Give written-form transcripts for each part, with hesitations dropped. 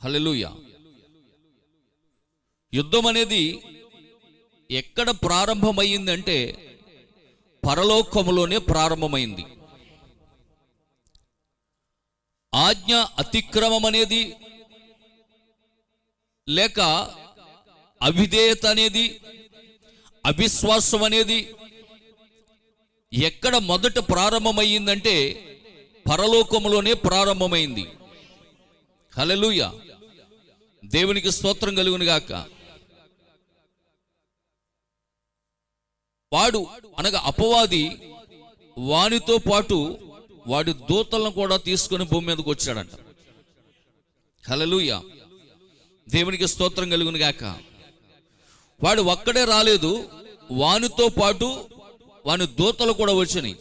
హల్లెలూయా. యుద్ధం అనేది ఎక్కడ ప్రారంభమైందంటే పరలోకములోనే ప్రారంభమైంది. ఆజ్ఞ అతిక్రమం అనేది లేక అవిధేయత అనేది, అవిశ్వాసం అనేది ఎక్కడ మొదట ప్రారంభమైందంటే పరలోకములోనే ప్రారంభమైంది. హల్లెలూయా. దేవునికి స్తోత్రం కలుగును గాక. వాడు అనగా అపవాది వానితో పాటు వాడి దూతలను కూడా తీసుకొని భూమి మీదకి వచ్చాడంట. హల్లెలూయా. దేవునికి స్తోత్రం కలుగును గాక. వాడు ఒక్కడే రాలేదు, వానితో పాటు వాని దూతలు కూడా వచ్చినాయి.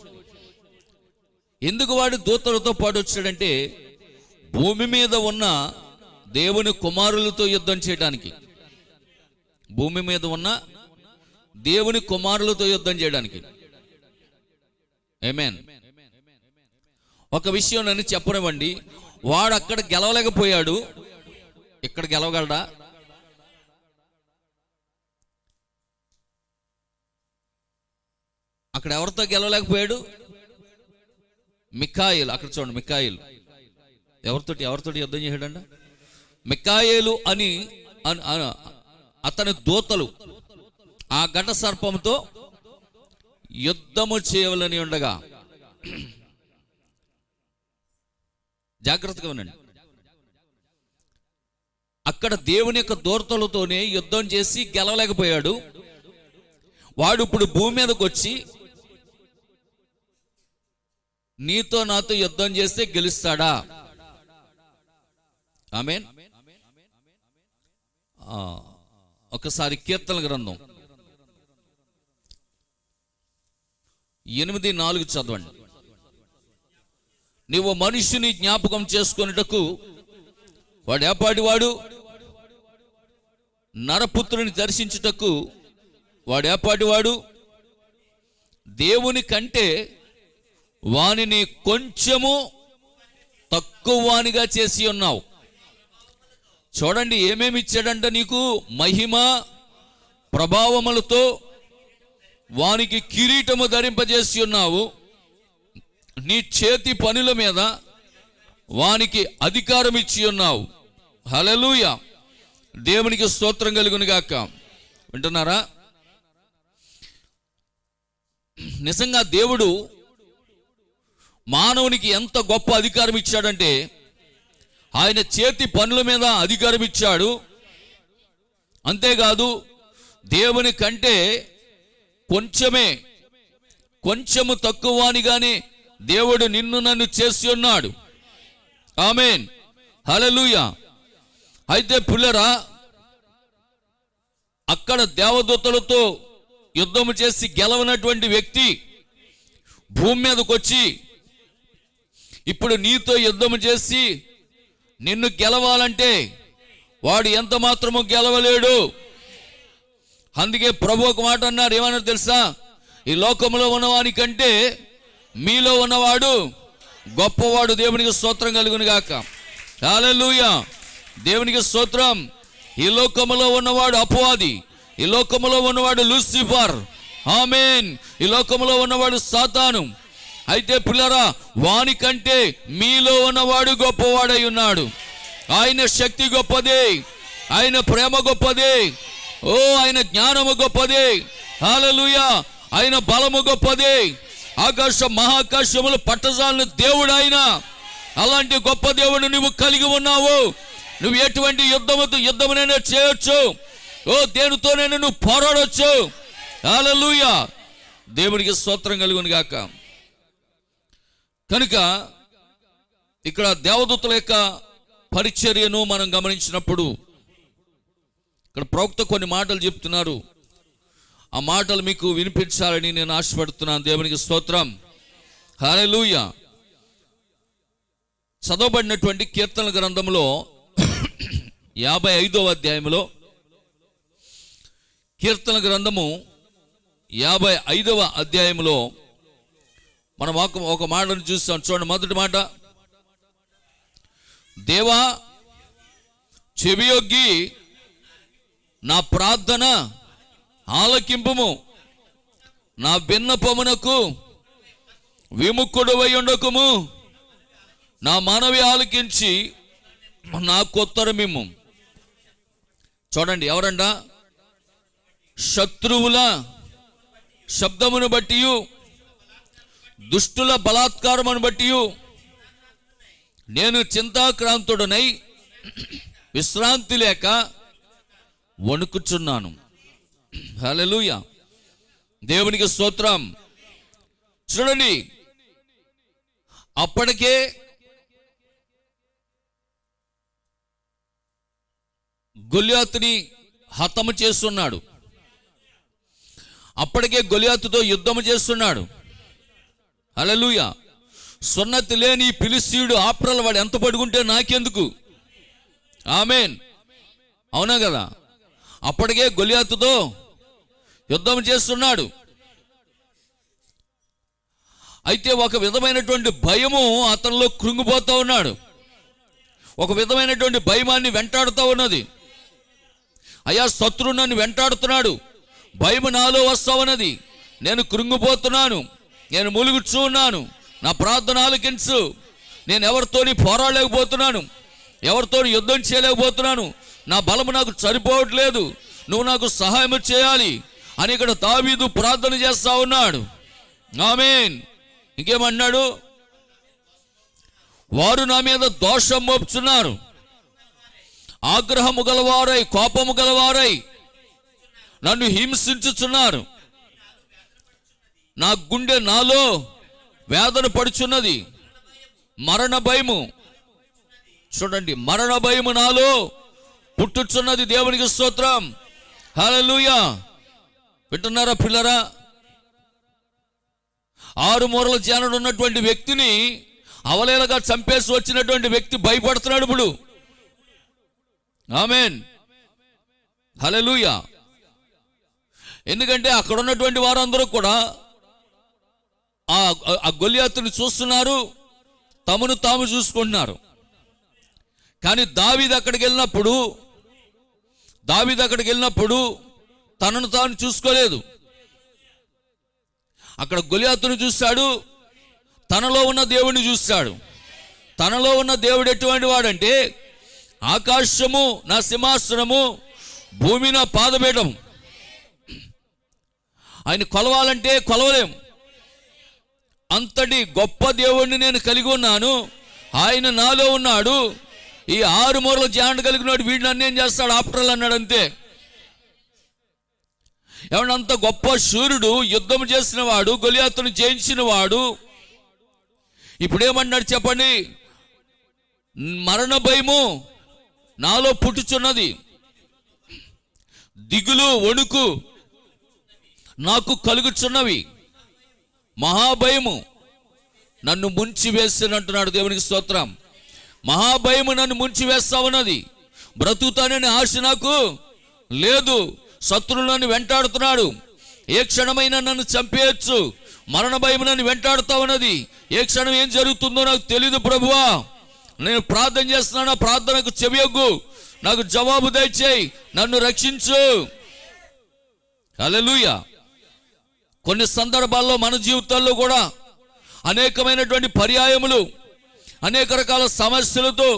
ఎందుకు వాడి దూతలతో పాటు వచ్చాడంటే భూమి మీద ఉన్న దేవుని కుమారులతో యుద్ధం చేయడానికి. భూమి మీద ఉన్న దేవుని కుమారులతో యుద్ధం చేయడానికి. ఆమేన్. ఒక విషయం నన్ను చెప్పనివ్వండి, వాడు అక్కడ గెలవలేకపోయాడు, ఇక్కడ గెలవగలడా? అక్కడ ఎవరితో గెలవలేకపోయాడు? మిఖాయేలు. అక్కడ చూడండి, మిఖాయేలు ఎవరితోటి యుద్ధం చేశాడంట? మిఖాయేలు అని అతని దూతలు ఆ ఘట సర్పంతో యుద్ధము చేయవలని ఉండగా, జాగ్రత్తగా ఉండండి, అక్కడ దేవుని యొక్క దూతలతోనే యుద్ధం చేసి గెలవలేకపోయాడు. వాడు ఇప్పుడు భూమి మీదకి వచ్చి నీతో నాతో యుద్ధం చేస్తే గెలుస్తాడా? ఆమేన్. ఒకసారి కీర్తన గ్రంథం 8:4 చదవండి. నీవు మనుష్యుని జ్ఞాపకం చేసుకొనుటకు వాడు ఏపాటివాడు, నరపుత్రుని దర్శించుటకు వాడు ఏపాటివాడు, దేవుని కంటే వానిని కొంచెము తక్కువ వానిగా చేసి ఉన్నావు. చూడండి ఏమేమి ఇచ్చాడంట నీకు? మహిమ ప్రభావములతో వానికి కిరీటము ధరింపజేసి ఉన్నావు. నీ చేతి పనుల మీద వానికి అధికారం ఇచ్చి ఉన్నావు. హల్లెలూయా. దేవునికి స్తోత్రం కలుగును గాక. వింటున్నారా? నిజంగా దేవుడు మానవునికి ఎంత గొప్ప అధికారం ఇచ్చాడంటే ఆయన చేతి పనుల మీద అధికారం ఇచ్చాడు. అంతేకాదు దేవుని కంటే కొంచెము తక్కువ వానిగానే దేవుడు నిన్ను నన్ను చేసి ఉన్నాడు. ఆమేన్. హల్లెలూయా. అయితే పిల్లరా, అక్కడ దేవదూతలతో యుద్ధము చేసి గెలవనటువంటి వ్యక్తి భూమి మీదకి వచ్చి ఇప్పుడు నీతో యుద్ధము చేసి నిన్ను గెలవాలంటే వాడు ఎంత మాత్రమూ గెలవలేడు. అందుకే ప్రభు ఒక మాట అన్నారు. ఏమన్నారు తెలుసా? ఈ లోకంలో ఉన్నవాని కంటే మీలో ఉన్నవాడు గొప్పవాడు. దేవునికి స్తోత్రం కలుగును గాక. హల్లెలూయా. దేవునికి స్తోత్రం. ఈ లోకములో ఉన్నవాడు అపవాది, ఈ లోకములో ఉన్నవాడు లూసిఫర్. ఆమేన్. ఈ లోకములో ఉన్నవాడు సాతాను. అయితే పిల్లరా, వాని కంటే మీలో ఉన్నవాడు గొప్పవాడై ఉన్నాడు. ఆయన శక్తి గొప్పది, ఆయన ప్రేమ గొప్పది, ఆయన జ్ఞానము గొప్పది. హల్లెలూయా. ఆయన బలము గొప్పది. ఆకాశ మహాకాశములు పట్టజాలను దేవుడు ఆయన. అలాంటి గొప్ప దేవుడు నువ్వు కలిగి ఉన్నావు. నువ్వు ఎటువంటి యుద్ధమునైనా చేయొచ్చు. దేనితోనైనా నువ్వు పోరాడొచ్చు. హల్లెలూయా. దేవునికి స్తోత్రం కలుగును గాక. కనుక ఇక్కడ దేవదూతల యొక్క పరిచర్యను మనం గమనించినప్పుడు ఇక్కడ ప్రవక్త కొన్ని మాటలు చెప్తున్నారు. ఆ మాటలు మీకు వినిపించాలని నేను ఆశపడుతున్నాను. దేవునికి స్తోత్రం. హల్లెలూయా. చదవబడినటువంటి కీర్తన గ్రంథంలో 55వ అధ్యాయంలో, కీర్తన గ్రంథము 55వ అధ్యాయంలో మనం ఒక మాటను చూస్తాం. చూడండి, మొదటి మాట, దేవా చెవియొగ్గి నా ప్రార్థన ఆలకింపుము, నా విన్నపమునకు విముఖుడవై ఉండకుము, నా మనవి ఆలకించి నాకు ఉత్తరమిమ్ము. చూడండి, ఎవరంట? శత్రువుల శబ్దమును బట్టి, దుష్టుల బలాత్కారమును బట్టి నేను చింతాక్రాంతుడనై విశ్రాంతి లేక వణుకుచున్నాను. హల్లెలూయా, దేవునికి స్తోత్రం. చూడండి, అప్పటికే గొల్యాతుని హతము చేస్తున్నాడు, అప్పటికే గొల్యాతుతో యుద్ధము చేస్తున్నాడు. హల్లెలూయా. సున్నతి లేని ఫిలిష్తీయుడు ఆప్రల వాడు ఎంత పడుకుంటే నాకెందుకు? ఆమేన్, అవునా కదా? అప్పటికే గొల్యాతుతో యుద్ధం చేస్తున్నాడు. అయితే ఒక విధమైనటువంటి భయము అతనిలో కృంగిపోతూ ఉన్నాడు. ఒక విధమైనటువంటి భయమాన్ని వెంటాడుతూ ఉన్నది. అయ్యా, శత్రువు నన్ను వెంటాడుతున్నాడు, భయం నాలో వస్తా ఉన్నది, నేను కృంగిపోతున్నాను, నేను మూలుగుచూ ఉన్నాను, నా ప్రార్థన ఆలకించు, నేను ఎవరితోని పోరాడలేకపోతున్నాను, ఎవరితో యుద్ధం చేయలేకపోతున్నాను, నా బలము నాకు సరిపోవట్లేదు, నువ్వు నాకు సహాయం చేయాలి అని ఇక్కడ దావీదు ప్రార్థన చేస్తా ఉన్నాడు. ఆమేన్. ఇంకేమన్నాడు? వారు నా మీద దోషం మోపుచున్నారు, ఆగ్రహము గలవారై, కోపము గలవారై నన్ను హింసించుచున్నారు, నా గుండె నాలో వేదన పడుచున్నది, మరణ భయము. చూడండి, మరణ భయము నాలో పుట్టుచున్నది. దేవునికి స్తోత్రం. హల్లెలూయా. వింటున్నారా పిల్లరా? 6 మూరల జానుడు ఉన్నటువంటి వ్యక్తిని అవలేలగా చంపేసి వచ్చినటువంటి వ్యక్తి భయపడుతున్నాడు ఇప్పుడు. ఆమేన్, హల్లెలూయా. ఎందుకంటే అక్కడ ఉన్నటువంటి వారందరూ కూడా ఆ గొల్యాతుని చూస్తున్నారు, తమను తాము చూసుకుంటున్నారు. కానీ దావీదు అక్కడికి వెళ్ళినప్పుడు తనను తాను చూసుకోలేదు. అక్కడ గొల్యాతుని చూశాడు, తనలో ఉన్న దేవుడిని చూశాడు. తనలో ఉన్న దేవుడు ఎటువంటి వాడంటే, ఆకాశము నా సింహాసనము, భూమి నా పాదపీఠం. ఆయన కొలవాలంటే కొలవలేము, అంతటి గొప్ప దేవుణ్ణి నేను కలిగి ఉన్నాను, ఆయన నాలో ఉన్నాడు. ఈ 6 మూరల జాండ కలిగినాడు, వీడిని అన్నేం చేస్తాడు? ఆప్టర్లు అన్నాడు అంతే. ఏమన్నా అంత గొప్ప శూరుడు, యుద్ధం చేసిన వాడు, గొల్యాతును జయించిన వాడు ఇప్పుడేమన్నాడు చెప్పండి? మరణ భయము నాలో పుట్టుచున్నది, దిగులు వణుకు నాకు కలుగుచున్నవి, మహాభయము నన్ను ముంచి వేస్తున్నట్టున్నాడు. దేవునికి స్తోత్రం. మహాభయము నన్ను ముంచి వేస్తా ఉన్నది, బ్రతుకుతానని ఆశ నాకు లేదు, శత్రువులను వెంటాడుతున్నాడు, ఏ క్షణమైనా నన్ను చంపేయచ్చు, మరణ భయం నన్ను వెంటాడుతా ఉన్నది, ఏ క్షణం ఏం జరుగుతుందో నాకు తెలియదు ప్రభువా, నేను ప్రార్థన చేస్తున్నాను, ప్రార్థనకు చెవియొగ్గు, నాకు జవాబు దయచేయి, నన్ను రక్షించు. హల్లెలూయా. కొన్ని సందర్భాల్లో మన జీవితాల్లో కూడా అనేకమైనటువంటి పర్యాయములు, అనేక రకాల సమస్యలతో,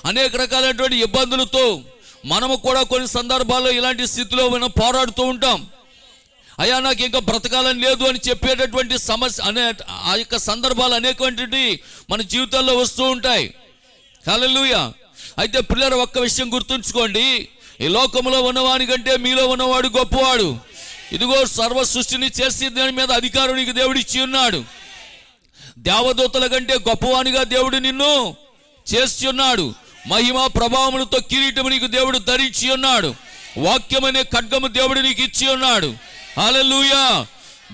అనేక రకాలైనటువంటి ఇబ్బందులతో మనము కూడా కొన్ని సందర్భాల్లో ఇలాంటి స్థితిలో మనం పోరాడుతూ ఉంటాం. అయ్యా, నాకు ఇంకా బ్రతకాలని లేదు అని చెప్పేటటువంటి సమస్య ఆ యొక్క సందర్భాలు అనేకమైనటువంటి మన జీవితాల్లో వస్తూ ఉంటాయి. హల్లెలూయా. అయితే పిల్లలు, ఒక్క విషయం గుర్తుంచుకోండి, ఈ లోకంలో ఉన్నవాని కంటే మీలో ఉన్నవాడు గొప్పవాడు. ఇదిగో సర్వ సృష్టిని చేసి దాని మీద అధికారం నీకు దేవుడు ఇచ్చి ఉన్నాడు. దేవదూతల కంటే గొప్పవానిగా దేవుడు నిన్ను చేసి ఉన్నాడు. మహిమ ప్రభావములతో కిరీటము నీకు దేవుడు ధరించి ఉన్నాడు. వాక్యం అనే ఖడ్గము దేవుడు నీకు ఇచ్చి ఉన్నాడు. హల్లెలూయా.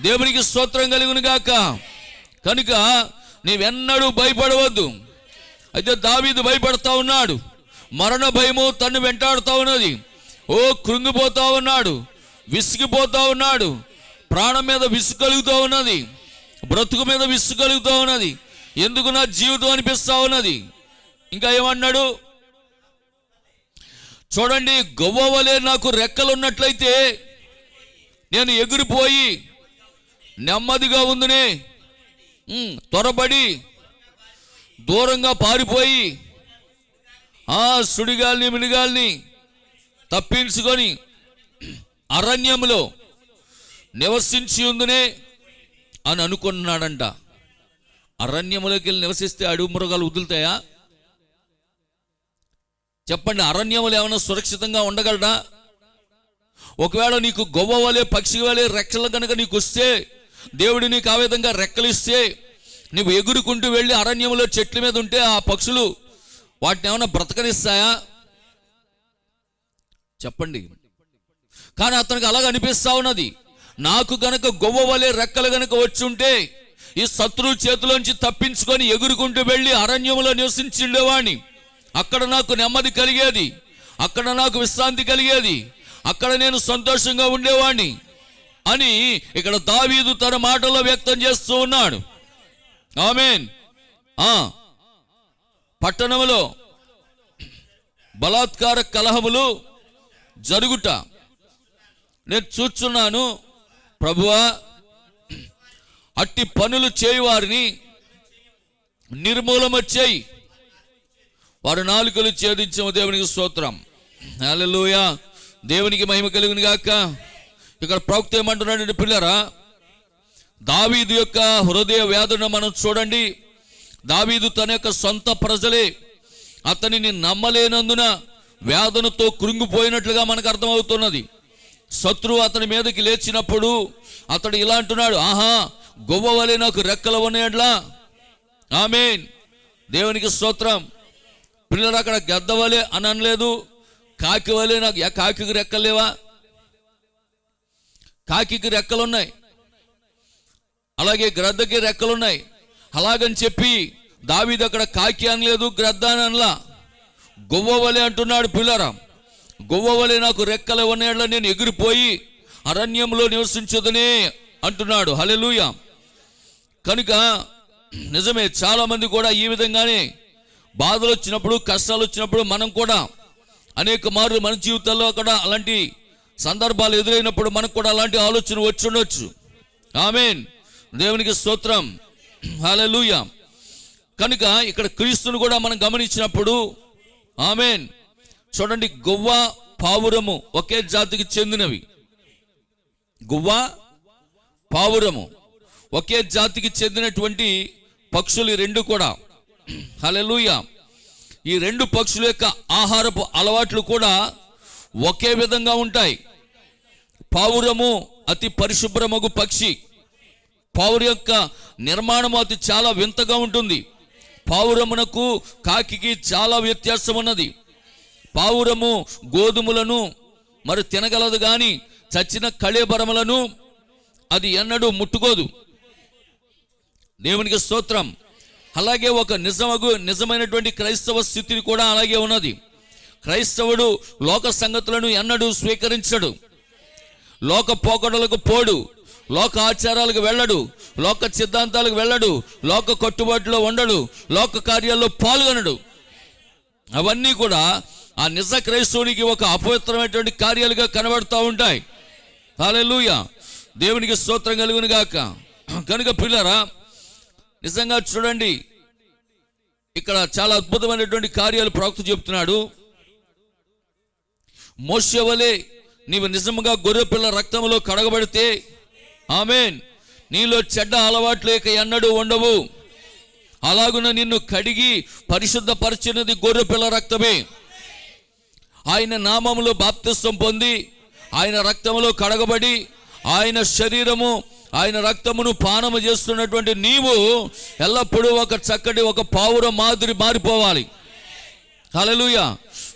దేవునికి స్తోత్రం కలుగును గాక. కనుక నీవెన్నడూ భయపడవద్దు. అయితే దావీదు భయపడతా ఉన్నాడు, మరణ భయము తన్ను వెంటాడుతూ ఉన్నది. కృంగిపోతా ఉన్నాడు, విసిగిపోతా ఉన్నాడు, ప్రాణం మీద విసుగు కలుగుతూ ఉన్నది, బ్రతుకు మీద విసుగు కలుగుతూ ఉన్నది. ఎందుకు నా జీవితం అనిపిస్తా ఉన్నది. ఇంకా ఏమన్నాడు? చూడండి, గొవ్వ వలె నాకు రెక్కలున్నట్లయితే నేను ఎగిరిపోయి నెమ్మదిగా ఉందినే త్వరబడి దూరంగా పారిపోయి ఆ సుడిగాల్ని మిడిగాల్ని తప్పించుకొని అరణ్యంలో నివసించి ఉందినే అని అనుకున్నాడంట. అరణ్యములోకి వెళ్ళి నివసిస్తే అడవి మృగాలు వదులుతాయా? చెప్పండి, అరణ్యములు ఏమైనా సురక్షితంగా ఉండగలడా? ఒకవేళ నీకు గొవ్వ వలె పక్షి వలె రెక్కలు కనుక నీకు వస్తే, దేవుడు నీకు ఆ విధంగా రెక్కలు ఇస్తే, నువ్వు ఎగురుకుంటూ వెళ్ళి అరణ్యంలో చెట్ల మీద ఉంటే ఆ పక్షులు వాటిని ఏమైనా బ్రతకనిస్తాయా? చెప్పండి. కానీ అతనికి అలాగ అనిపిస్తా ఉన్నది, నాకు గనక గొవ్వ వలె రెక్కలు గనక వచ్చి ఉంటే ఈ శత్రువు చేతిలోంచి తప్పించుకొని ఎగురుకుంటూ వెళ్ళి అరణ్యంలో నివసించిండేవాడిని. అక్కడ నాకు నెమ్మది కలిగేది, అక్కడ నాకు విశ్రాంతి కలిగేది, అక్కడ నేను సంతోషంగా ఉండేవాడిని అని ఇక్కడ దావీదు తన మాటల్లో వ్యక్తం చేస్తూ ఉన్నాడు. ఆమేన్. పట్టణంలో బలాత్కార కలహములు జరుగుట నేను చూస్తున్నాను. ప్రభువా, అట్టి పనులు చేయువారిని నిర్మూలన చేయి, వారు నాలుకలు ఛేదించము. దేవునికి స్తోత్రం. హల్లెలూయా. దేవునికి మహిమ కలుగును గాక. ఇక్కడ ప్రవక్త ఏమంటున్నాడంటే, పిల్లరా, దావీదు యొక్క హృదయ వేదన మనం చూడండి. దావీదు తన యొక్క సొంత ప్రజలే అతనిని నమ్మలేనందున వేదనతో కృంగిపోయినట్లుగా మనకు అర్థమవుతున్నది. శత్రువు అతని మీదకి లేచినప్పుడు అతడు ఇలా అంటున్నాడు, ఆహా, గొవ్వ వలె నాకు రెక్కలు ఉన్నాయట్లా. ఆమేన్. దేవునికి స్తోత్రం. పిల్లలు, అక్కడ గద్ద వలె అని అనలేదు, కాకి వలె నాకు. కాకికి రెక్కలు లేవా? కాకికి రెక్కలున్నాయి, అలాగే గ్రద్దకి రెక్కలున్నాయి. అలాగని చెప్పి దావీదు అక్కడ కాకి అనలేదు, గ్రద్ద అని అనలా, గొవ్వ వలె అంటున్నాడు. పిల్లరా, గొవ్వ వలె నాకు రెక్కలు ఉన్నాయట్లా, నేను ఎగిరిపోయి అరణ్యంలో నివసించదనే అంటున్నాడు. హల్లెలూయా. కనుక నిజమే, చాలా మంది కూడా ఈ విధంగానే బాధలు వచ్చినప్పుడు, కష్టాలు వచ్చినప్పుడు మనం కూడా అనేక మార్లు మన జీవితాల్లో అక్కడ అలాంటి సందర్భాలు ఎదురైనప్పుడు మనకు కూడా అలాంటి ఆలోచన వచ్చి ఉండొచ్చు. ఆమేన్. దేవునికి స్తోత్రం. హల్లెలూయా. కనుక ఇక్కడ క్రీస్తును కూడా మనం గమనించినప్పుడు, ఆమేన్, చూడండి, గువ్వ పావురము ఒకే జాతికి చెందినవి. గువ్వ పావురము ఒకే జాతికి చెందినటువంటి పక్షులు ఈ రెండు కూడా. హల్లెలూయా. ఈ రెండు పక్షుల యొక్క ఆహారపు అలవాట్లు కూడా ఒకే విధంగా ఉంటాయి. పావురము అతి పరిశుభ్రమగు పక్షి. పావుర యొక్క నిర్మాణము అతి చాలా వింతగా ఉంటుంది. పావురమునకు కాకికి చాలా వ్యత్యాసం ఉన్నది. పావురము గోధుమలను మరి తినగలదు, కానీ చచ్చిన కళేబరములను అది ఎన్నడూ ముట్టుకోదు. దేవునికి స్తోత్రం. అలాగే ఒక నిజమైనటువంటి క్రైస్తవ స్థితిని కూడా అలాగే ఉన్నది. క్రైస్తవుడు లోక సంగతులను ఎన్నడూ స్వీకరించడు, లోక పోకడలకు పోడు, లోక ఆచారాలకు వెళ్ళడు, లోక సిద్ధాంతాలకు వెళ్ళడు, లోక కట్టుబాటులో ఉండడు, లోక కార్యాల్లో పాల్గొనడు. అవన్నీ కూడా ఆ నిజ క్రైస్తవునికి ఒక అపవిత్రమైనటువంటి కార్యాలుగా కనబడుతూ ఉంటాయి. హల్లెలూయా. దేవునికి స్తోత్రం కలుగును గాక. కనుక పిల్లరా, నిజంగా చూడండి, ఇక్కడ చాలా అద్భుతమైనటువంటి కార్యాలు ప్రవక్త చెప్తున్నాడు. మోషే వలె నీవు నిజంగా గొర్రెపిల్ల రక్తంలో కడగబడితే, ఆమేన్, నీలో చెడ్డ అలవాట్లు ఇక ఎన్నడూ ఉండవు. అలాగున నిన్ను కడిగి పరిశుద్ధపరిచినది గొర్రెపిల్ల రక్తమే. ఆయన నామములో బాప్తిస్వం పొంది, ఆయన రక్తములో కడగబడి, ఆయన శరీరము ఆయన రక్తమును పానము చేస్తున్నటువంటి నీవు ఎల్లప్పుడూ ఒక చక్కటి ఒక పావుర మాదిరి మారిపోవాలి. హల్లెలూయా.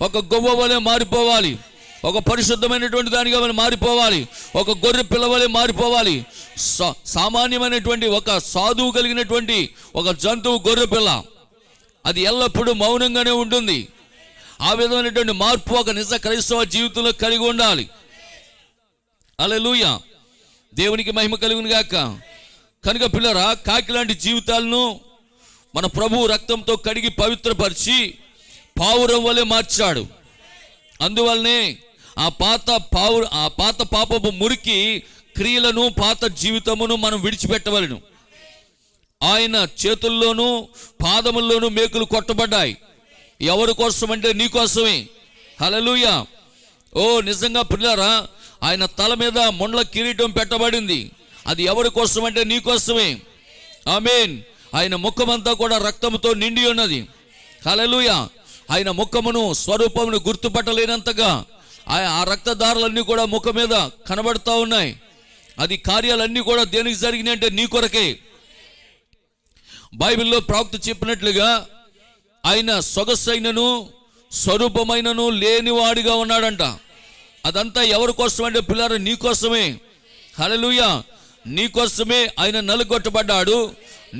ఒక గొవ్వ వలె మారిపోవాలి, ఒక పరిశుద్ధమైనటువంటి దానిగా మారిపోవాలి, ఒక గొర్రె పిల్లవలే మారిపోవాలి. సామాన్యమైనటువంటి ఒక సాధువు కలిగినటువంటి ఒక జంతువు గొర్రె పిల్ల, అది ఎల్లప్పుడూ మౌనంగానే ఉంటుంది. ఆ విధమైనటువంటి మార్పు ఒక నిజ క్రైస్తవ జీవితంలో కలిగి ఉండాలి. హల్లెలూయా. దేవునికి మహిమ కలుగును గాక. కనుక పిల్లరా, కాకి లాంటి జీవితాలను మన ప్రభువు రక్తంతో కడిగి పవిత్రపరిచి పావురం వలె మార్చాడు. అందువల్లనే ఆ పాత పాపపు మురికి క్రియలను, పాత జీవితమును మనం విడిచిపెట్టవలను. ఆయన చేతుల్లోనూ పాదముల్లోనూ మేకులు కొట్టబడ్డాయి. ఎవరి కోసం అంటే నీ కోసమే. హల్లెలూయా. ఓ నిజంగా పిల్లారా, ఆయన తల మీద మొండ్ల కిరీటం పెట్టబడింది. అది ఎవరి కోసం అంటే నీ కోసమే. ఆమేన్. ఆయన ముఖమంతా కూడా రక్తంతో నిండి ఉన్నది. హల్లెలూయా. ఆయన ముఖమును, స్వరూపమును గుర్తుపట్టలేనంతగా ఆ రక్తధారలన్నీ కూడా ముఖం మీద కనబడుతూ ఉన్నాయి. అది కార్యాలన్నీ కూడా దేనికి జరిగినాయి అంటే నీ కొరకే. బైబిల్లో ప్రవక్త చెప్పినట్లుగా ఆయన సొగసైనను స్వరూపమైనను లేనివాడిగా ఉన్నాడంట. అదంతా ఎవరి కోసం అంటే పిల్లారా నీ కోసమే. హల్లెలూయా. నీ కోసమే ఆయన నలుగొట్టబడ్డాడు.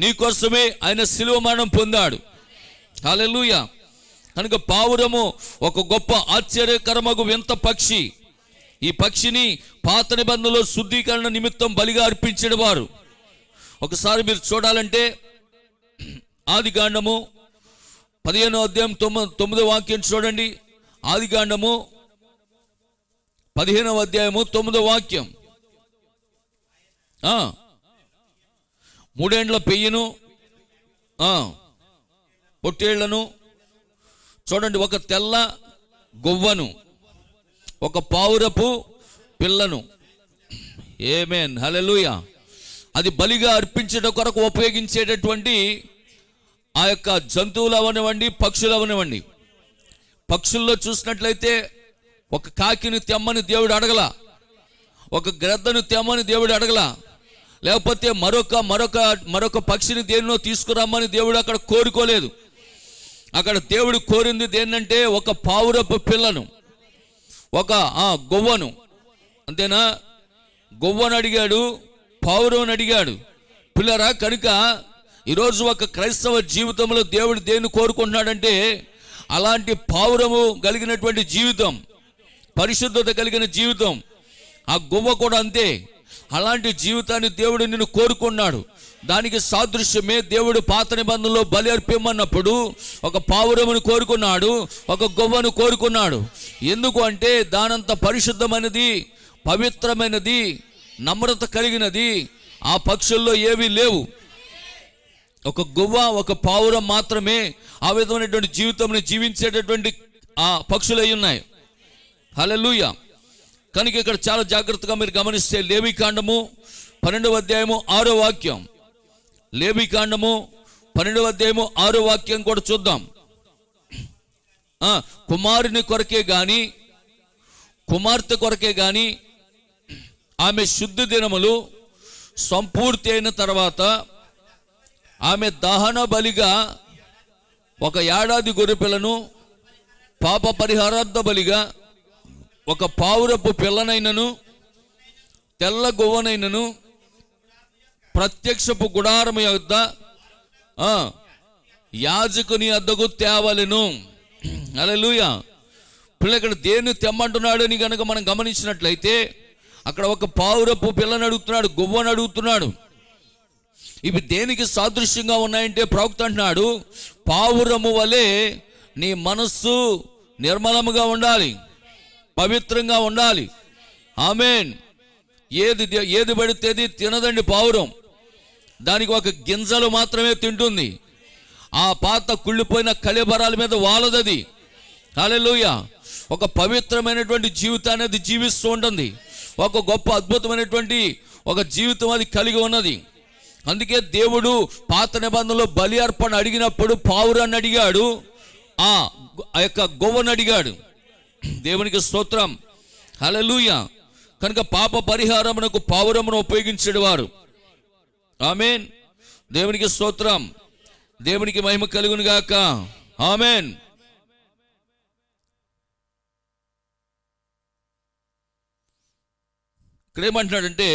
నీ కోసమే ఆయన శిలువ మరణం పొందాడు. హల్లెలూయా. కనుక పావురము ఒక గొప్ప ఆశ్చర్యకరమగు వింత పక్షి. ఈ పక్షిని పాత నిబంధనలో శుద్ధీకరణ నిమిత్తం బలిగా అర్పించిన వారు. ఒకసారి మీరు చూడాలంటే ఆదికాండము 15వ అధ్యాయం 9వ వాక్యం చూడండి. ఆదికాండము 15వ అధ్యాయము 9వ వాక్యం. 3 ఏండ్ల పెయ్యను, పొట్టేళ్లను చూడండి, ఒక తెల్ల గొవ్వను, ఒక పావురపు పిల్లను. ఆమేన్. హల్లెలూయా. అది బలిగా అర్పించడం కొరకు ఉపయోగించేటటువంటి ఆ యొక్క జంతువులు అవనివ్వండి, పక్షులు అవనివ్వండి. పక్షుల్లో చూసినట్లయితే ఒక కాకిని తెమ్మని దేవుడు అడగల, ఒక గ్రద్దను తెమ్మని దేవుడు అడగల, లేకపోతే మరొక పక్షిని దేనినో తీసుకురమ్మని దేవుడు అక్కడ కోరుకోలేదు. అక్కడ దేవుడు కోరింది దేన్నంటే ఒక పావురపు పిల్లను, ఒక గొవ్వను. అంతేనా? గొవ్వను అడిగాడు, పావురం అడిగాడు. పిల్లరా, కనుక ఈరోజు ఒక క్రైస్తవ జీవితంలో దేవుడు దేన్ని కోరుకుంటున్నాడంటే అలాంటి పావురము కలిగినటువంటి జీవితం, పరిశుద్ధత కలిగిన జీవితం. ఆ గొవ్వ కూడా అంతే. అలాంటి జీవితాన్ని దేవుడు నిన్ను కోరుకున్నాడు. దానికి సాదృశ్యమే దేవుడు పాత నిబంధనలో బలి అర్పించమన్నప్పుడు ఒక పావురమును కోరుకున్నాడు, ఒక గొవ్వను కోరుకున్నాడు. ఎందుకు అంటే దానంత పరిశుద్ధమైనది, పవిత్రమైనది, నమ్రత కలిగినది ఆ పక్షుల్లో ఏవీ లేవు. ఒక గొవ్వ, ఒక పావురం మాత్రమే ఆ విధమైనటువంటి జీవితం జీవించేటటువంటి ఆ పక్షులు అయి ఉన్నాయి. హల్లెలూయా. కనుక ఇక్కడ చాలా జాగ్రత్తగా మీరు గమనిస్తే లేవీకాండము 12వ అధ్యాయము 6వ వాక్యం. లేవీకాండము 12వ అధ్యాయము 6వ వాక్యం కూడా చూద్దాం. కుమారుని కొరకే గాని కుమార్తె కొరకే గాని ఆమె శుద్ధ దినములు సంపూర్తి అయిన తర్వాత ఆమె దహన బలిగా ఒక ఏడాది గొర్రెపిల్లను, పాప పరిహారార్థ బలిగా ఒక పావురపు పిల్లనైనను, తెల్ల గొవ్వనైనను ప్రత్యక్షపు గుడారము యొద్ద యాజకుని వద్దకు తేవలెను. హల్లెలూయా. పిల్ల ఇక్కడ దేన్ని తెమ్మంటున్నాడు అని కనుక మనం గమనించినట్లయితే అక్కడ ఒక పావురపు పిల్లని అడుగుతున్నాడు, గొవ్వను అడుగుతున్నాడు. ఇవి దేనికి సాదృశ్యంగా ఉన్నాయంటే ప్రవక్త అంటున్నాడు, పావురము వలె నీ మనస్సు నిర్మలముగా ఉండాలి, పవిత్రంగా ఉండాలి. ఆమేన్. ఏది పడితేది తినదండి పావురం. దానికి ఒక గింజలు మాత్రమే తింటుంది. ఆ పాత కుళ్ళిపోయిన కళేబరాల మీద వాలదది. హల్లెలూయా. ఒక పవిత్రమైనటువంటి జీవితాన్ని అది జీవిస్తూ ఉంటుంది. ఒక గొప్ప అద్భుతమైనటువంటి ఒక జీవితం అది కలిగి ఉన్నది. అందుకే దేవుడు పాత నిబంధనలో బలి అర్పణ అడిగినప్పుడు పావురాన్ని అడిగాడు, ఆ యొక్క గొవ్వను అడిగాడు. దేవునికి స్తోత్రం. హల్లెలూయా. కనుక పాప పరిహారమునకు పావురమును ఉపయోగించేడు వారు. ఆమేన్. దేవునికి స్తోత్రం. దేవునికి మహిమ కలుగును గాక. ఆమేన్. ఇక్కడ ఏమంటున్నాడంటే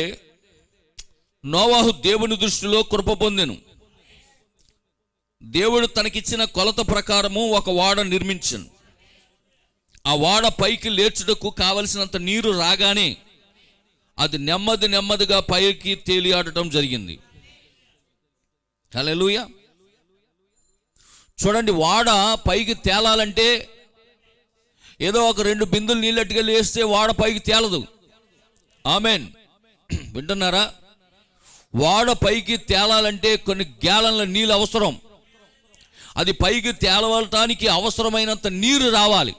నోవాహు దేవుని దృష్టిలో కృప పొందెను. దేవుడు తనకిచ్చిన కొలత ప్రకారము ఒక వాడ నిర్మించను. ఆ వాడ పైకి లేచుటకు కావలసినంత నీరు రాగానే అది నెమ్మదిగా పైకి తేలియాడటం జరిగింది. హల్లెలూయా. చూడండి, వాడ పైకి తేలాలంటే ఏదో ఒక 2 బిందులు నీళ్ళట్టుకెళ్ళి వేస్తే వాడ పైకి తేలదు. ఆమెన్, వింటున్నారా? వాడ పైకి తేలాలంటే కొన్ని గ్యాలన్ల నీళ్ళు అవసరం. అది పైకి తేలవటానికి అవసరమైనంత నీరు రావాలి.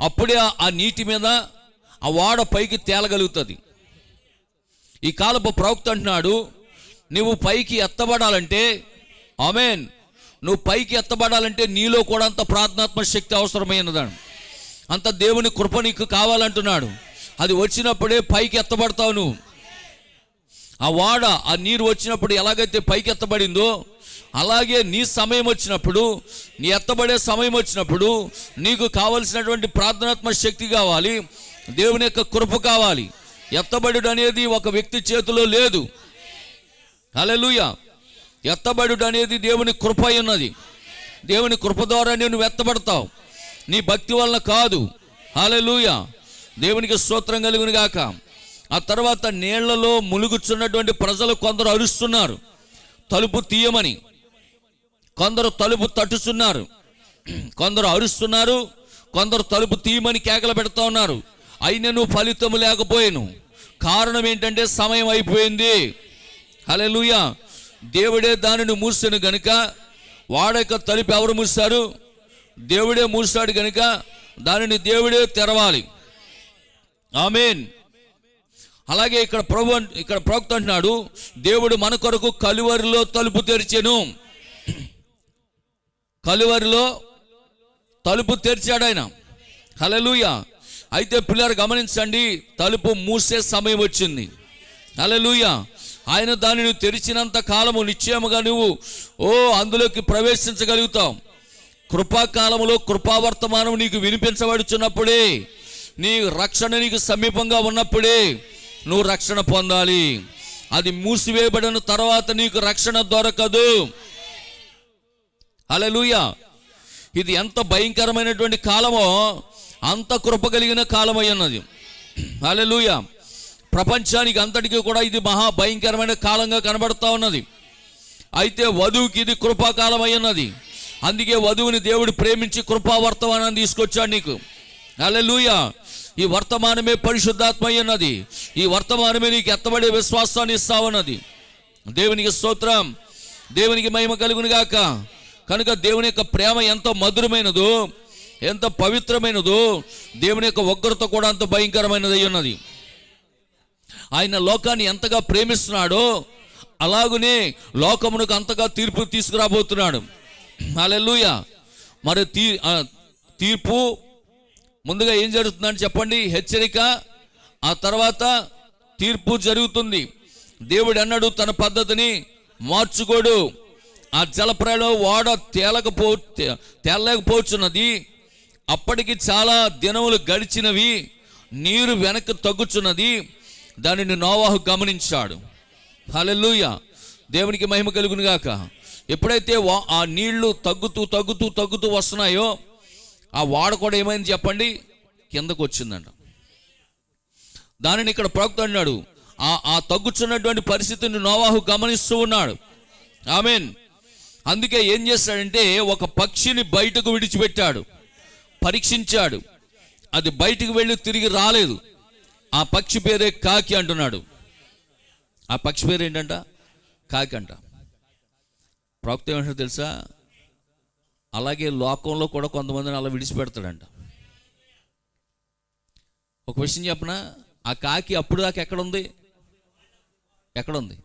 అప్పుడే ఆ నీటి మీద ఆ వాడ పైకి తేలగలుగుతుంది. ఈ కాలపు ప్రవక్త అంటున్నాడు, నువ్వు పైకి ఎత్తబడాలంటే, ఆమేన్, నువ్వు పైకి ఎత్తబడాలంటే నీలో కూడా అంత ప్రార్థనాత్మక శక్తి అవసరమైనదాడు. అంత దేవుని కృప నీకు కావాలంటున్నాడు. అది వచ్చినప్పుడే పైకి ఎత్తబడతావు నువ్వు. ఆ వాడ, ఆ నీరు వచ్చినప్పుడు ఎలాగైతే పైకి ఎత్తబడిందో, అలాగే నీ సమయం వచ్చినప్పుడు, నీ ఎత్తబడే సమయం వచ్చినప్పుడు నీకు కావలసినటువంటి ప్రార్థనాత్మక శక్తి కావాలి, దేవుని యొక్క కృప కావాలి. ఎత్తబడుడు అనేది ఒక వ్యక్తి చేతిలో లేదు. హల్లెలూయా. ఎత్తబడుడు అనేది దేవుని కృప ఉన్నది. దేవుని కృప ద్వారా నువ్వు ఎత్తబడతావు, నీ భక్తి వలన కాదు. హల్లెలూయా. దేవునికి స్తోత్రం కలుగును గాక. ఆ తర్వాత నీళ్లలో ములుగుచున్నటువంటి ప్రజలు కొందరు అరుస్తున్నారు తలుపు తీయమని, కొందరు తలుపు తట్టుచున్నారు, కొందరు అరుస్తున్నారు, కొందరు తలుపు తీయమని కేకలు పెడతా ఉన్నారు. అయినను ఫలితము లేకపోయాను. కారణం ఏంటంటే సమయం అయిపోయింది. హల్లెలూయా. దేవుడే దానిని మూసాను గనుక, వాడక తలుపు ఎవరు మూసారు? దేవుడే మూసాడు గనుక దానిని దేవుడే తెరవాలి. ఆమేన్. అలాగే ఇక్కడ ప్రవక్త అంటున్నాడు, దేవుడు మన కొరకు కలువరిలో తలుపు తెరిచెను. కలువరిలో తలుపు తెరిచాడు ఆయన. హల్లెలూయా. అయితే పిల్లలు గమనించండి, తలుపు మూసే సమయం వచ్చింది. హల్లెలూయా. ఆయన దానిని తెరిచినంత కాలము నిశ్చయముగా నువ్వు అందులోకి ప్రవేశించగలుగుతావు. కృపాకాలములో కృపావర్తమానం నీకు వినిపించబడుచున్నప్పుడే, నీ రక్షణ నీకు సమీపంగా ఉన్నప్పుడే నువ్వు రక్షణ పొందాలి. అది మూసివేయబడిన తర్వాత నీకు రక్షణ దొరకదు. హల్లెలూయా. ఇది ఎంత భయంకరమైనటువంటి కాలమో అంత కృప కలిగిన కాలమై ఉన్నది. హల్లెలూయా. ప్రపంచానికి అంతటికీ కూడా ఇది మహా భయంకరమైన కాలంగా కనబడతా ఉన్నది. అయితే వధువుకి ఇది కృపాకాలం అయి ఉన్నది. అందుకే వధువుని దేవుడు ప్రేమించి కృపా వర్తమానాన్ని తీసుకొచ్చాడు నీకు. హల్లెలూయా. ఈ వర్తమానమే పరిశుద్ధాత్మ అయి ఉన్నది. ఈ వర్తమానమే నీకు ఎత్తబడే విశ్వాసాన్ని ఇస్తా ఉన్నది. దేవునికి స్తోత్రం, దేవునికి మహిమ కలుగును గాక. కనుక దేవుని యొక్క ప్రేమ ఎంత మధురమైనదో, ఎంత పవిత్రమైనదో, దేవుని యొక్క ఉగ్రత కూడా అంత భయంకరమైనది అయి ఉన్నది. ఆయన లోకాన్ని ఎంతగా ప్రేమిస్తున్నాడో అలాగునే లోకమునకు అంతగా తీర్పు తీసుకురాబోతున్నాడు. హల్లెలూయా. మరి తీర్పు ముందుగా ఏం జరుగుతుందని చెప్పండి? హెచ్చరిక, ఆ తర్వాత తీర్పు జరుగుతుంది. దేవుడు అన్నాడు తన పద్ధతిని మార్చుకోడు. ఆ జలప్రళయంలో వాడ తేలలేకపోతున్నది. అప్పటికి చాలా దినములు గడిచినవి, నీరు వెనక్కి తగ్గుచున్నది. దానిని నోవాహు గమనించాడు. హల్లెలూయా. దేవునికి మహిమ కలుగును గాక. ఎప్పుడైతే ఆ నీళ్లు తగ్గుతూ వస్తున్నాయో, ఆ వాడ కూడా ఏమైంది చెప్పండి? కిందకు వచ్చిందంట. దానిని ఇక్కడ ప్రవక్త అన్నాడు, ఆ తగ్గుచున్నటువంటి పరిస్థితిని నోవాహు గమనిస్తూ ఉన్నాడు. ఆమేన్. అందుకే ఏం చేస్తాడంటే ఒక పక్షిని బయటకు విడిచిపెట్టాడు, పరీక్షించాడు. అది బయటికి వెళ్ళి తిరిగి రాలేదు. ఆ పక్షి పేరే కాకి అంటున్నాడు. ఆ పక్షి పేరు ఏంటంట? కాకి అంట. ప్రవక్త ఏమంటాడు తెలుసా? అలాగే లోకంలో కూడా కొంతమందిని అలా విడిచిపెడతాడంట. ఒక విషయం చెప్పనా? ఆ కాకి అప్పుడు దాకా ఎక్కడుంది?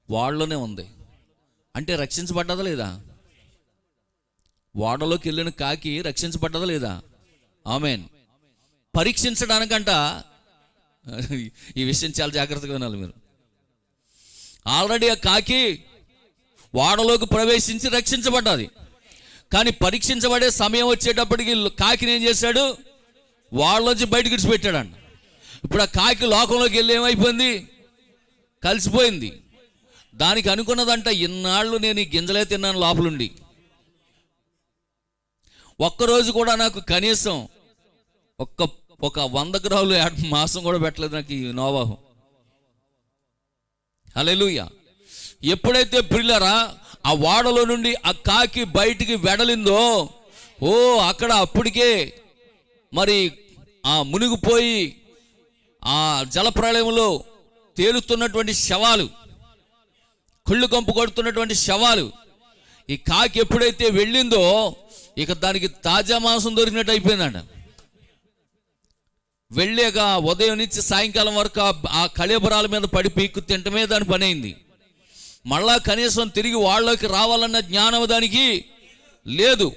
వాడలోనే ఉంది. అంటే రక్షించబడ్డదా లేదా? వాడలోకి వెళ్ళిన కాకి రక్షించబడ్డదా లేదా? ఆమేన్. పరీక్షించడానికంట, ఈ విషయం చాలా జాగ్రత్తగా వినాలి మీరు. ఆల్రెడీ ఆ కాకి వాడలోకి ప్రవేశించి రక్షించబడ్డది. కానీ పరీక్షించబడే సమయం వచ్చేటప్పటికి కాకిని ఏం చేశాడు? వాళ్ళలోంచి బయటకు విడిచిపెట్టాడంట. ఇప్పుడు ఆ కాకి లోకంలోకి వెళ్ళి ఏమైపోయింది? కలిసిపోయింది. దానికి అనుకున్నదంట, ఇన్నాళ్ళు నేను ఈ గింజలే తిన్నాను లోపలుండి, ఒక్కరోజు కూడా నాకు కనీసం ఒక 100 గ్రాములు మాంసం కూడా పెట్టలేదు నాకు ఈ నోవాహు. హల్లెలూయా. ఎప్పుడైతే ప్రియులారా ఆ వాడలో నుండి ఆ కాకి బయటికి వెడలిందో, అక్కడ అప్పటికే మరి మునిగిపోయి ఆ జలప్రళయంలో తేలుతున్నటువంటి శవాలు, కుళ్ళు కంపు కొడుతున్నటువంటి శవాలు. ఈ కాకి ఎప్పుడైతే వెళ్ళిందో ఇక దానికి తాజా మాంసం దొరికినట్టు అయిపోయిందంట. వెళ్ళాక ఉదయం నుంచి సాయంకాలం వరకు ఆ కళేబరాల మీద పడి పీక్కు తింటమే దాని పని అయింది. మళ్ళా కనీసం తిరిగి వాళ్ళకి రావాలన్న జ్ఞానం దానికి లేదు.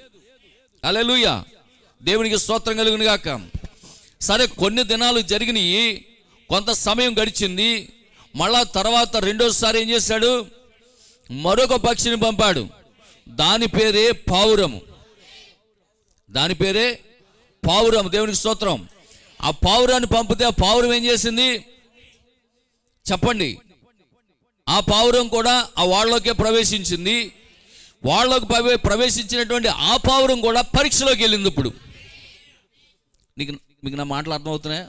హల్లెలూయా, దేవునికి స్తోత్రం కలుగును గాక. సరే, కొన్ని దినాలు జరిగినాయి, కొంత సమయం గడిచింది. మళ్ళా తర్వాత రెండోసారి ఏం చేశాడు? మరొక పక్షిని పంపాడు. దాని పేరే పావురము. దాని పేరే పావురం. దేవునికి స్తోత్రం. ఆ పావురాన్ని పంపితే ఆ పావురం ఏం చేసింది చెప్పండి? ఆ పావురం కూడా ఆ వాళ్ళలోకే ప్రవేశించింది. వాళ్ళకు ప్రవేశించినటువంటి ఆ పావురం కూడా పరీక్షలోకి వెళ్ళింది. ఇప్పుడు మీకు నా మాటలు అర్థమవుతున్నాయా?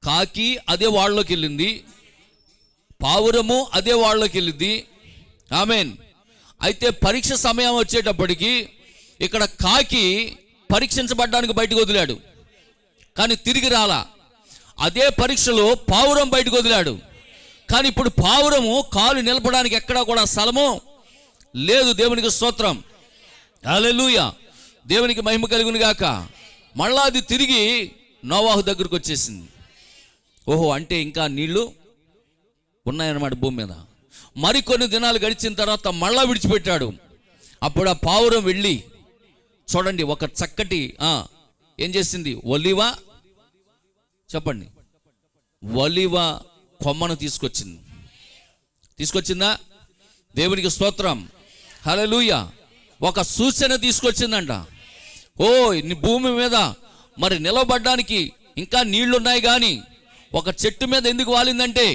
కాకి అదే వాళ్ళలోకి వెళ్ళింది, పావురము అదే వాళ్ళలోకి వెళ్ళింది. ఆమేన్. అయితే పరీక్ష సమయం వచ్చేటప్పటికి ఇక్కడ కాకి పరీక్షించబడ్డానికి బయటకు వదిలాడు, కానీ తిరిగి రాలా. అదే పరీక్షలో పావురం బయటకు వదిలాడు, కానీ ఇప్పుడు పావురము కాలు నిలపడానికి ఎక్కడా కూడా స్థలము లేదు. దేవునికి స్తోత్రం. హల్లెలూయా, దేవునికి మహిమ కలుగును గాక. మళ్ళా అది తిరిగి నోవాహు దగ్గరకు వచ్చేసింది. అంటే ఇంకా నీళ్లు ఉన్నాయన్నమాట భూమి మీద. మరికొన్ని దినాలు గడిచిన తర్వాత మళ్ళా విడిచిపెట్టాడు. అప్పుడు ఆ పావురం వెళ్ళి చూడండి, ఒక చక్కటి ఏం చేసింది? చెప్పండి, ఒలీవ కొమ్మను తీసుకొచ్చిందా? దేవునికి స్తోత్రం. హల్లెలూయా. ఒక సూచన తీసుకొచ్చిందంట. భూమి మీద మరి నిలబడ్డానికి ఇంకా నీళ్లున్నాయి, కానీ ఒక చెట్టు మీద ఎందుకు వాలిందంటే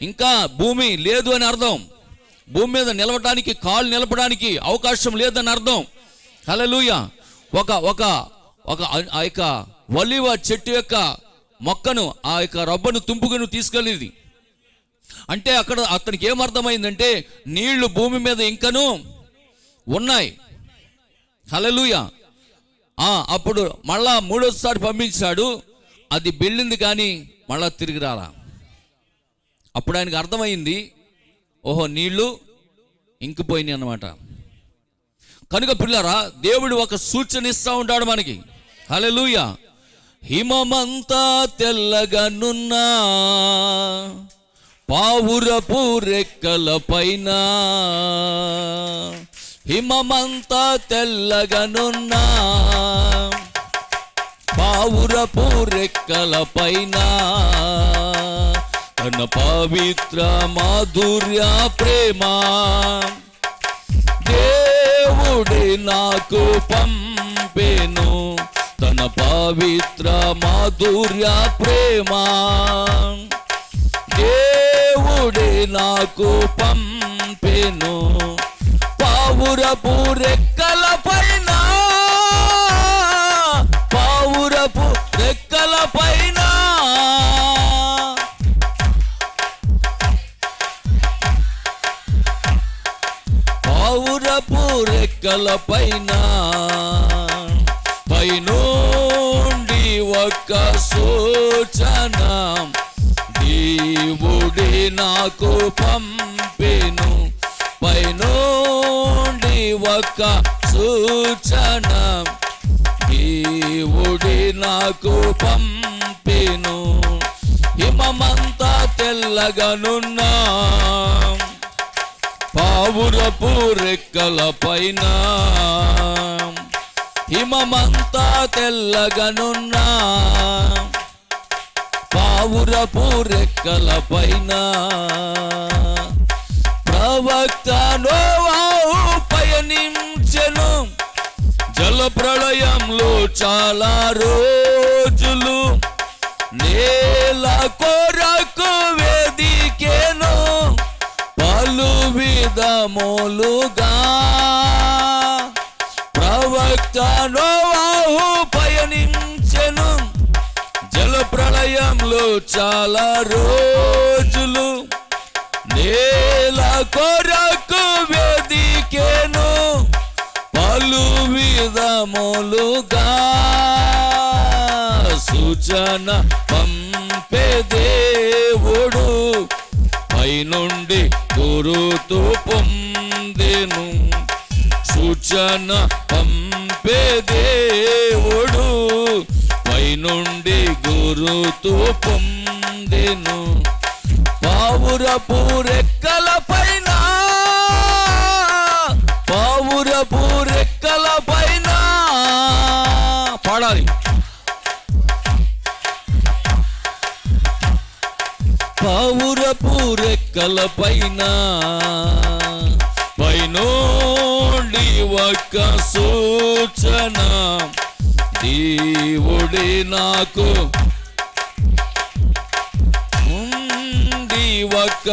ఇంకా భూమి లేదు అని అర్థం. భూమి మీద నిలవడానికి, కాలు నిలపడానికి అవకాశం లేదని అర్థం. హల్లెలూయా. ఆ యొక్క ఒలీవ చెట్టు యొక్క మొక్కను, ఆ యొక్క రబ్బను తుంపుకుని తీసుకెళ్ళింది. అంటే అక్కడ అతనికి ఏమర్థమైందంటే నీళ్లు భూమి మీద ఇంకను ఉన్నాయి. హల్లెలూయా. అప్పుడు మళ్ళా మూడోసారి పంపించాడు. అది వెళ్ళింది కానీ మళ్ళా తిరిగి రాలా. అప్పుడు ఆయనకు అర్థమైంది, నీళ్లు ఇంకిపోయినాయి అన్నమాట. కనుక పిల్లరా, దేవుడు ఒక సూచన ఇస్తూ ఉంటాడు మనకి. హల్లెలూయా. హిమమంతా తెల్లగనున్నా పావురపు రెక్కల పైన, హిమమంతా తెల్లగనున్నా పావురపు రెక్కల పైన, తన పవిత్ర మాధుర్య ప్రేమ దేవుడే నాకు పంపెను, తన పవిత్ర మాధుర్య ప్రేమ దేవుడే నాకు పంపెను, పావురపు రెక్కల పైన, పావురపు రెక్కల పైన, పావురపు రెక్కల పైన, పైనుండి ఒక సూచన దేవుడే నాకు పంపెను, పైనుండి ఒక సూచన దేవుడే నాకు పంపెను, హిమమంతా తెల్లగనున్నా పావురపు రెక్కల పైన, హిమమంతా తెల్లగనున్నా పావురపు రెక్కల పైన, ప్రవక్త నోవాహు పయనించెను జల ప్రళయంలో చాలా రోజులు, నేల కొరకు వేదికెను పలు విధములుగా, ప్రవక్త నోవాహు పయనించెను జల ప్రళయంలో చాలా రోజులు, నేల కొరకు వేదికెను పలు విధములుగా సూచన పంపే దేవుడు పైనుండి గురుతు పొందెను. సూచన పంపే దేవుడు పైనుండి గురుతు పొందెను. పావురపు రెక్కల పైన, పావురపు రెక్కల పైన పాడాలి. పావురపు రెక్కల పైన పైనోడి ఒక్క సూచన దేవుడే నాకు ఉంది. ఒక్క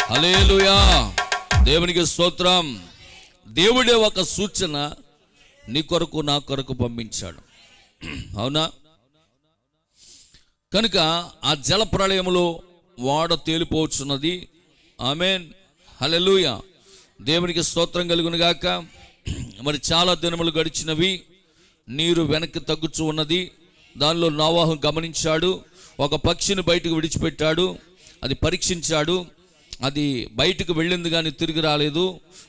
హల్లెలూయా, దేవునికి స్తోత్రం. దేవుడే ఒక సూచన నీ కొరకు నా కొరకు పంపించాడు. అవునా? కనుక ఆ జల ప్రళయములో వాడ తేలిపోవచ్చున్నది. ఆమేన్, హల్లెలూయా, దేవునికి స్తోత్రం కలుగును గాక. మరి చాలా దినములు గడిచినవి, నీరు వెనక్కి తగ్గుచూ ఉన్నది. దానిలో నోవాహు గమనించాడు. ఒక పక్షిని బయటకు విడిచిపెట్టాడు, అది పరీక్షించాడు. అది బయటకు వెళ్ళింది కానీ తిరిగి రాలేదు.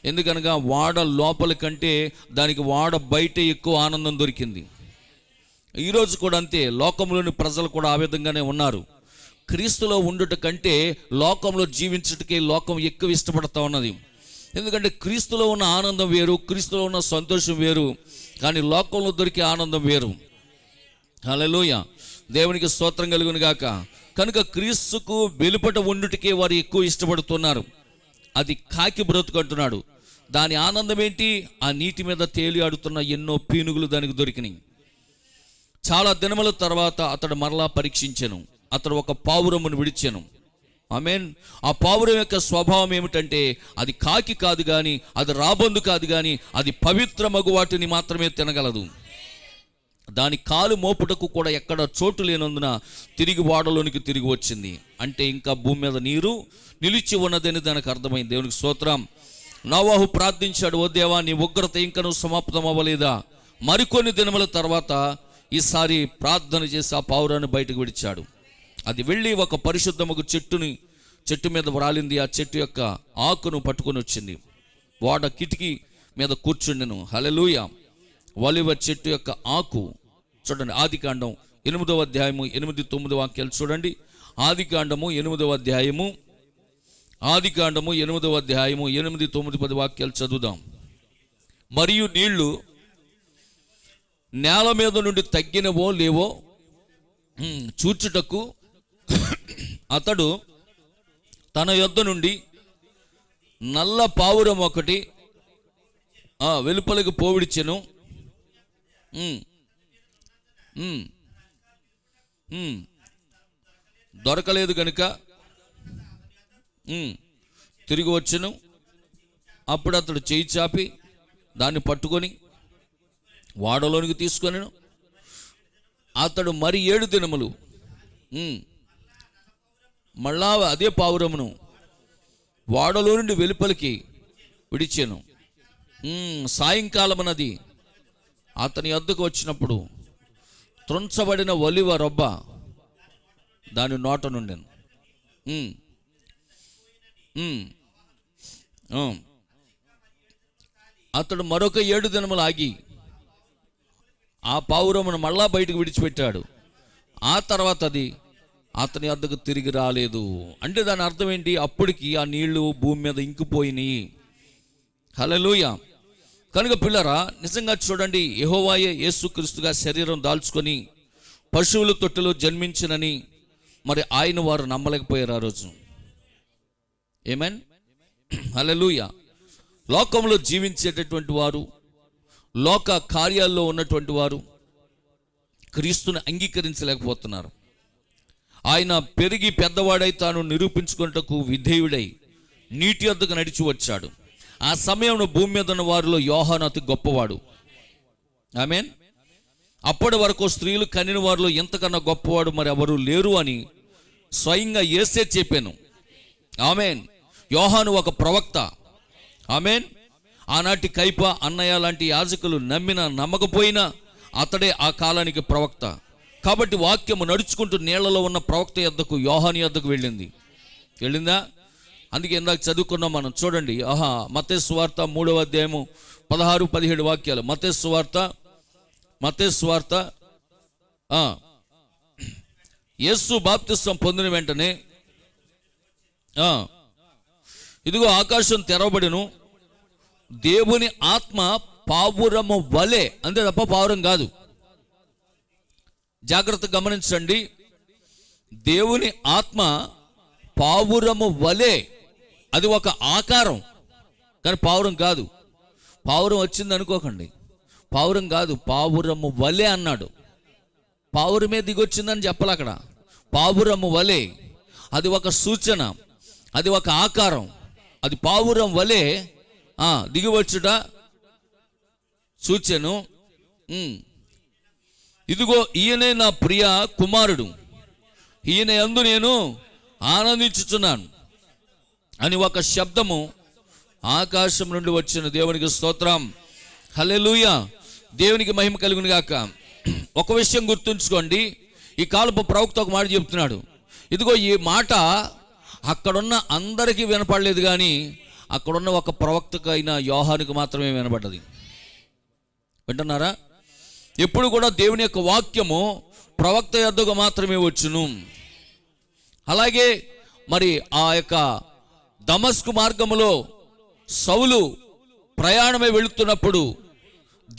ఎందుకనగా వాడ లోపల కంటే దానికి వాడ బయట ఎక్కువ ఆనందం దొరికింది. ఈరోజు కూడా అంతే, లోకంలోని ప్రజలు కూడా ఆ విధంగానే ఉన్నారు. క్రీస్తులో ఉండుట కంటే లోకంలో జీవించుటకే లోకం ఎక్కువ ఇష్టపడతా ఉన్నది. ఎందుకంటే క్రీస్తులో ఉన్న ఆనందం వేరు, క్రీస్తులో ఉన్న సంతోషం వేరు, కానీ లోకంలో దొరికే ఆనందం వేరు. హల్లెలూయా, దేవునికి స్తోత్రం కలుగును గాక. కనుక క్రీస్తుకు వెలుపట ఉండుటకే వారు ఎక్కువ ఇష్టపడుతున్నారు. అది కాకి బ్రతుకు అంటున్నాడు. దాని ఆనందం ఏంటి? ఆ నీటి మీద తేలి ఆడుతున్న ఎన్నో పీనుగులు దానికి దొరికినాయి. చాలా దినముల తర్వాత అతడు మరలా పరీక్షించెను. అతడు ఒక పావురమును విడిచెను. ఆమేన్. ఆ పావురం యొక్క స్వభావం ఏమిటంటే అది కాకి కాదు కానీ, అది రాబందు కాదు కానీ, అది పవిత్ర మగు వాటిని మాత్రమే తినగలదు. దాని కాలు మోపుటకు కూడా ఎక్కడ చోటు లేనందున తిరిగి ఓడలోనికి తిరిగి వచ్చింది. అంటే ఇంకా భూమి మీద నీరు నిలిచి ఉన్నదని దానికి అర్థమైంది. దేవునికి స్తోత్రం. నోవాహు ప్రార్థించాడు, ఓ దేవా, నీ ఉగ్రత ఇంకనూ సమాప్తం అవ్వలేదా? మరికొన్ని దినముల తర్వాత ఈసారి ప్రార్థన చేసి ఆ పావురాన్ని బయటకు విడిచాడు. అది వెళ్ళి ఒక పరిశుద్ధముకు చెట్టు మీద వ్రాలింది. ఆ చెట్టు యొక్క ఆకును పట్టుకొని వచ్చింది. ఓడ కిటికీ మీద కూర్చుండెను. హల్లెలూయా. ఒలివ చెట్టు యొక్క ఆకు చూడండి. ఆదికాండం 8వ అధ్యాయము 8-9 వాక్యాలు చూడండి. ఆదికాండము 8వ అధ్యాయము 8-9 వాక్యాలు చదువుదాం. మరియు నీళ్లు నేల మీద నుండి తగ్గినవో లేవో చూచుటకు అతడు తన యొద్ద నుండి నల్ల పావురం ఒకటి వెలుపలికి పోవిడిచెను. దొరకలేదు గనుక తిరిగి వచ్చెను. అప్పుడు అతడు చేయి చాపి దాన్ని పట్టుకొని వాడలోనికి తీసుకొనెను. అతడు మరి 7 దినములు మళ్ళా అదే పావురమును వాడలో నుండి వెలుపలికి విడిచెను. సాయంకాలమనది అతని వద్దకు వచ్చినప్పుడు త్రుంచబడిన ఒలివ రొబ్బ దాని నోట నుండెను. అతడు మరొక 7 దినములు ఆగి ఆ పావురమును మళ్ళా బయటకు విడిచిపెట్టాడు. ఆ తర్వాత అది అతని వద్దకు తిరిగి రాలేదు. అంటే దాని అర్థం ఏంటి? అప్పటికి ఆ నీళ్లు భూమి మీద ఇంకిపోయినాయి. హల్లెలూయా. కనుక పిల్లరా, నిజంగా చూడండి, యెహోవాయే యేసుక్రీస్తుగా శరీరం దాల్చుకొని పశువుల తొట్టెలో జన్మించినని మరి ఆయన వారు నమ్మలేకపోయారు ఆ రోజు. ఆమేన్, హల్లెలూయా. లోకంలో జీవించేటటువంటి వారు, లోక కార్యాల్లో ఉన్నటువంటి వారు క్రీస్తుని అంగీకరించలేకపోతున్నారు. ఆయన పెరిగి పెద్దవాడై తాను నిరూపించుకున్నటకు విధేయుడై నీటి వద్దకు నడిచి వచ్చాడు. ఆ సమయంలో భూమి మీద ఉన్న వారిలో యోహాను అతి గొప్పవాడు. ఆమేన్. అప్పటి వరకు స్త్రీలు కనిన వారిలో ఎంతకన్నా గొప్పవాడు మరి ఎవరు లేరు అని స్వయంగా యేసే చెప్పాను. ఆమెన్. యోహాను ఒక ప్రవక్త. ఆమెన్. ఆనాటి కైప, అన్నయ్య లాంటి యాజకులు నమ్మినా నమ్మకపోయినా అతడే ఆ కాలానికి ప్రవక్త. కాబట్టి వాక్యము నడుచుకుంటూ నీళ్లలో ఉన్న ప్రవక్త యొద్దకు, యోహాను యొద్దకు వెళ్ళిందా? అందుకే ఇందాక చదువుకున్నాం మనం. చూడండి, మత్తయి సువార్త 3వ అధ్యాయము 16-17 వాక్యాలు. మత్తయి సువార్త యేసు బాప్తిస్మం పొందిన వెంటనే ఇదిగో ఆకాశం తెరవబడెను, దేవుని ఆత్మ పావురము వలె, అంతే తప్ప పావురం కాదు. జాగ్రత్త గమనించండి. దేవుని ఆత్మ పావురము వలె, అది ఒక ఆకారం, కానీ పావురం కాదు. పావురం వచ్చింది అనుకోకండి, పావురం కాదు, పావురము వలె అన్నాడు. పావురమే దిగొచ్చిందని చెప్పాలి అక్కడ. పావురము వలె, అది ఒక సూచన, అది ఒక ఆకారం. అది పావురం వలె దిగివచ్చుట సూచను. ఇదిగో ఈయనే నా ప్రియ కుమారుడు, ఈయన యందు నేను ఆనందించుచున్నాను అని ఒక శబ్దము ఆకాశం నుండి వచ్చిన. దేవునికి స్తోత్రం, హల్లెలూయా. దేవునికి మహిమ కలుగును గాక. ఒక విషయం గుర్తుంచుకోండి, ఈ కాలపు ప్రవక్త ఒక మాట చెప్తున్నాడు. ఇదిగో ఈ మాట అక్కడున్న అందరికీ వినపడలేదు, కానీ అక్కడున్న ఒక ప్రవక్తకైన యోహానుకు మాత్రమే వినపడ్డది. వింటున్నారా? ఎప్పుడు కూడా దేవుని యొక్క వాక్యము ప్రవక్త యొద్దకు మాత్రమే వచ్చును. అలాగే మరి ఆ యొక్క దమస్కు మార్గములో సౌలు ప్రయాణమై వెళుతున్నప్పుడు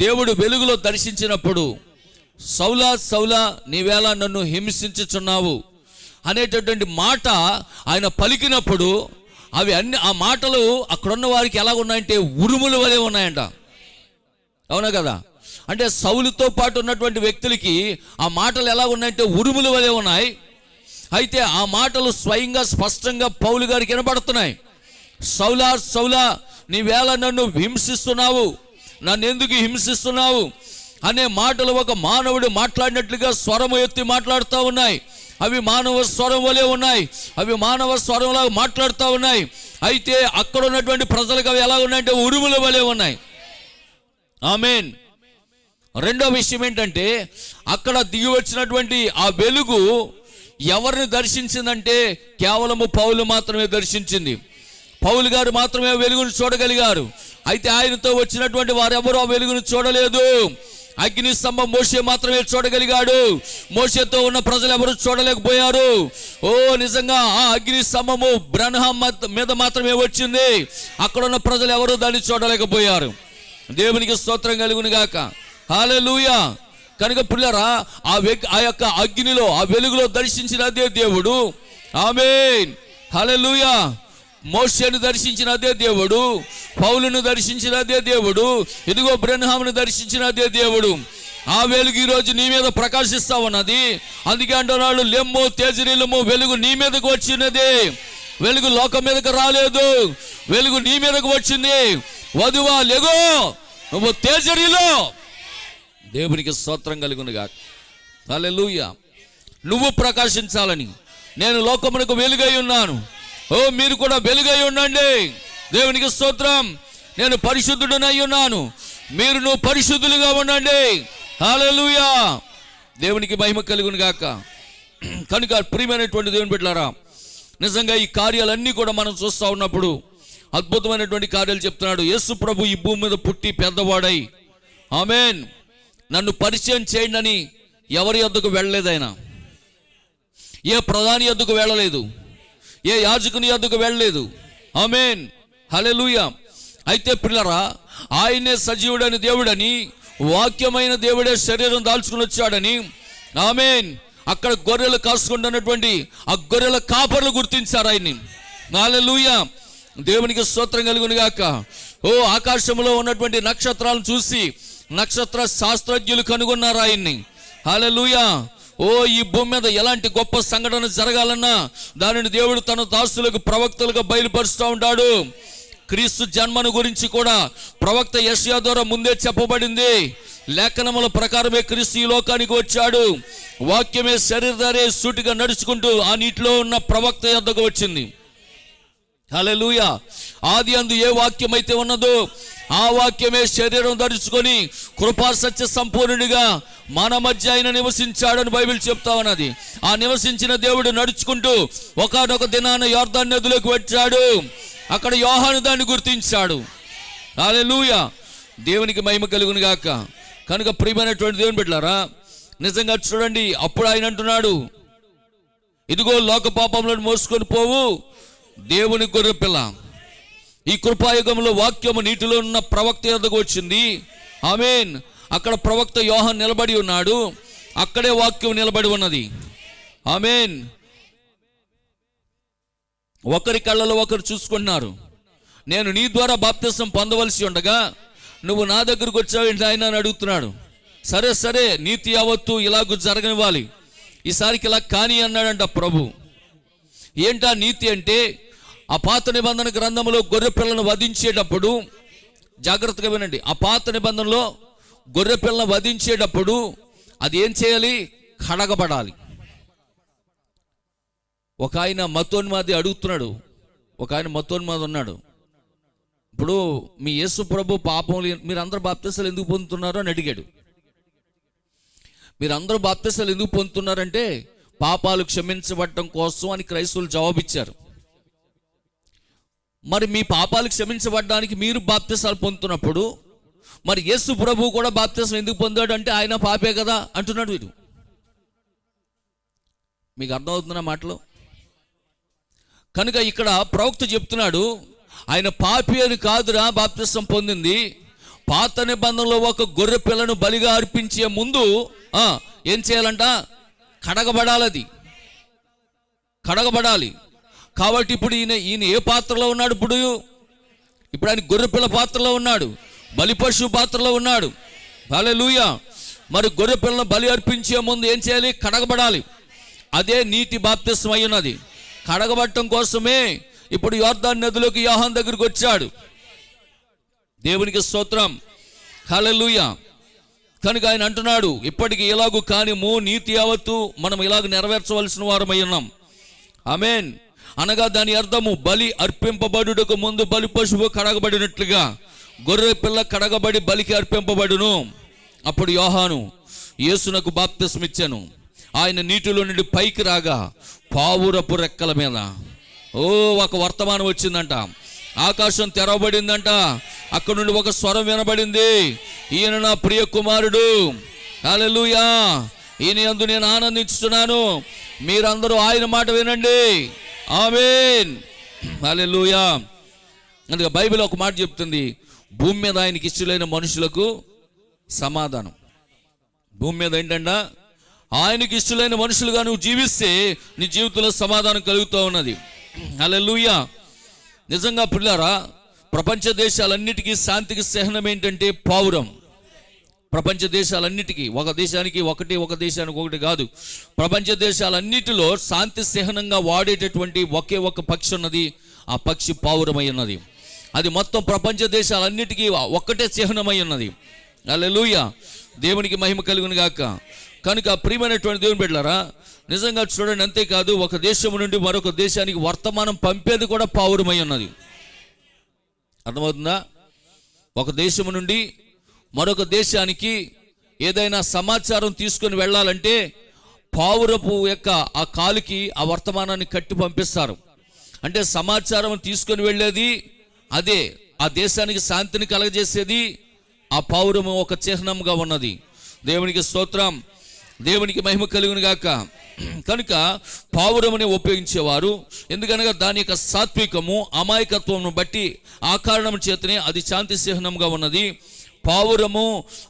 దేవుడు వెలుగులో దర్శించినప్పుడు, సౌలా సౌలా నీవేళ నన్ను హింసించుచున్నావు అనేటటువంటి మాట ఆయన పలికినప్పుడు అవి అన్ని, ఆ మాటలు అక్కడున్న వారికి ఎలా ఉన్నాయంటే ఉరుముల వలె ఉన్నాయంట. అవునా కదా? అంటే సౌలుతో పాటు ఉన్నటువంటి వ్యక్తులకి ఆ మాటలు ఎలా ఉన్నాయంటే ఉరుముల వలె ఉన్నాయి. అయితే ఆ మాటలు స్వయంగా స్పష్టంగా పౌలు గారికి వినబడుతున్నాయి. సౌలా సౌలా నీవేళ నన్ను హింసిస్తున్నావు, నన్ను ఎందుకు హింసిస్తున్నావు అనే మాటలు ఒక మానవుడు మాట్లాడినట్లుగా స్వరము ఎత్తి మాట్లాడుతూ ఉన్నాయి. అవి మానవ స్వరం వలె ఉన్నాయి, అవి మానవ స్వరంలా మాట్లాడుతూ ఉన్నాయి. అయితే అక్కడ ఉన్నటువంటి ప్రజలకు అవి ఎలా ఉన్నాయంటే ఉరుముల వలె ఉన్నాయి. ఆమేన్. రెండో విషయం ఏంటంటే, అక్కడ దిగి వచ్చినటువంటి ఆ వెలుగు ఎవరిని దర్శించిందంటే కేవలము పౌలు మాత్రమే దర్శించింది. పౌలు గారు మాత్రమే వెలుగును చూడగలిగారు. అయితే ఆయనతో వచ్చినటువంటి వారెవరూ ఆ వెలుగును చూడలేదు. అగ్ని స్తంభం మోషే మాత్రమే చూడగలిగాడు. మోషేతో ఉన్న ప్రజలు ఎవరు చూడలేకపోయారు. నిజంగా ఆ అగ్ని స్తంభము బ్రన్హాం మీద మాత్రమే వచ్చింది. అక్కడ ఉన్న ప్రజలు ఎవరు దాన్ని చూడలేకపోయారు. దేవునికి స్తోత్రం కలుగును గాక. హల్లెలూయా. కనుక పిల్లరా, ఆ యొక్క అగ్నిలో, ఆ వెలుగులో దర్శించిన అదే దేవుడు. ఆమేన్, హల్లెలూయా. మోషేను దర్శించిన అదే దేవుడు, పౌలును దర్శించిన అదే దేవుడు, ఇదిగో బ్రన్హామును దర్శించిన అదే దేవుడు. ఆ వెలుగు ఈరోజు నీ మీద ప్రకాశిస్తా ఉన్నది. అందుకే అంటున్నాడు, లెమ్ము తేజరీలము, వెలుగు నీ మీదకు వచ్చినది. వెలుగు లోకం మీదకు రాలేదు, వెలుగు నీ మీదకు వచ్చింది. వధువా లెగో, నువ్వు తేజరీలో. దేవునికి స్తోత్రం కలుగునుగా. హల్లెలూయా. నువ్వు ప్రకాశించాలని నేను లోకమునకు వెలుగై ఉన్నాను. మీరు కూడా వెలుగై ఉండండి. దేవునికి స్తోత్రం. నేను పరిశుద్ధుడనై ఉన్నాను, నువ్వు పరిశుద్ధులుగా ఉండండి. హల్లెలూయా. దేవునికి మహిమ కలుగును గాక. కనుక ప్రియమైనటువంటి దేవుని బిడ్డలారా, నిజంగా ఈ కార్యాలన్నీ కూడా మనం చూస్తూ ఉన్నప్పుడు అద్భుతమైనటువంటి కార్యాలు చెప్తున్నాడు. యేసు ప్రభు ఈ భూమి మీద పుట్టి పెద్దవాడై, ఆమేన్, నన్ను పరిచయం చేయండి అని ఎవరి యొద్దకు వెళ్ళలేదు. ఆయన ఏ ప్రధాని యొద్దకు వెళ్ళలేదు, ఏ యాజకుని యొద్దకు వెళ్ళలేదు. ఆమేన్, హల్లెలూయా. అయితే పిల్లరా, ఆయనే సజీవుడని దేవుడని, వాక్యమైన దేవుడే శరీరం దాల్చుకుని వచ్చాడని, ఆమేన్, అక్కడ గొర్రెలు కాసుకుంటున్నటువంటి ఆ గొర్రెల కాపర్లు గుర్తించారు ఆయన్ని. హల్లెలూయా. దేవునికి స్తోత్రం కలుగును గాక. ఆకాశంలో ఉన్నటువంటి నక్షత్రాలను చూసి నక్షత్ర శాస్త్రజ్ఞులు కనుగొన్నారు ఆయన్ని. హల్లెలూయా. ఈ భూమి మీద ఎలాంటి గొప్ప సంఘటన జరగాలన్నా దానిని దేవుడు తన దాసులకు, ప్రవక్తలుగా బయలుపరుస్తూ ఉంటాడు. క్రీస్తు జన్మను గురించి కూడా ప్రవక్త యెషయా ద్వారా ముందే చెప్పబడింది. లేఖనముల ప్రకారమే క్రీస్తు ఈ లోకానికి వచ్చాడు. వాక్యమే శరీరధారే సూటిగా నడుచుకుంటూ ఆ నీటిలో ఉన్న ప్రవక్త యొద్దకు వచ్చింది. హల్లెలూయా. ఆది అందు ఏ వాక్యం అయితే ఉన్నదో ఆ వాక్యమే శరీరం ధరించుకొని కృపా సత్య సంపూర్ణుడిగా మన మధ్య ఆయన నివసించాడని బైబిల్ చెప్తా ఉన్నది. ఆ నివసించిన దేవుడు నడుచుకుంటూ ఒకానొక దినాన యోర్దాను నదిలోకి వచ్చాడు. అక్కడ యోహాను దాన్ని గుర్తించాడు. హల్లెలూయా. దేవునికి మహిమ కలుగును గాక. కనుక ప్రియమైనటువంటి దేవుని బిడ్డలారా, నిజంగా చూడండి, అప్పుడు ఆయన అంటున్నాడు, ఇదిగో లోక పాపములను మోసుకొని పోవు దేవుని గొర్రెపిల్ల. ఈ కృపాయుగంలో వాక్యము నీటిలో ఉన్న ప్రవక్త యొద్దకు వచ్చింది. ఆమేన్. అక్కడ ప్రవక్త యోహాను నిలబడి ఉన్నాడు, అక్కడే వాక్యం నిలబడి ఉన్నది. ఆమేన్. ఒకరి కళ్ళలో ఒకరు చూసుకుంటున్నారు. నేను నీ ద్వారా బాప్తిసం పొందవలసి ఉండగా నువ్వు నా దగ్గరకు వచ్చావు ఏంటి ఆయన అని అడుగుతున్నాడు. సరే సరే, నీతి యావత్తు ఇలాగూ జరగనివ్వాలి, ఈసారికి ఇలా కానీ అన్నాడంట ప్రభు. ఏంటా నీతి అంటే, ఆ పాత నిబంధన గ్రంథంలో గొర్రె పిల్లను వధించేటప్పుడు, జాగ్రత్తగా వినండి, ఆ పాత నిబంధనలో గొర్రె పిల్లను వధించేటప్పుడు అది ఏం చేయాలి? కడగబడాలి. ఒక ఆయన మతోన్మాది అడుగుతున్నాడు, ఒక ఆయన మతోన్మాది ఉన్నాడు. ఇప్పుడు మీ యేసు ప్రభు పాపం మీరు అందరూ బాప్తిసాలు ఎందుకు పొందుతున్నారు అని అడిగాడు. మీరు అందరూ బాప్తిసాలు ఎందుకు పొందుతున్నారంటే పాపాలు క్షమించబడటం కోసం అని క్రైస్తవులు జవాబిచ్చారు. మరి మీ పాపాలు క్షమించబడడానికి మీరు బాప్తిసాలు పొందుతున్నప్పుడు మరి యేసు ప్రభు కూడా బాప్తిసం ఎందుకు పొందాడు అంటే ఆయన పాపే కదా అంటున్నాడు వీడు. మీకు అర్థమవుతున్న మాటలు? కనుక ఇక్కడ ప్రవక్త చెప్తున్నాడు, ఆయన పాపి అని కాదురా బాప్తిసం పొందింది. పాత నిబంధనలో ఒక గొర్రె పిల్లను బలిగా అర్పించే ముందు ఏం చేయాలంట? కడగబడాలి. కడగబడాలి. కాబట్టి ఇప్పుడు ఈయన ఏ పాత్రలో ఉన్నాడు? ఇప్పుడు ఆయన గొర్రెపిల్ల పాత్రలో ఉన్నాడు, బలి పశువు పాత్రలో ఉన్నాడు. హల్లెలూయా. మరి గొర్రెపిల్లను బలి అర్పించే ముందు ఏం చేయాలి? కడగబడాలి. అదే నీటి బాప్తిసం అయి ఉన్నది. కడగబడటం కోసమే ఇప్పుడు యోర్దాను నదిలోకి యోహాను దగ్గరికి వచ్చాడు. దేవునికి స్తోత్రం. హల్లెలూయా. కనుక ఆయన అంటున్నాడు, ఇప్పటికి ఇలాగూ కానిము నీతి యావత్తు మనం ఇలాగ నెరవేర్చవలసిన వారమై ఉన్నాం. ఆమేన్. అనగా దాని అర్థము, బలి అర్పింపబడుటకు ముందు బలి పశువు కడగబడినట్లుగా గొర్రె పిల్ల కడగబడి బలికి అర్పింపబడును. అప్పుడు యోహాను యేసునకు బాప్తిసం ఇచ్చాను. ఆయన నీటిలో నుండి పైకి రాగా పావురపు రెక్కల మీద ఒక వర్తమానం వచ్చిందంట. ఆకాశం తెరవబడిందంట. అక్కడ నుండి ఒక స్వరం వినబడింది, ఈయన నా ప్రియ కుమారుడు, హల్లెలూయా, ఈయన యందు నేను ఆనందించుతున్నాను, మీరందరూ ఆయన మాట వినండి. ఆమేన్. హల్లెలూయా. అందుకే బైబిల్ ఒక మాట చెప్తుంది, భూమి మీద ఆయనకి ఇష్టలైన మనుషులకు సమాధానం. భూమి మీద ఏంటంట? ఆయనకి ఇష్టలైన మనుషులుగా నువ్వు జీవిస్తే నీ జీవితంలో సమాధానం కలుగుతూ ఉన్నది. హల్లెలూయా. నిజంగా పిల్లారా, ప్రపంచ దేశాలన్నిటికీ శాంతికి చిహ్నం ఏంటంటే పావురం. ప్రపంచ దేశాలన్నిటికీ, ఒక దేశానికి ఒకటి, ఒక దేశానికి ఒకటి కాదు, ప్రపంచ దేశాలన్నిటిలో శాంతి చిహ్నంగా వాడేటటువంటి ఒకే ఒక పక్షి ఉన్నది. ఆ పక్షి పావురమై ఉన్నది. అది మొత్తం ప్రపంచ దేశాలన్నిటికీ ఒక్కటే చిహ్నమై ఉన్నది. హల్లెలూయా. దేవునికి మహిమ కలుగును గాక. కనుక ప్రియమైనటువంటి దేవుని బిడ్డలారా, నిజంగా చూడండి, అంతేకాదు ఒక దేశం నుండి మరొక దేశానికి వర్తమానం పంపేది కూడా పావురమై ఉన్నది. అర్థమవుతుందా? ఒక దేశం నుండి మరొక దేశానికి ఏదైనా సమాచారం తీసుకొని వెళ్ళాలంటే పావురపు యొక్క ఆ కాలుకి ఆ వర్తమానాన్ని కట్టి పంపిస్తారు. అంటే సమాచారం తీసుకొని వెళ్ళేది అదే, ఆ దేశానికి శాంతిని కలగజేసేది ఆ పావురము ఒక చిహ్నంగా ఉన్నది. దేవునికి స్తోత్రం. దేవునికి మహిమ కలుగును గాక. కనుక పావురముని ఉపయోగించేవారు, ఎందుకనగా దాని యొక్క సాత్వికము అమాయకత్వమును బట్టి ఆ కారణం చేతనే అది శాంతి చిహ్నంగా ఉన్నది. పావురము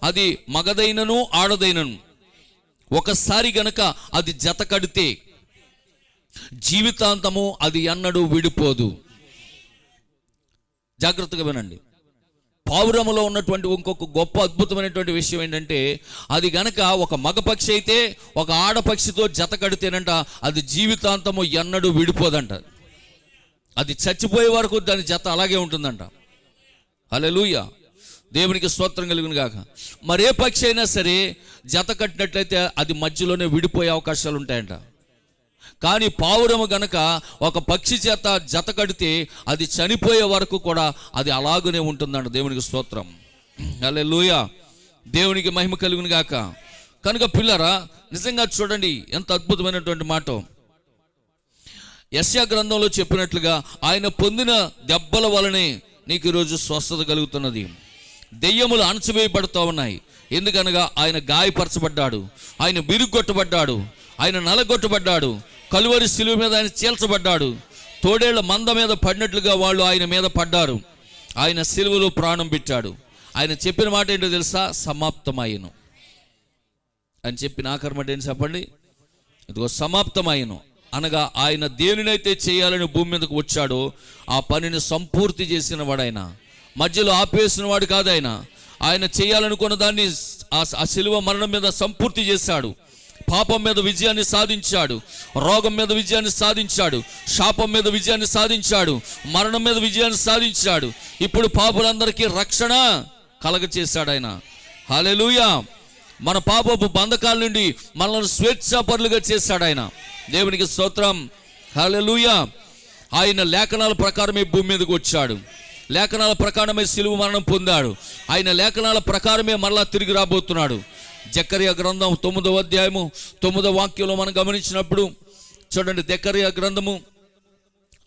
అది మగదైనను ఆడదైనను ఒకసారి గనక అది జత కడితే జీవితాంతము అది ఎన్నడూ విడిపోదు. జాగ్రత్తగా వినండి. పావురములో ఉన్నటువంటి ఇంకొక గొప్ప అద్భుతమైనటువంటి విషయం ఏంటంటే, అది గనక ఒక మగపక్షి అయితే ఒక ఆడపక్షితో జత కడితేనంట అది జీవితాంతము ఎన్నడూ విడిపోదంట. అది చచ్చిపోయే వరకు దాని జత అలాగే ఉంటుందంట. హల్లెలూయా. దేవునికి స్తోత్రం కలుగును గాక. మరే పక్షి అయినా సరే జత కట్టినట్లయితే అది మధ్యలోనే విడిపోయే అవకాశాలు ఉంటాయంట. కానీ పావురము గనక ఒక పక్షి చేత జత కడితే అది చనిపోయే వరకు కూడా అది అలాగనే ఉంటుందంట. దేవునికి స్తోత్రం, హల్లెలూయా, దేవునికి మహిమ కలుగును గాక. కనుక పిల్లరా, నిజంగా చూడండి ఎంత అద్భుతమైనటువంటి మాట. యెషయా గ్రంథంలో చెప్పినట్లుగా ఆయన పొందిన దెబ్బల వలనే నీకు ఈరోజు స్వస్థత కలుగుతున్నది. దెయ్యములు అణచివేయబడుతూ ఉన్నాయి. ఎందుకనగా ఆయన గాయపరచబడ్డాడు, ఆయన బిరుగొట్టబడ్డాడు, ఆయన నలగొట్టబడ్డాడు, కలువరి శిలువ మీద ఆయన చీల్చబడ్డాడు. తోడేళ్ల మంద మీద పడినట్లుగా వాళ్ళు ఆయన మీద పడ్డారు. ఆయన శిలువలో ప్రాణం పెట్టాడు. ఆయన చెప్పిన మాట ఏంటో తెలుసా? సమాప్తమయ్యను అని చెప్పిన ఆఖరి మాట ఏంటి చెప్పండి? ఇదిగో సమాప్తమయ్యను అనగా ఆయన దేనినైతే చేయాలని భూమి మీదకు వచ్చాడో ఆ పనిని సంపూర్తి చేసిన వాడు. ఆయన మధ్యలో ఆపేసిన వాడు కాదు. ఆయన చేయాలనుకున్న దాన్ని ఆ శిలువ మరణం మీద సంపూర్తి చేశాడు. పాపం మీద విజయాన్ని సాధించాడు, రోగం మీద విజయాన్ని సాధించాడు, శాపం మీద విజయాన్ని సాధించాడు, మరణం మీద విజయాన్ని సాధించాడు. ఇప్పుడు పాపులందరికీ రక్షణ కలగచేశాడు ఆయన. హల్లెలూయా. మన పాపపు బంధకాల నుండి మనల్ని స్వేచ్ఛాపరులుగా చేశాడు ఆయన. దేవునికి స్తోత్రం, హల్లెలూయా. ఆయన లేఖనాల ప్రకారమే భూమి మీదకి వచ్చాడు, లేఖనాల ప్రకారమే శిలువ మరణం పొందాడు, ఆయన లేఖనాల ప్రకారమే మరలా తిరిగి రాబోతున్నాడు. జకర్యా గ్రంథం 9వ అధ్యాయము 9వ వాక్యంలో మనం గమనించినప్పుడు చూడండి. జకర్యా గ్రంథము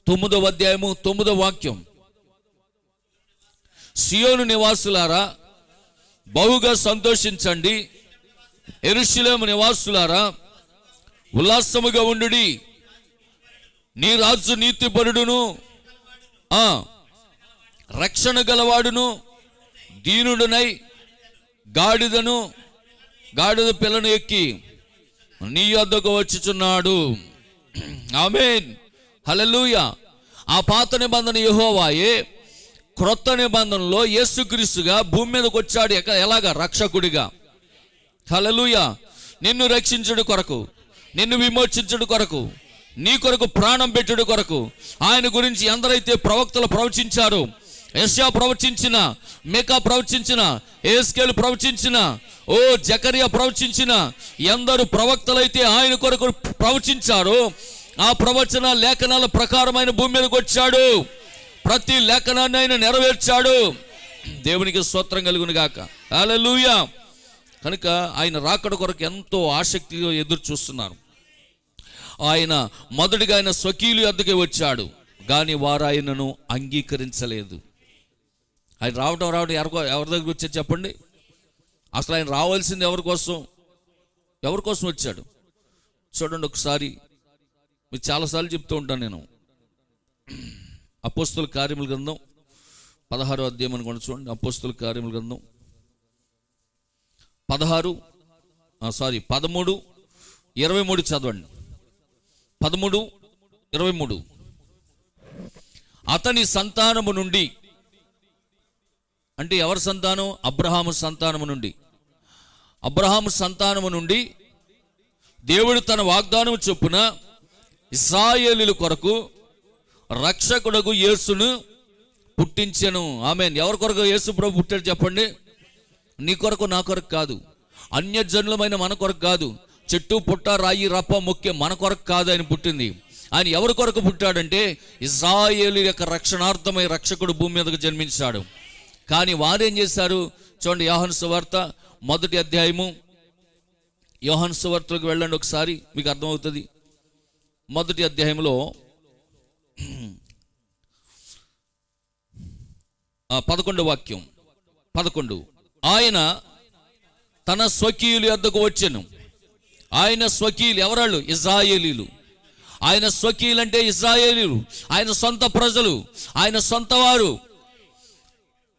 9వ అధ్యాయము 9వ వాక్యం, సియోను నివాసులారా బహుగా సంతోషించండి, యెరూషలేము నివాసులారా ఉల్లాసముగా ఉండుడి. నీ రాజు నీతిపరుడును రక్షణ గలవాడును దీనుడునై గాడిద పిల్లను ఎక్కి నీ యొద్దకు వచ్చుచున్నాడు. ఆమేన్, హల్లెలూయా. ఆ పాత నిబంధన యెహోవాయే, క్రొత్త నిబంధనలో యేసుక్రీస్తుగా భూమి మీదకి వచ్చాడు. ఎలాగా? రక్షకుడిగా. హల్లెలూయా. నిన్ను రక్షించుడు కొరకు, నిన్ను విమోచించుడు కొరకు, నీ కొరకు ప్రాణం పెట్టుడు కొరకు ఆయన గురించి ఎందరైతే ప్రవక్తలు ప్రవచించారో, యెషయా ప్రవచించిన, మీకా ప్రవచించిన, యెహెజ్కేలు ప్రవచించిన, జకర్యా ప్రవచించిన ఎందరు ప్రవక్తలైతే ఆయన కొరకు ప్రవచించారో ఆ ప్రవచన లేఖనాల ప్రకారమైన భూమి మీదకి వచ్చాడు. ప్రతి లేఖనాన్ని ఆయన నెరవేర్చాడు. దేవునికి స్తోత్రం కలుగును గాక. హల్లెలూయా. కనుక ఆయన రాకడ కొరకు ఎంతో ఆసక్తిగా ఎదురు చూస్తున్నారు. ఆయన మొదటిగా ఆయన స్వకీయుల యొద్దకే వచ్చాడు, కానీ వారు ఆయనను అంగీకరించలేదు. ఆయన రావడం ఎవరి దగ్గరికి వచ్చాడు చెప్పండి? అసలు ఆయన రావాల్సింది ఎవరి కోసం వచ్చాడు? చూడండి ఒకసారి, మీకు చాలాసార్లు చెప్తూ ఉంటాను నేను. అపోస్తుల కార్యముల గ్రంథం 16వ అధ్యాయం అనుకోండి. చూడండి, అపోస్తుల కార్యముల గ్రంథం 13:23 చదవండి. 13:23 అతని సంతానము నుండి, అంటే ఎవరి సంతానం? అబ్రహాము సంతానము నుండి. అబ్రహాము సంతానము నుండి దేవుడు తన వాగ్దానం చొప్పున ఇశ్రాయేలీయుల కొరకు రక్షకుడగు యేసును పుట్టించెను. ఆమేన్. ఎవరి కొరకు యేసు ప్రభు పుట్టాడు చెప్పండి? నీ కొరకు, నా కొరకు కాదు, అన్యజనులమైన మన కొరకు కాదు, చెట్టు పుట్ట రాయి రప్ప ముఖ్యం మన కొరకు కాదు ఆయన పుట్టింది. ఆయన ఎవరి కొరకు పుట్టాడంటే ఇశ్రాయేలు యొక్క రక్షణార్థమై రక్షకుడు భూమి మీదకు జన్మించాడు. కానీ వారేం చేశారు? చూడండి, యోహాను సువార్త 1వ అధ్యాయము, యోహాను సువార్తలోకి వెళ్ళండి ఒకసారి, మీకు అర్థమవుతుంది. 1వ అధ్యాయంలో 11వ వాక్యం, 11 ఆయన తన స్వకీయుల యొద్దకు వచ్చెను. ఆయన స్వకీయులు ఎవరాళ్ళు? ఇశ్రాయేలీయులు. ఆయన స్వకీయులు అంటే ఇశ్రాయేలీయులు, ఆయన సొంత ప్రజలు, ఆయన సొంత వారు.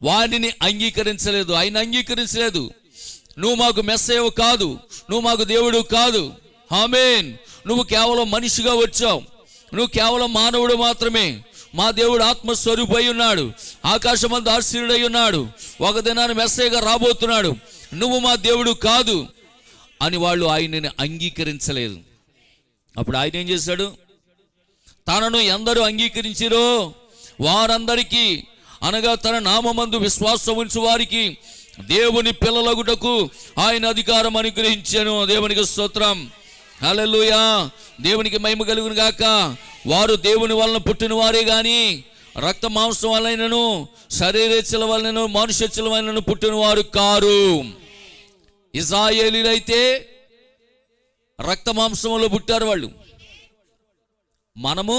వారిని అంగీకరించలేదు. ఆయన అంగీకరించలేదు. నువ్వు మాకు మెస్సయ్యవు కాదు, నువ్వు మాకు దేవుడు కాదు. ఆమేన్. నువ్వు కేవలం మనిషిగా వచ్చావు, నువ్వు కేవలం మానవుడు మాత్రమే. మా దేవుడు ఆత్మస్వరూపై ఉన్నాడు, ఆకాశమందు ఆశీనుడై ఉన్నాడు, ఒక దినాన్ని మెస్సయ్యగా రాబోతున్నాడు, నువ్వు మా దేవుడు కాదు అని వాళ్ళు ఆయనని అంగీకరించలేదు. అప్పుడు ఆయన ఏం చేశాడు? తనను ఎందరూ అంగీకరించిరో వారందరికీ, అనగా తన నామమందు విశ్వాసం ఉంచు వారికి దేవుని పిల్లలగుటకు ఆయన అధికారం అనుగ్రహించాను. దేవునికి స్తోత్రం, హల్లెలూయా, దేవునికి మహిమ కలుగును గాక. వారు దేవుని వలన పుట్టిన వారే గాని రక్త మాంసం వలనను శరీరేచ్ఛల వలనను మనుష్యేచ్ఛల వలనను పుట్టిన వారు కారు. ఇశ్రాయేలీయులైతే రక్త మాంసములో పుట్టారు వాళ్ళు. మనము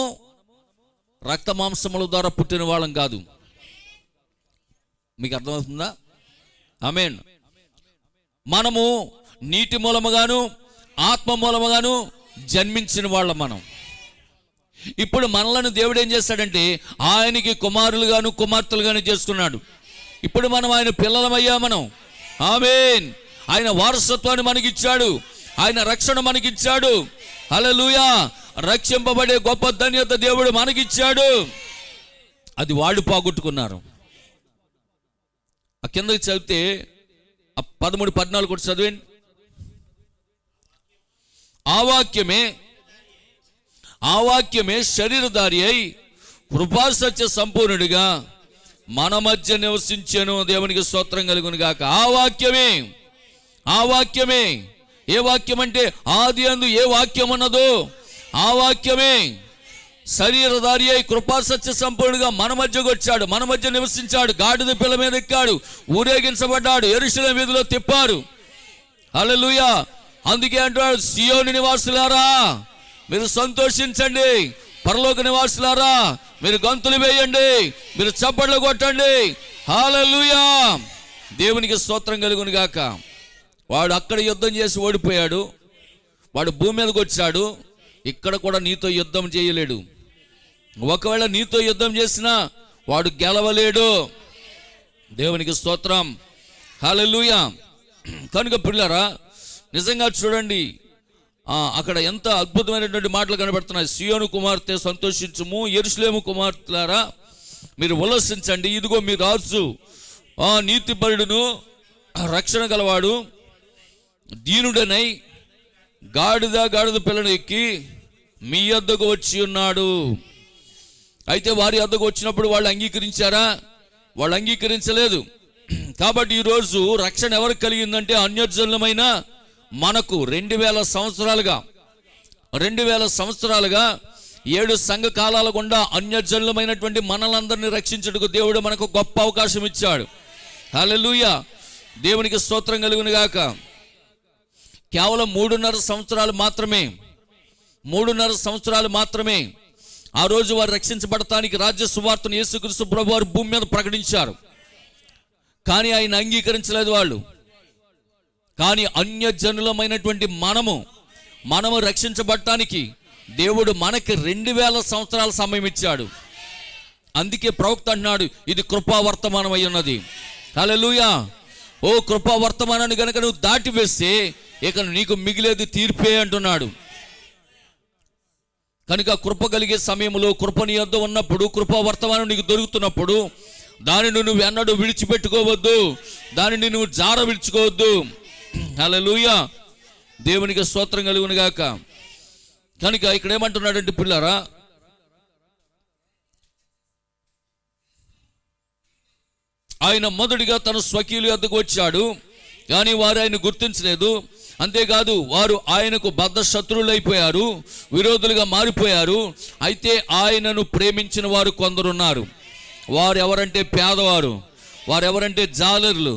రక్త మాంసముల ద్వారా పుట్టిన వాళ్ళం కాదు. మీకు అర్థమవుతుందా? ఆమేన్. మనము నీటి మూలముగాను ఆత్మ మూలముగాను జన్మించిన వాళ్ళం మనం. ఇప్పుడు మనలను దేవుడు ఏం చేస్తాడంటే ఆయనకి కుమారులుగాను కుమార్తెలుగాను చేసుకున్నాడు. ఇప్పుడు మనం ఆయన పిల్లలమయ్యా మనం. ఆమేన్. ఆయన వారసత్వాన్ని మనకిచ్చాడు, ఆయన రక్షణ మనకిచ్చాడు. హల్లెలూయా. రక్షింపబడే గొప్ప ధన్యత దేవుడు మనకిచ్చాడు. అది వాళ్ళు పోగొట్టుకున్నారు. ఆ కిందకి చదివితే 13, 14 కూడా చదివండి. ఆ వాక్యమే శరీరధారి అయి కృపాసత్య సంపూర్ణుడిగా మన మధ్య నివసించెను. దేవునికి స్తోత్రం కలుగును గాక. ఆ వాక్యమే ఏ వాక్యం అంటే ఆది అందు ఏ వాక్యం ఉన్నదో ఆ వాక్యమే శరీరధారి అయి కృపాసత్య సంపూర్ణుడిగా మన మధ్యకు వచ్చాడు, మన మధ్య నివసించాడు. గాడిద పిల్ల మీద ఎక్కాడు, ఊరేగించబడ్డాడు, యెరూషలేము వీధిలో తిప్పారు. హల్లెలూయా. అందుకే అంటాడు, సియోను నివాసులారా మీరు సంతోషించండి, పరలోక నివాసులారా మీరు గంతులు వేయండి, మీరు చప్పట్లు కొట్టండి. హల్లెలూయా. దేవునికి స్తోత్రం కలుగును గాక. వాడు అక్కడ యుద్ధం చేసి ఓడిపోయాడు, వాడు భూమి మీదకి వచ్చాడు. ఇక్కడ కూడా నీతో యుద్ధం చేయలేడు. ఒకవేళ నీతో యుద్ధం చేసినా వాడు గెలవలేడు. దేవునికి స్తోత్రం. హల్లెలూయా. కనుక పిల్లరా నిజంగా చూడండి, అక్కడ ఎంత అద్భుతమైనటువంటి మాటలు కనబడుతున్నాయి. సియోను కుమార్తె సంతోషించుము, యెరూషలేము కుమార్తెలారా మీరు ఉల్లసించండి. ఇదిగో మీ రాజు నీతిపరుడును రక్షణ గలవాడు దీనుడనై గాడిద పిల్లను ఎక్కి మీ యొద్దకు వచ్చి ఉన్నాడు. అయితే వారి యొద్దకు వచ్చినప్పుడు వాళ్ళు అంగీకరించారా? వాళ్ళు అంగీకరించలేదు. కాబట్టి ఈరోజు రక్షణ ఎవరికి కలిగిందంటే అన్యజనులమైన మనకు 2000 సంవత్సరాలుగా 7 సంఘ కాలాల గుండా అన్యజనులమైనటువంటి మనలందరినీ రక్షించుటకు దేవుడు మనకు గొప్ప అవకాశం ఇచ్చాడు. హల్లెలూయా. దేవునికి స్తోత్రం కలుగును గాక. కేవలం 3.5 సంవత్సరాలు మాత్రమే ఆ రోజు వారు రక్షించబడటానికి రాజ్య సువార్తను యేసుక్రీస్తు ప్రభువు వారు భూమి మీద ప్రకటించారు. కానీ ఆయన అంగీకరించలేదు వాళ్ళు. కానీ అన్యజనులమైనటువంటి మనము రక్షించబడటానికి దేవుడు మనకి 2000 సంవత్సరాల సమయం ఇచ్చాడు. అందుకే ప్రవక్త అన్నాడు, ఇది కృపావర్తమానం అయి ఉన్నది. హల్లెలూయా. ఓ కృపావర్తమానాన్ని కనుక నువ్వు దాటి వేస్తే ఇక నీకు మిగిలేది తీర్పే అంటున్నాడు. కనుక కృప కలిగే సమయంలో, కృప నీ యొద్ద ఉన్నప్పుడు, కృపావర్తమానం నీకు దొరుకుతున్నప్పుడు దానిని నువ్వు ఎన్నడూ విడిచిపెట్టుకోవద్దు, దానిని నువ్వు జార విడుచుకోవద్దు. హల్లెలూయా. దేవునికి స్తోత్రం కలుగును గాక. కనుక ఇక్కడ ఏమంటున్నాడంటే పిల్లరా, ఆయన మొదటిగా తన స్వకీయుల యొద్దకు వచ్చాడు, కానీ వారు ఆయన గుర్తించలేదు. అంతేకాదు వారు ఆయనకు బద్ధ శత్రువులైపోయారు, విరోధులుగా మారిపోయారు. అయితే ఆయనను ప్రేమించిన వారు కొందరున్నారు. వారు ఎవరంటే పేదవారు, వారెవరంటే జాలరులు,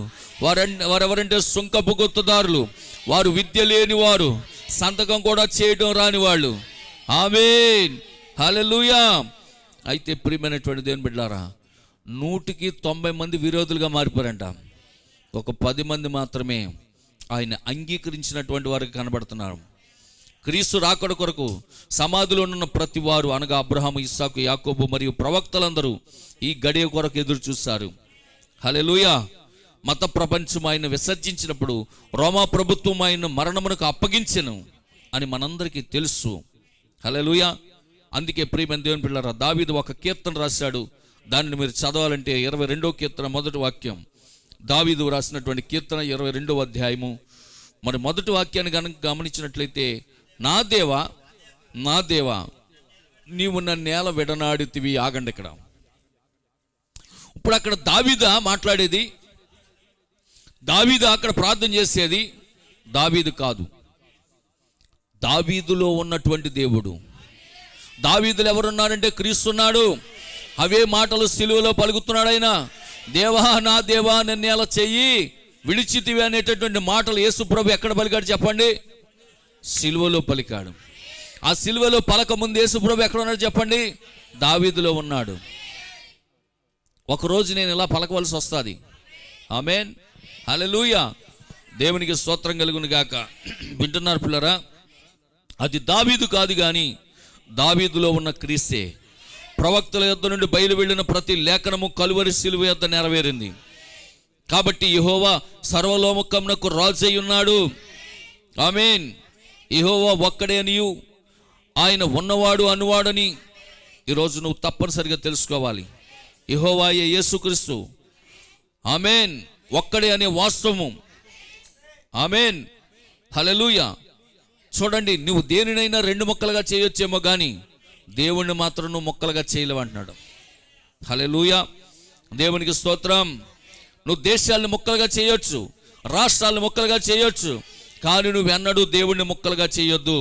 వారెవరంటే సుంకపు గుత్తదారులు, వారు విద్య లేని వారు, సంతకం కూడా చేయడం రాని వాళ్ళు. ఆమేన్. హల్లెలూయా. అయితే ప్రియమైనటువంటి దేవుని బిడ్డలారా, 190 మంది విరోధులుగా మారిపోయారంట. ఒక 10 మంది మాత్రమే ఆయన అంగీకరించినటువంటి వారికి కనబడుతున్నారు. క్రీస్తు రాకడ కొరకు సమాధిలో ఉన్న ప్రతి వారు అనగా అబ్రహాము, ఇస్సాకు, యాకోబు మరియు ప్రవక్తలందరూ ఈ గడియ కొరకు ఎదురు చూస్తారు. హల్లెలూయా. మత ప్రపంచం ఆయన విసర్జించినప్పుడు రోమా ప్రభుత్వం ఆయన మరణమునకు అప్పగించెను అని మనందరికీ తెలుసు. హల్లెలూయా. అందుకే ప్రియమైన దేవుని పిల్లలారా, దావీదు ఒక కీర్తన రాశాడు. దానిని మీరు చదవాలంటే 22వ కీర్తన మొదటి వాక్యం. దావీదు రాసినటువంటి కీర్తన 22వ అధ్యాయము. మరి మొదటి వాక్యాన్ని కనుక గమనించినట్లయితే, నా దేవా నీవు నన్ను నేల విడనాడితివి. ఆగండి. ఇప్పుడు అక్కడ దావీదా మాట్లాడేది, దావీదు అక్కడ ప్రార్థన చేసేది దావీదు కాదు. దావీదులో ఉన్నటువంటి దేవుడు. దావీదులు ఎవరున్నారంటే క్రీస్తున్నాడు. అవే మాటలు సిలువలో పలుకుతున్నాడు ఆయన. దేవా నా దేవా నన్ను ఎలా చెయ్యి విడిచితివి అనేటటువంటి మాటలు యేసు ప్రభు ఎక్కడ పలికాడు చెప్పండి? సిలువలో పలికాడు. ఆ సిలువలో పలక ముందు యేసు ప్రభు ఎక్కడ ఉన్నాడు చెప్పండి? దావీదులో ఉన్నాడు. ఒకరోజు నేను ఇలా పలకవలసి వస్తుంది. ఆమేన్, హల్లెలూయా, దేవునికి స్తోత్రం కలుగును గాక. వింటున్నారు పిల్లరా? అది దావీదు కాదు కానీ దావీదులో ఉన్న క్రీస్తే. ప్రవక్తల యొద్ద నుండి బయలు వెళ్ళిన ప్రతి లేఖనము కలువరి సిలువ యొద్ద నెరవేరింది. కాబట్టి యెహోవా సర్వలోకమునకు రాజు అయి ఉన్నాడు. ఆమేన్. యెహోవా ఒక్కడే అనియు ఆయన ఉన్నవాడు అనువాడని ఈరోజు నువ్వు తప్పనిసరిగా తెలుసుకోవాలి. యెహోవాయే యేసుక్రీస్తు. ఆమేన్. ఒక్కడే అనే వాస్తవము. ఆమేన్, హల్లెలూయా. చూడండి, నువ్వు దేనినైనా రెండు ముక్కలుగా చేయొచ్చేమో కానీ దేవుణ్ణి మాత్రం నువ్వు ముక్కలుగా చేయలేవు అంటున్నాడు. హల్లెలూయా, దేవునికి స్తోత్రం. నువ్వు దేశాలను ముక్కలుగా చేయొచ్చు, రాష్ట్రాలను ముక్కలుగా చేయొచ్చు, కానీ నువ్వు ఎన్నడూ దేవుణ్ణి ముక్కలుగా చేయొద్దు.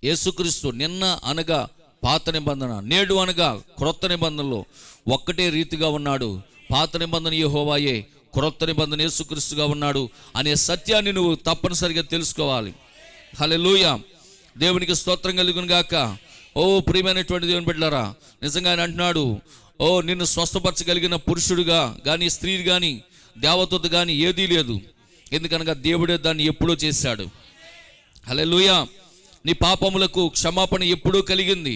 యేసుక్రీస్తు నిన్న అనగా పాత నిబంధన, నేడు అనగా క్రొత్త నిబంధనలో ఒక్కటే రీతిగా ఉన్నాడు. పాత నిబంధన యెహోవాయే, క్రొత్త నిబంధన యేసుక్రీస్తుగా ఉన్నాడు అనే సత్యాన్ని నువ్వు తప్పనిసరిగా తెలుసుకోవాలి. హల్లెలూయా, దేవునికి స్తోత్రం కలుగును గాక. ఓ ప్రియమైనటువంటి దేవుని బిడ్డలారా, నిజంగా ఆయన అంటున్నాడు, ఓ నిన్ను స్వస్థపరచగలిగిన పురుషుడుగా కానీ స్త్రీ కానీ దేవదూత కానీ ఏదీ లేదు. ఎందుకనగా దేవుడే దాన్ని ఎప్పుడో చేశాడు. హల్లెలూయా, నీ పాపములకు క్షమాపణ ఎప్పుడూ కలిగింది.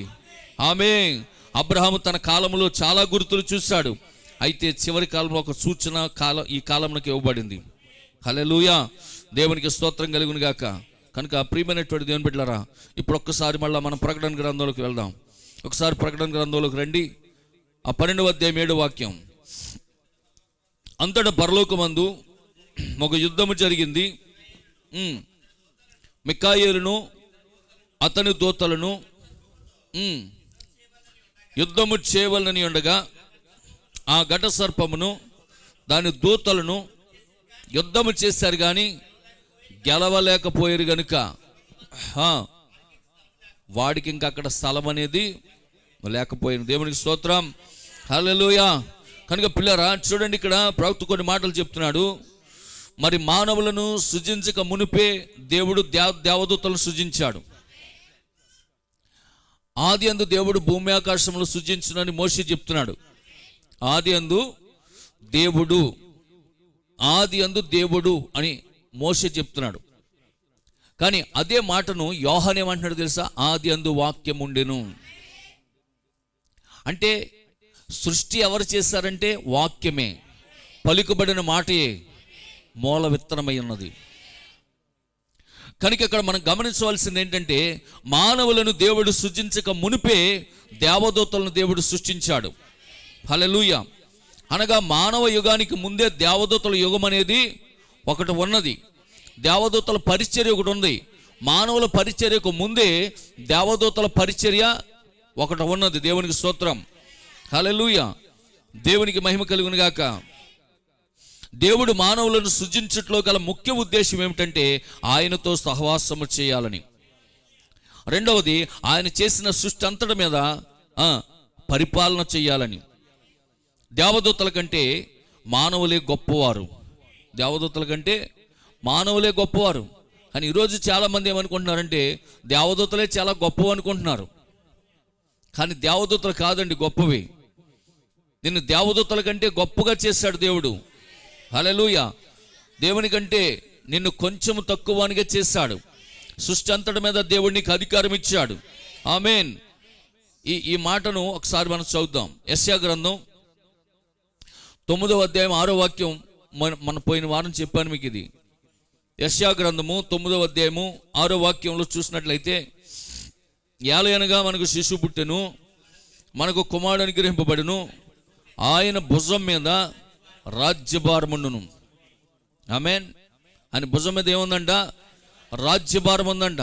ఆమేన్. అబ్రహాము తన కాలంలో చాలా గుర్తులు చూశాడు, అయితే చివరి కాలంలో ఒక సూచన ఈ కాలంలోకి ఇవ్వబడింది. హల్లెలూయా, దేవునికి స్తోత్రం కలుగును గాక. కనుక ప్రియమైనటువంటి దేవుని బిడ్డలారా, ఇప్పుడు ఒక్కసారి మళ్ళీ మనం ప్రకటన గ్రంథంలోకి వెళ్దాం. ఒకసారి ప్రకటన గ్రంథంలోకి రండి. ఆ 12వ అధ్యాయం 7వ వాక్యం. అంతటా పరలోకమందు ఒక యుద్ధము జరిగింది. మిఖాయేలును అతని దూతలను యుద్ధము చేయవలనని ఉండగా ఆ ఘట సర్పమును దాని దూతలను యుద్ధము చేశారు కానీ గెలవలేకపోయారు గనుక వాడికి ఇంకా అక్కడ స్థలం అనేది లేకపోయింది. దేవునికి స్తోత్రం, హల్లెలూయా. కనుక పిల్లరా చూడండి, ఇక్కడ ప్రవక్త కొన్ని మాటలు చెప్తున్నాడు. మరి మానవులను సృజించక మునిపే దేవుడు దేవదూతలను సృజించాడు. ఆది అందు దేవుడు భూమి ఆకాశములు సృజించునని మోషే చెప్తున్నాడు. ఆది అందు దేవుడు అని మోషే చెప్తున్నాడు. కానీ అదే మాటను యోహాను ఏమంటున్నాడు తెలుసా? ఆది అందు వాక్యం ఉండెను. అంటే సృష్టి ఎవరు చేశారంటే వాక్యమే, పలుకుబడిన మాటయే మూల విత్తనమై ఉన్నది. కనుక ఇక్కడ మనం గమనించవలసింది ఏంటంటే, మానవులను దేవుడు సృజించక మునిపే దేవదూతలను దేవుడు సృష్టించాడు. హల్లెలూయా. అనగా మానవ యుగానికి ముందే దేవదూతల యుగం అనేది ఒకటి ఉన్నది. దేవదూతల పరిచర్య ఒకటి ఉంది. మానవుల పరిచర్యకు ముందే దేవదూతల పరిచర్య ఒకటి ఉన్నది. దేవునికి స్తోత్రం, హల్లెలూయా, దేవునికి మహిమ కలుగును గాక. దేవుడు మానవులను సృజించట్లో గల ముఖ్య ఉద్దేశం ఏమిటంటే ఆయనతో సహవాసము చేయాలని. రెండవది, ఆయన చేసిన సృష్టి అంతటి మీద పరిపాలన చేయాలని. దేవదూతల కంటే మానవులే గొప్పవారు. దేవదూతల కంటే మానవులే గొప్పవారు. కానీ ఈరోజు చాలామంది ఏమనుకుంటున్నారంటే దేవదూతలే చాలా గొప్పవి అనుకుంటున్నారు. కానీ దేవదూతలు కాదండి గొప్పవి. నిన్ను దేవదూతల కంటే గొప్పగా చేశాడు దేవుడు. హల్లెలూయా. దేవుని కంటే నిన్ను కొంచెం తక్కువగా చేశాడు. సృష్టి అంతటి మీద దేవుడు నీకు అధికారం ఇచ్చాడు. ఆమేన్. ఈ మాటను ఒకసారి మనం చదువుదాం. యెషయా గ్రంథం 9వ అధ్యాయం 6వ వాక్యం. మన పోయిన వారం చెప్పాను మీకు ఇది. యెషయా గ్రంథము 9వ అధ్యాయము 6వ వాక్యంలో చూసినట్లయితే, ఏలయనగా మనకు శిశువు పుట్టెను, మనకు కుమారుడు అనుగ్రహింపబడును, ఆయన భుజం మీద రాజ్యభారముండును. ఆమేన్. ఆయన భుజం మీద ఏముందంట? రాజ్యభారం ఉందంట.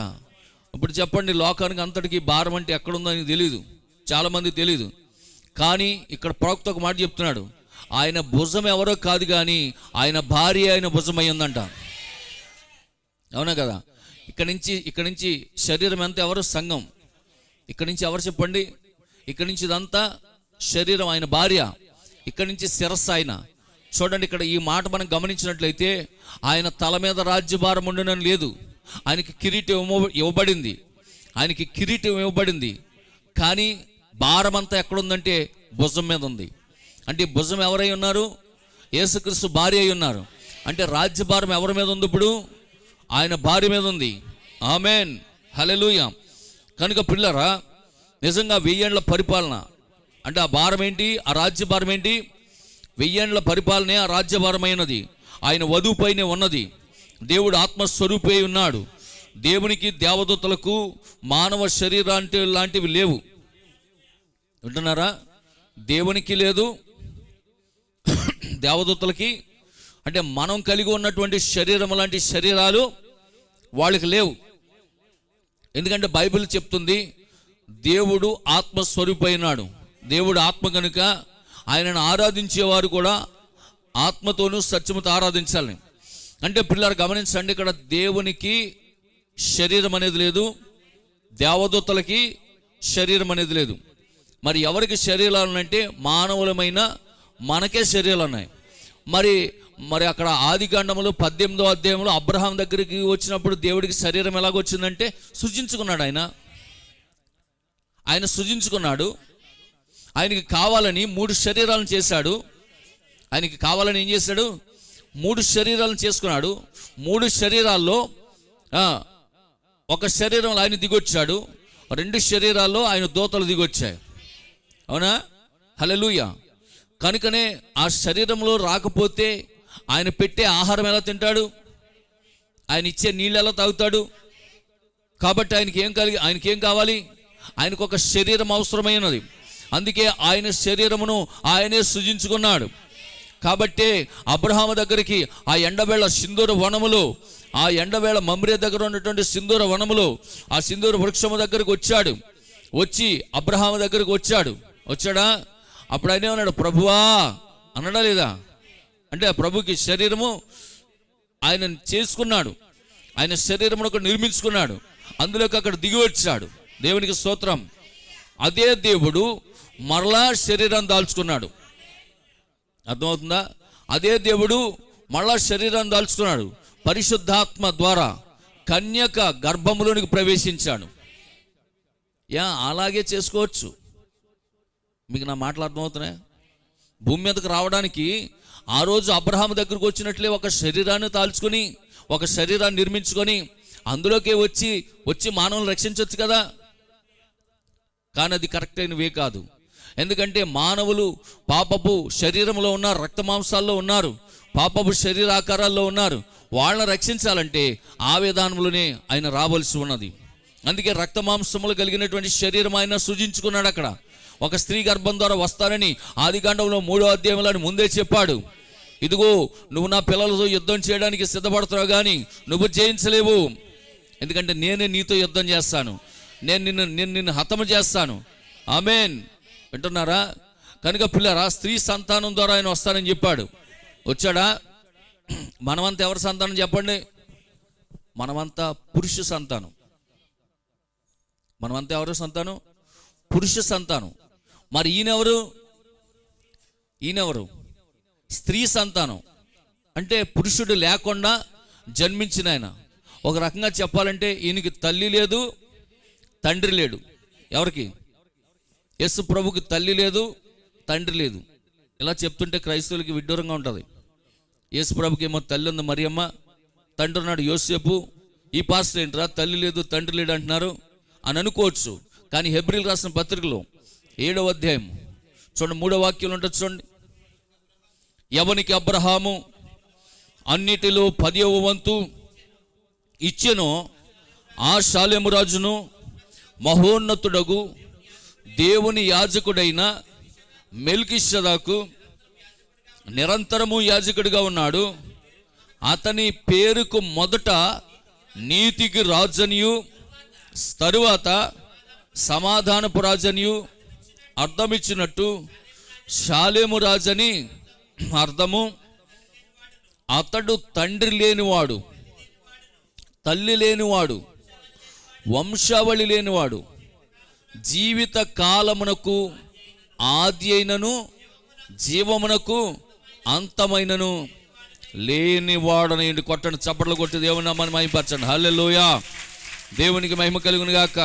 ఇప్పుడు చెప్పండి, లోకానికి అంతటికి భారం అంటే ఎక్కడుందని తెలియదు, చాలామంది తెలియదు. కానీ ఇక్కడ ప్రవక్త ఒక మాట చెప్తున్నాడు, ఆయన భుజం ఎవరో కాదు కానీ ఆయన భార్య ఆయన భుజం అయ్యిందంట. అవునా కదా? ఇక్కడి నుంచి శరీరం ఎంత ఎవరు? సంఘం. ఇక్కడి నుంచి ఎవరు చెప్పండి? ఇక్కడి నుంచి ఇదంతా శరీరం, ఆయన భార్య. ఇక్కడి నుంచి శిరస్సు ఆయన. చూడండి, ఇక్కడ ఈ మాట మనం గమనించినట్లయితే ఆయన తల మీద రాజ్యభారం ఉండనని లేదు. ఆయనకి కిరీటం ఇవ్వబడింది, ఆయనకి కిరీటం ఇవ్వబడింది. కానీ భారం అంతా ఎక్కడుందంటే భుజం మీద ఉంది. అంటే భుజం ఎవరై ఉన్నారు? యేసుక్రీస్తు భార్య అయి ఉన్నారు. అంటే రాజ్యభారం ఎవరి మీద ఉంది? ఇప్పుడు ఆయన భార్య మీద ఉంది. ఆమేన్, హల్లెలూయా. కనుక పిల్లరా, నిజంగా 1000 ఏళ్ల పరిపాలన అంటే ఆ భారం ఏంటి? ఆ రాజ్యభారం ఏంటి? 1000 ఏళ్ల పరిపాలనే ఆ రాజ్యభారమైనది. ఆయన వధువు పైనే ఉన్నది. దేవుడు ఆత్మస్వరూపే ఉన్నాడు. దేవునికి దేవదూతలకు మానవ శరీరాంటి లాంటివి లేవు. వింటున్నారా? దేవునికి లేదు, దేవదూతలకి అంటే మనం కలిగి ఉన్నటువంటి శరీరం లాంటి శరీరాలు వాళ్ళకి లేవు. ఎందుకంటే బైబిల్ చెప్తుంది దేవుడు ఆత్మస్వరూపైనాడు. దేవుడు ఆత్మ కనుక ఆయనను ఆరాధించేవారు కూడా ఆత్మతోనూ సత్యముతో ఆరాధించాలి. అంటే పిల్లలు గమనించండి, ఇక్కడ దేవునికి శరీరం అనేది లేదు, దేవదూతలకి శరీరం అనేది లేదు. మరి ఎవరికి శరీరాలు ఉన్నాయంటే మానవులమైన మనకే శరీరాలు ఉన్నాయి. మరి అక్కడ ఆదికాండములో 18వ అధ్యాయంలో అబ్రహాం దగ్గరికి వచ్చినప్పుడు దేవుడికి శరీరం ఎలాగొచ్చిందంటే సృజించుకున్నాడు. ఆయన సృజించుకున్నాడు. ఆయనకి కావాలని 3 శరీరాలను చేశాడు. ఆయనకి కావాలని ఏం చేశాడు? 3 శరీరాలను చేసుకున్నాడు. 3 శరీరాల్లో ఒక శరీరంలో ఆయన దిగొచ్చాడు, 2 శరీరాల్లో ఆయన దూతలు దిగొచ్చాయి. అవునా? హల్లెలూయా. కనుకనే ఆ శరీరంలో రాకపోతే ఆయన పెట్టే ఆహారం ఎలా తింటాడు? ఆయన ఇచ్చే నీళ్ళు ఎలా తాగుతాడు? కాబట్టి ఆయనకేం కావాలి? ఆయనకు ఒక శరీరం అవసరమైనది. అందుకే ఆయన శరీరమును ఆయనే సృజించుకున్నాడు. కాబట్టి అబ్రహాము దగ్గరికి ఆ ఎండవేళ సింధూర వనములో, ఆ ఎండవేళ మమ్రే దగ్గర ఉన్నటువంటి సింధూర వనములో ఆ సింధూర వృక్షము దగ్గరికి వచ్చాడు. వచ్చి అబ్రహాము దగ్గరికి వచ్చాడా? అప్పుడు ఆయన ఏమన్నాడు? ప్రభువా అన్నాడా లేదా? అంటే ఆ ప్రభుకి శరీరము ఆయన చేసుకున్నాడు, ఆయన శరీరమును ఒకటి నిర్మించుకున్నాడు, అందులోకి అక్కడ దిగి వచ్చాడు. దేవునికి స్తోత్రం. అదే దేవుడు మరలా శరీరాన్ని దాల్చుకున్నాడు. అర్థమవుతుందా? అదే దేవుడు మరలా శరీరాన్ని దాల్చుకున్నాడు. పరిశుద్ధాత్మ ద్వారా కన్యక గర్భములోనికి ప్రవేశించాడు. అలాగే చేసుకోవచ్చు. మీకు నా మాటలు అర్థమవుతున్నాయి? భూమి మీదకి రావడానికి ఆ రోజు అబ్రహాము దగ్గరకు వచ్చినట్లే ఒక శరీరాన్ని తాల్చుకొని, ఒక శరీరాన్ని నిర్మించుకొని అందులోకే వచ్చి మానవులను రక్షించవచ్చు కదా. కానీ అది కరెక్ట్ అయిన వే కాదు. ఎందుకంటే మానవులు పాపపు శరీరంలో ఉన్నారు, రక్త మాంసాల్లో ఉన్నారు, పాపపు శరీరాకారాల్లో ఉన్నారు. వాళ్ళని రక్షించాలంటే ఆ విధానంలోనే ఆయన రావాల్సి ఉన్నది. అందుకే రక్త మాంసములు కలిగినటువంటి శరీరం ఆయన సృజించుకున్నాడు. అక్కడ ఒక స్త్రీ గర్భం ద్వారా వస్తానని ఆదికాండంలో 3వ అధ్యాయంలో ముందే చెప్పాడు. ఇదిగో నువ్వు నా పిల్లలతో యుద్ధం చేయడానికి సిద్ధపడుతున్నావు, కానీ నువ్వు జయించలేవు. ఎందుకంటే నేనే నీతో యుద్ధం చేస్తాను, నేను నిన్ను హతము చేస్తాను. ఆమేన్. వింటున్నారా? కనుక పిల్లరా, స్త్రీ సంతానం ద్వారా ఆయన వస్తానని చెప్పాడు. వచ్చాడా? మనమంతా ఎవరి సంతానం చెప్పండి? మనమంతా పురుష సంతానం. మనమంతా ఎవరు సంతానం? పురుష సంతానం. మరి ఈయనెవరు? స్త్రీ సంతానం. అంటే పురుషుడు లేకుండా జన్మించిన ఆయన. ఒక రకంగా చెప్పాలంటే ఈయనకి తల్లి లేదు, తండ్రి లేడు. ఎవరికి? యేసు ప్రభుకి తల్లి లేదు, తండ్రి లేదు. ఇలా చెప్తుంటే క్రైస్తవులకి విడ్డూరంగా ఉంటుంది. యేసు ప్రభుకి ఏమో తల్లి ఉంది మరియమ్మ, తండ్రి ఉన్నాడు యోసేపు. ఈ పాస్టర్ ఏంట్రా తల్లి లేదు తండ్రి లేడు అంటున్నారు అని అనుకోవచ్చు. కానీ హెబ్రీలు రాసిన పత్రికలో 7వ అధ్యాయం చూడండి, 3వ వాక్యంలో ఉంటుంది చూడండి. ఎవనికి అబ్రహాము అన్నిటిలో 10వ వంతు ఇచ్చెనో ఆ షాలేము రాజును మహోన్నతుడగు దేవుని యాజకుడైన మెల్కిషెదకు నిరంతరము యాజకుడిగా ఉన్నాడు. అతని పేరుకు మొదట నీతికి రాజనియు తరువాత సమాధానపు రాజనియు అర్థమిచ్చినట్టు షాలేము రాజని అర్థము. అతడు తండ్రి లేనివాడు, తల్లి లేనివాడు, వంశావళి లేనివాడు, జీవిత కాలమునకు ఆది అయినను జీవమునకు అంతమైనను లేనివాడని. కొట్టండి, చప్పట్లు కొట్టి దేవుని నామాన్ని మహిమపరచండి. హల్లెలూయా, దేవునికి మహిమ కలుగును గాక.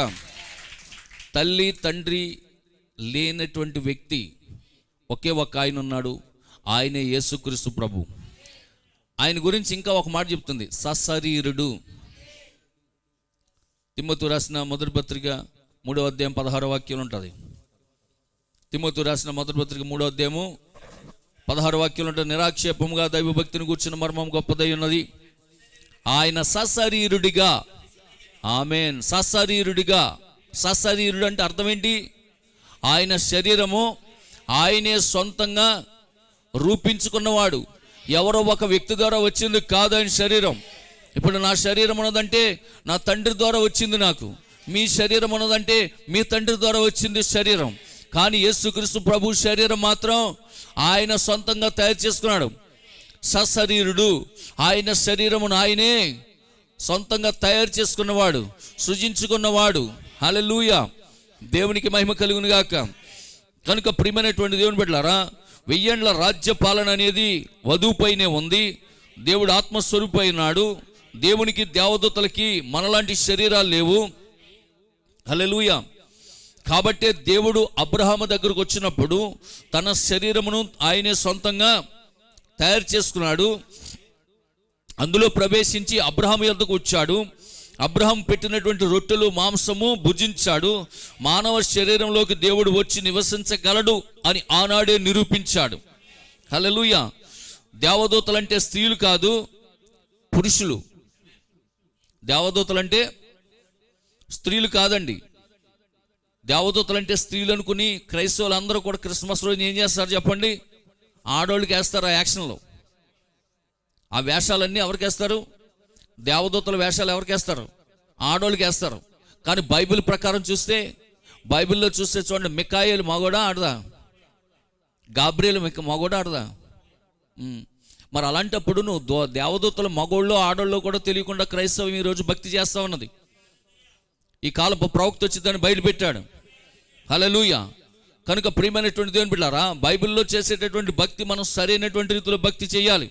తల్లి తండ్రి లేనటువంటి వ్యక్తి ఒకే ఒక ఆయన ఉన్నాడు, ఆయనే యేసుక్రీస్తు ప్రభు. ఆయన గురించి ఇంకా ఒక మాట చెప్తుంది, సశరీరుడు. తిమోతి రాసిన మొదటి పత్రిక 3వ అధ్యాయం 16వ వాక్యం ఉంటుంది. తిమోతి రాసిన మొదటి పత్రిక 3వ అధ్యాయము 16వ వాక్యం ఉంటుంది. నిరాక్షేపముగా దైవభక్తిని కూర్చున్న మర్మం గొప్పదై ఉన్నది. ఆయన సశరీరుడిగా, ఆమేన్, సశరీరుడిగా. సశరీరుడు అంటే అర్థం ఏంటి? ఆయన శరీరము ఆయనే సొంతంగా రూపించుకున్నవాడు. ఎవరో ఒక వ్యక్తి ద్వారా వచ్చింది కాదు ఆయన శరీరం. ఇప్పుడు నా శరీరం ఉన్నదంటే నా తండ్రి ద్వారా వచ్చింది నాకు. మీ శరీరం ఉన్నదంటే మీ తండ్రి ద్వారా వచ్చింది శరీరం. కానీ యేసుక్రీస్తు ప్రభు శరీరం మాత్రం ఆయన సొంతంగా తయారు చేసుకున్నాడు. సశరీరుడు, ఆయన శరీరమును ఆయనే సొంతంగా తయారు చేసుకున్నవాడు, సృజించుకున్నవాడు. హల్లెలూయా, దేవునికి మహిమ కలుగును గాక. కనుక ప్రియమైనటువంటి దేవుని బిడ్డలారా, 1000 ఏళ్ల రాజ్య పాలన అనేది వధువుపైనే ఉంది. దేవుడు ఆత్మస్వరూపైనాడు. దేవునికి దేవదూతలకి మనలాంటి శరీరాలు లేవు. హల్లెలూయా. కాబట్టే దేవుడు అబ్రహాము దగ్గరకు వచ్చినప్పుడు తన శరీరమును ఆయనే సొంతంగా తయారు చేసుకున్నాడు. అందులో ప్రవేశించి అబ్రహాము యొద్దకు వచ్చాడు. అబ్రహాం పెట్టినటువంటి రొట్టెలు మాంసము భుజించాడు. మానవ శరీరంలోకి దేవుడు వచ్చి నివసించగలడు అని ఆనాడే నిరూపించాడు. హల్లెలూయా. దేవదూతలంటే స్త్రీలు కాదు, పురుషులు. దేవదూతలంటే స్త్రీలు కాదండి. దేవదూతలంటే స్త్రీలు అనుకుని క్రైస్తవులు అందరూ కూడా క్రిస్మస్ రోజు ఏం చేస్తారు చెప్పండి? ఆడవాళ్ళకి వేస్తారు ఆ యాక్షన్లో. ఆ వేషాలన్నీ ఎవరికి వేస్తారు? దేవదూతల వేషాలు ఎవరికి వేస్తారు? ఆడవాళ్ళకి వేస్తారు. కానీ బైబిల్ ప్రకారం చూస్తే, బైబిల్లో చూస్తే చూడండి, మికాయేలు మగోడా ఆడదా? గాబ్రియేలు మగోడా ఆడదా? మరి అలాంటప్పుడు నువ్వు దేవదూతల మగోళ్ళు ఆడోళ్ళు కూడా తెలియకుండా క్రైస్తవం ఈరోజు భక్తి చేస్తూ ఉన్నది. ఈ కాలపు ప్రవక్త వచ్చి దాన్ని బయలుపెట్టాడు. హల్లెలూయా. కనుక ప్రియమైనటువంటి దేవుని బిడ్డలారా, బైబిల్లో చేసేటటువంటి భక్తి మనం సరైనటువంటి రీతిలో భక్తి చేయాలి.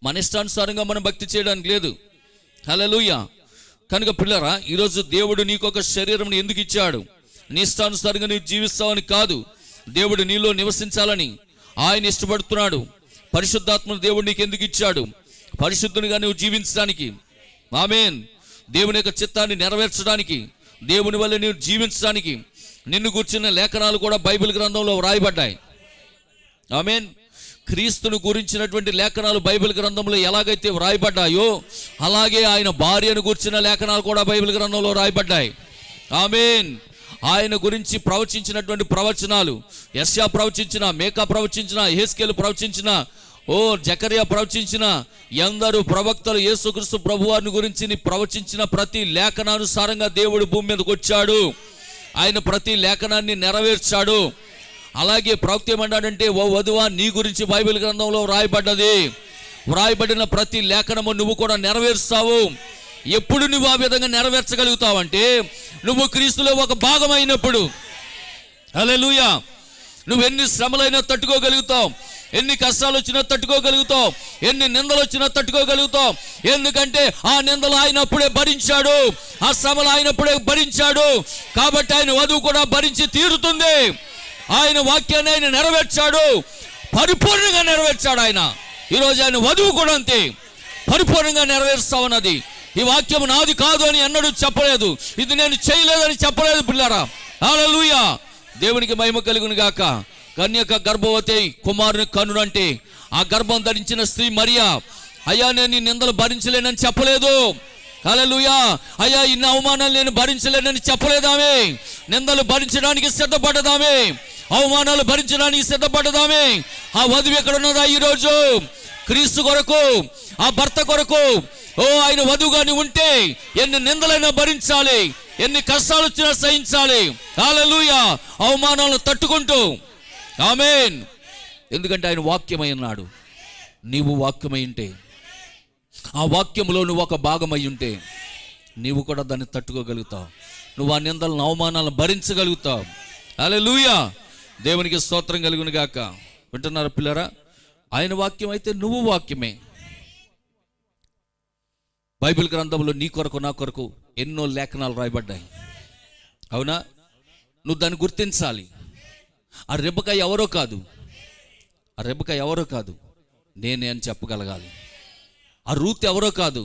మన ఇష్టానుసారంగా మనం భక్తి చేయడానికి లేదు. హల్లెలూయా. కనుక పిల్లరా, ఈరోజు దేవుడు నీకు ఒక శరీరం ఎందుకు ఇచ్చాడు? నీ ఇష్టానుసారంగా నీవు జీవిస్తావని కాదు, దేవుడు నీలో నివసించాలని ఆయన ఇష్టపడుతున్నాడు. పరిశుద్ధాత్మను దేవుడు నీకు ఎందుకు ఇచ్చాడు? పరిశుద్ధునిగా నువ్వు జీవించడానికి, ఆమేన్, దేవుని యొక్క చిత్తాన్ని నెరవేర్చడానికి, దేవుని వల్ల నీవు జీవించడానికి. నిన్ను కూర్చున్న లేఖనాలు కూడా బైబిల్ గ్రంథంలో వ్రాయబడ్డాయి. ఆమేన్. క్రీస్తును గురించినటువంటి లేఖనాలు బైబిల్ గ్రంథంలో ఎలాగైతే వ్రాయబడ్డాయో అలాగే ఆయన భార్యను గురించిన లేఖనాలు కూడా బైబిల్ గ్రంథంలో వ్రాయబడ్డాయి. ఆమేన్. ఆయన గురించి ప్రవచించినటువంటి ప్రవచనాలు, యెషయా ప్రవచించిన, మీకా ప్రవచించిన, యెహెజ్కేలు ప్రవచించిన, జకరియా ప్రవచించిన, ఎందరు ప్రవక్తలు యేసుక్రీస్తు ప్రభువారిని గురించి ప్రవచించిన ప్రతి లేఖనానుసారంగా దేవుడు భూమి మీదకి వచ్చాడు. ఆయన ప్రతి లేఖనాన్ని నెరవేర్చాడు. అలాగే ప్రవక్త ఏమన్నాడంటే, ఓ వధువా, నీ గురించి బైబిల్ గ్రంథంలో వ్రాయబడ్డది. వ్రాయబడిన ప్రతి లేఖనము నువ్వు కూడా నెరవేరుస్తావు. ఎప్పుడు నువ్వు ఆ విధంగా నెరవేర్చగలుగుతావంటే నువ్వు క్రీస్తులో ఒక భాగమైనప్పుడు. హల్లెలూయా. నువ్వు ఎన్ని శ్రమలైనా తట్టుకోగలుగుతావు, ఎన్ని కష్టాలు వచ్చినా తట్టుకోగలుగుతావు, ఎన్ని నిందలు వచ్చినా తట్టుకోగలుగుతావు. ఎందుకంటే ఆ నిందలు ఆయన అప్పుడే భరించాడు, ఆ శ్రమలు ఆయన అప్పుడే భరించాడు. కాబట్టి ఆయన వధువు కూడా భరించి తీరుతుంది. ఆయన వాక్యాన్ని ఆయన నెరవేర్చాడు, పరిపూర్ణంగా నెరవేర్చాడు ఆయన. ఈరోజు ఆయన వధువు కూడా అంతే, పరిపూర్ణంగా నెరవేరుస్తా ఉన్నది. ఈ వాక్యం నాది కాదు అని అన్నడు చెప్పలేదు, ఇది నేను చేయలేదని చెప్పలేదు పిల్లారా. హల్లెలూయా. దేవునికి మహిమ కలుగును గాక. కన్యక గర్భవతి కుమారుని కనుడంటే ఆ గర్భం ధరించిన స్త్రీ మరియా, అయ్యా నేను ఈ నిందలు భరించలేనని చెప్పలేదు. హల్లెలూయా. అయ్యా ఇన్ని అవమానాలు నేను భరించలేనని చెప్పలేదామే. నిందలు భరించడానికి సిద్ధపడ్డదామే, అవమానాలు భరించడానికి సిద్ధపడ్డదామే. ఆ వధువు ఎక్కడ ఉన్నదా ఈరోజు? క్రీస్తు కొరకు, ఆ భర్త కొరకు ఆయన వధువుగాని ఉంటే ఎన్ని నిందలైనా భరించాలి, ఎన్ని కష్టాలు వచ్చినా సహించాలి. హల్లెలూయా. అవమానాలను తట్టుకుంటూ. ఆమేన్. ఎందుకంటే ఆయన వాక్యమై ఉన్నాడు. నీవు వాక్యమై ఉంటే ఆ వాక్యంలో నువ్వు ఒక భాగమై ఉంటే నీవు కూడా దాన్ని తట్టుకోగలుగుతావు. నువ్వు ఆ నిందలను అవమానాలను భరించగలుగుతావు. హల్లెలూయా, దేవునికి స్తోత్రం కలుగును గాక. వింటున్నారా పిల్లరా? ఆయన వాక్యం అయితే నువ్వు వాక్యమే. బైబిల్ గ్రంథంలో నీ కొరకు నా కొరకు ఎన్నో లేఖనాలు రాయబడ్డాయి. అవునా? నువ్వు దాన్ని గుర్తించాలి. ఆ రెబెకా ఎవరో కాదు, ఆ రెబెకా ఎవరో కాదు, నేనే అని చెప్పగలగాలి. ఆ రూత్ ఎవరో కాదు,